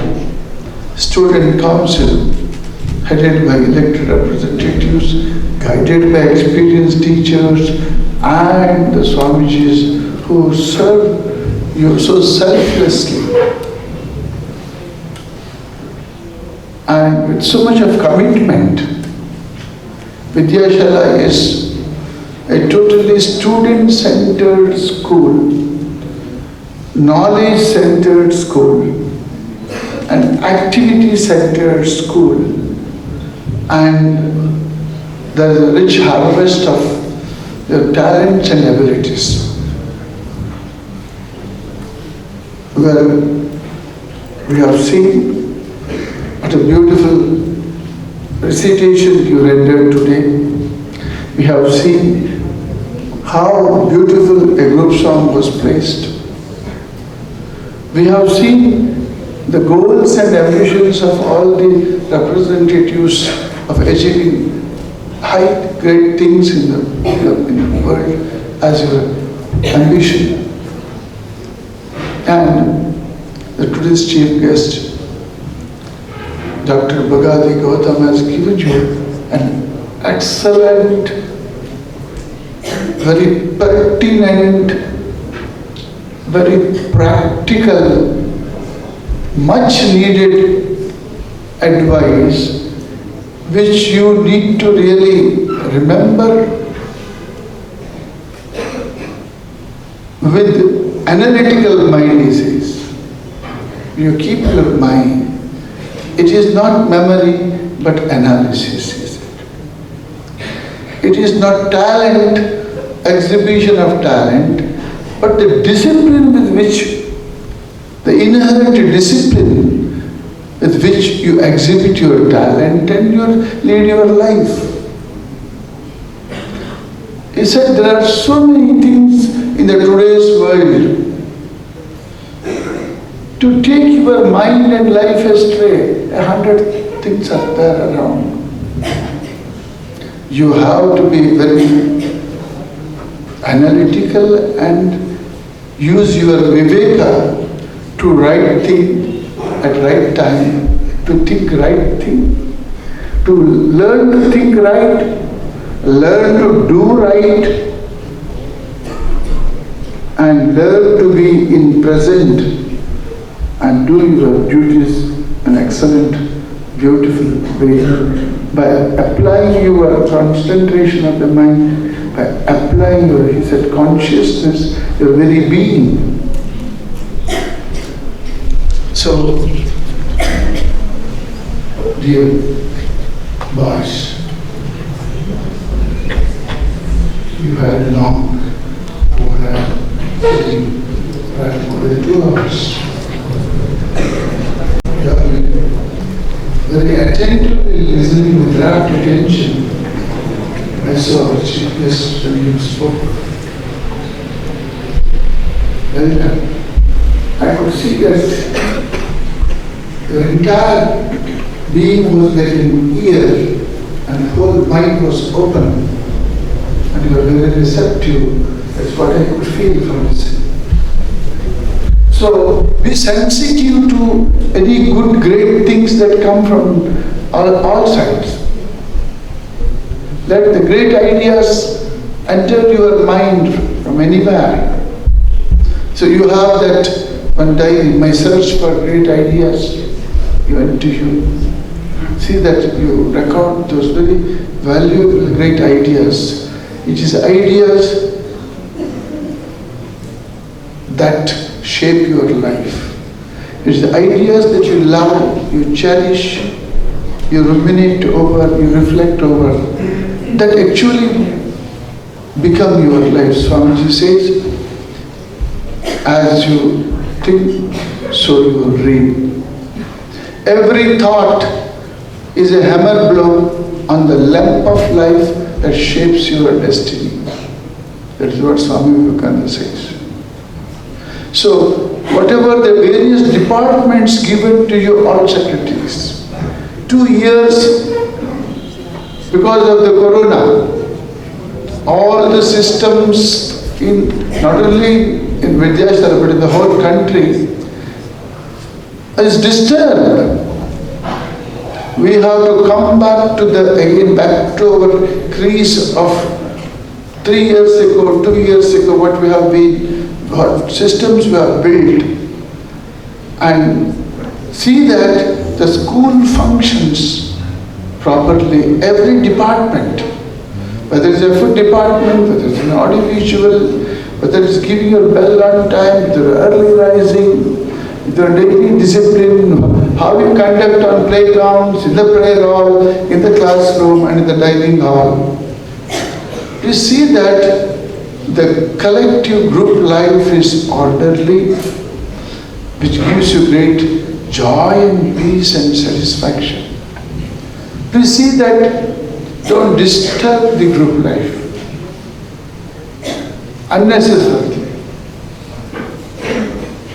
student council, headed by elected representatives, guided by experienced teachers, and the Swamijis who serve you so selflessly and with so much of commitment. Vidyashala is a totally student-centered school, knowledge-centered school, an activity-centered school, and there is a rich harvest of your talents and abilities. Well, we have seen what a beautiful recitation you rendered today. We have seen how beautiful a group song was placed. We have seen the goals and ambitions of all the representatives of achieving high, great things in the world as your ambition. And the today's chief guest, Dr. Bhagadi Gautam, has given you an excellent, very pertinent, very practical, much needed advice which you need to really remember with analytical mind, he says. You keep your mind. It is not memory but analysis, he said. It is not talent, exhibition of talent, but the discipline with which, the inherent discipline with which you exhibit your talent and lead your life. He said there are so many things in the today's world to take your mind and life astray. 100 things are there around. You have to be very analytical and use your viveka to right thing at right time, to think right thing, to learn to think right, learn to do right, and learn to be in present and do your duties in excellent, beautiful way by applying your concentration of the mind, by applying your, he said, consciousness, your very being. So, dear boys, you had long sitting right more than 2 hours. You have been very attentively listening with rapt attention. I saw our chief guest when you spoke. Then I could see that your entire being was like an ear and the whole mind was open and you were very receptive. That's what I could feel from this. So be sensitive to any good, great things that come from all sides. Let the great ideas enter your mind from anywhere. So you have that one diary, my search for great ideas, given to you. See that you record those very valuable great ideas. It is ideas that shape your life. It is the ideas that you love, you cherish, you ruminate over, you reflect over, that actually become your life. Swamiji says, as you think, so you will read. Every thought is a hammer blow on the lamp of life that shapes your destiny. That is what Swami Vivekananda says. So, whatever the various departments given to you, all secretaries, 2 years because of the corona, all the systems in not only in Vidyashala but in the whole country is disturbed. We have to come back to back to our crease of 3 years ago, 2 years ago, what we have been, what systems we have built, and see that the school functions properly, every department, whether it's a food department, whether it's an audiovisual, whether it's giving your bell on time, whether early rising, whether daily discipline, how you conduct on playgrounds, in the prayer hall, in the classroom and in the dining hall. You see that the collective group life is orderly, which gives you great joy and peace and satisfaction. You see that don't disturb the group life unnecessarily.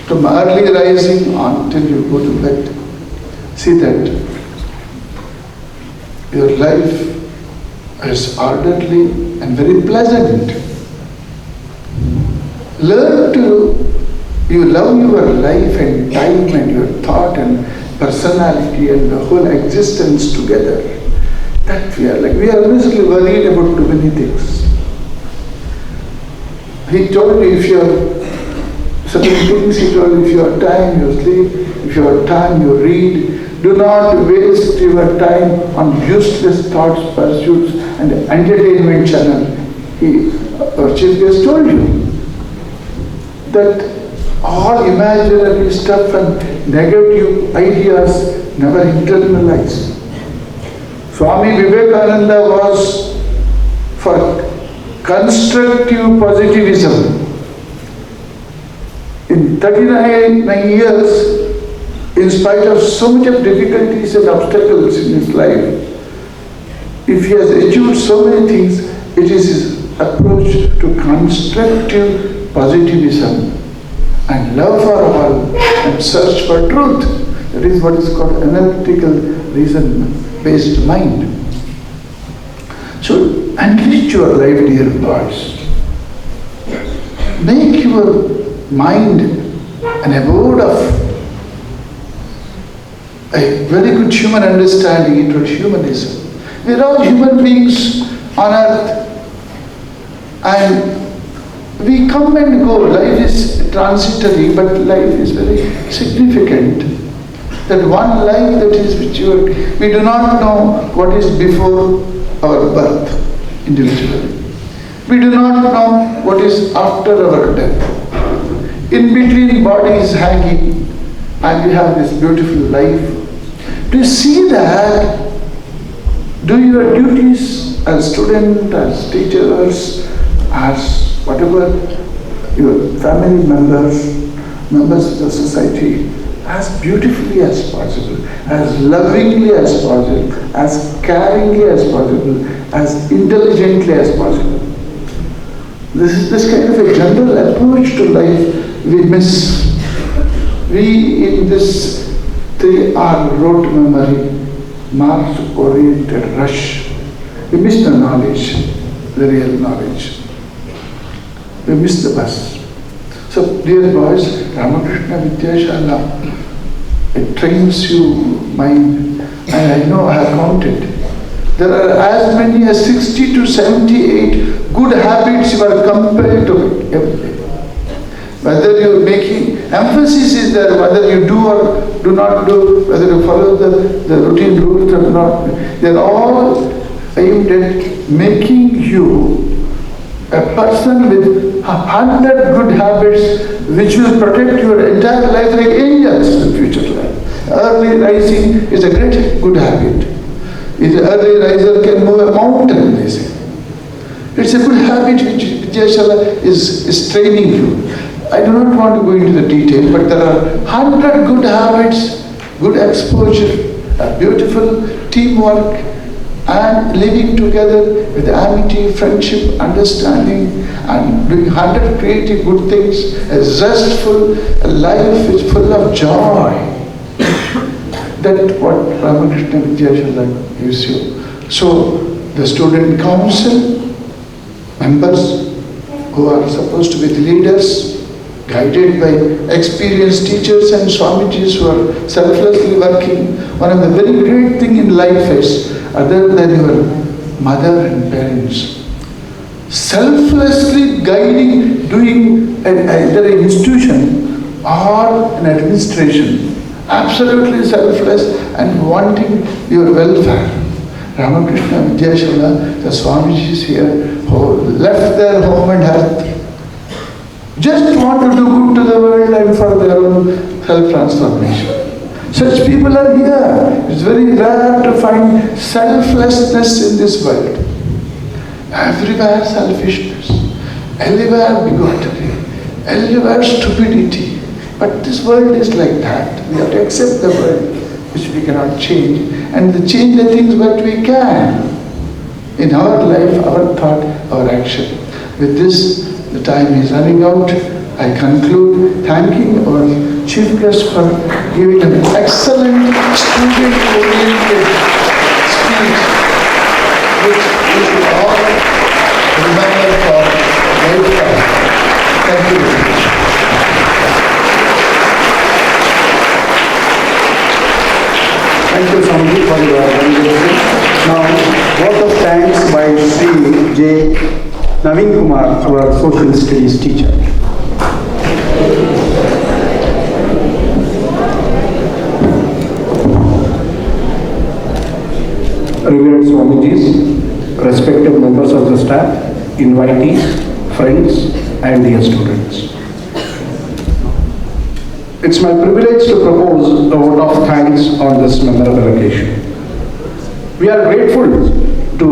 from early rising until you go to bed. See that your life is orderly and very pleasant. Learn to, you love your life and time and your thought and personality and the whole existence together. That we are basically worried about too many things. He told me if you have certain things, he told me if you have time, you sleep, if you have time, you read. Do not waste your time on useless thoughts, pursuits and entertainment channel. Our chief guest told you that all imaginary stuff and negative ideas never internalize. Swami Vivekananda was for constructive positivism. In 39 years, in spite of so much of difficulties and obstacles in his life, if he has achieved so many things, it is his approach to constructive positivism and love for all and search for truth. That is what is called analytical reason-based mind. So enrich your life, dear boys. Make your mind an abode of a very good human understanding into humanism. We are all human beings on earth and we come and go. Life is transitory, but life is very significant. That one life that is which we do not know what is before our birth individually. We do not know what is after our death. In between bodies hanging and we have this beautiful life. To see that, do your duties as student, as teachers, as whatever, your family members of the society, as beautifully as possible, as lovingly as possible, as caringly as possible, as intelligently as possible. This kind of a general approach to life we miss. We in this 3R rote memory, mark-oriented rush, we miss the knowledge, the real knowledge. We miss the bus. So, dear boys, Ramakrishna Vidyashala, it trains you mind, and I know I have counted. There are as many as 60 to 78 good habits you are compelled to every day. Whether you are making, emphasis is there, whether you do or do not do, whether you follow the routine rules or not. They are all aimed at making you a person with 100 good habits which will protect your entire life like angels in future life. Early rising is a great good habit. An early riser can move a mountain, they say. It's a good habit which Vidyashala is training you. I do not want to go into the detail, but there are 100 good habits, good exposure, a beautiful teamwork, and living together with amity, friendship, understanding, and doing 100 creative good things, a zestful life is full of joy. That's what Ramakrishna Vidyashala gives you. So, the student council members who are supposed to be the leaders, guided by experienced teachers and Swamijis who are selflessly working. One of the very great thing in life is, other than your mother and parents, selflessly guiding, doing either an institution or an administration, absolutely selfless and wanting your welfare. Ramakrishna Vidyashala, the Swamijis here, who left their home and earth, just want to do good to the world and for their own self-transformation. Such people are here. It's very rare to find selflessness in this world. Everywhere selfishness, everywhere bigotry, everywhere stupidity. But this world is like that. We have to accept the world, which we cannot change, and to change the things that we can. In our life, our thought, our action. With this, The time is running out. I conclude thanking our chief guest for giving an excellent student-oriented speech, which we should all remember for lifetime. Thank you very much. Thank you, Swamiji, for your presentation. Now, vote of thanks by Sri J Naveen Kumar, our social studies teacher. Revered Swamijis, respected members of the staff, invitees, friends, and dear students. It's my privilege to propose a vote of thanks on this memorable occasion. We are grateful to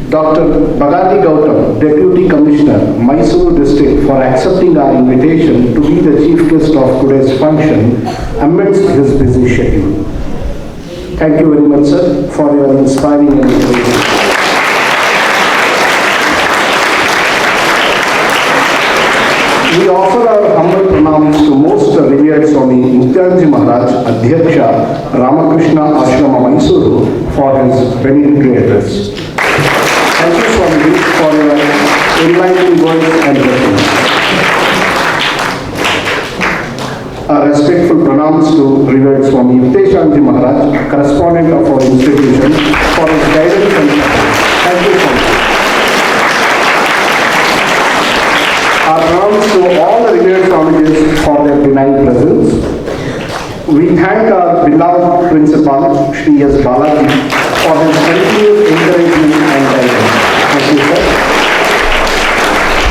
Dr. Bhajan Deputy Commissioner, Mysore District, for accepting our invitation to be the chief guest of today's function amidst his busy schedule. Thank you very much, sir, for your inspiring and encouraging. We offer our humble pranams to most revered Swami Nityanji Maharaj, Adhyaksha Ramakrishna Ashrama Mysuru, for his benedictory address. Thank you, Swamiji, for your enlightening words and blessings. Our respectful pranams to revered Swami Vidyashala Maharaj, correspondent of our institution, for his guidance and support. Thank you, Swami. Our pranams to all the revered Swamijis for their benign presence. We thank our beloved principal, Sri S. Balaji, for his continued encouragement and guidance. Thank you, sir.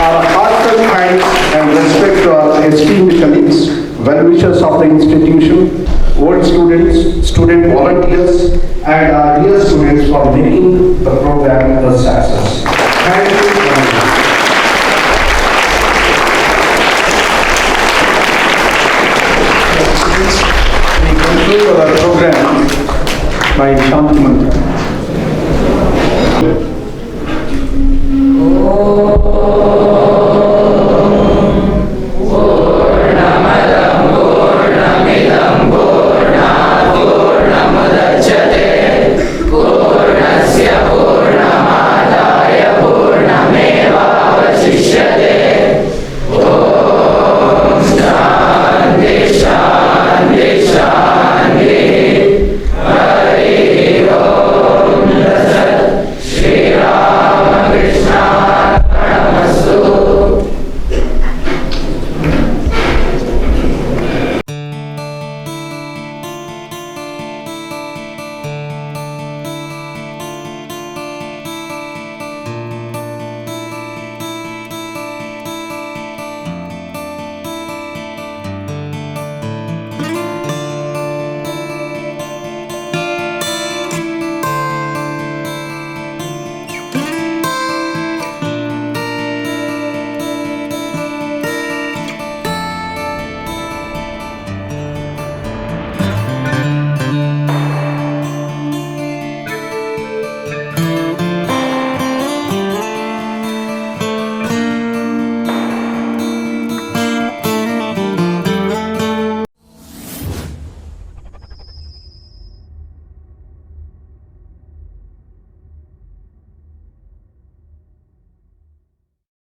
Our heartfelt thanks and respect to our esteemed colleagues, well-wishers of the institution, old students, student volunteers, and our dear students for making the program a success. Thank you. We conclude our program by Shanti Mantra.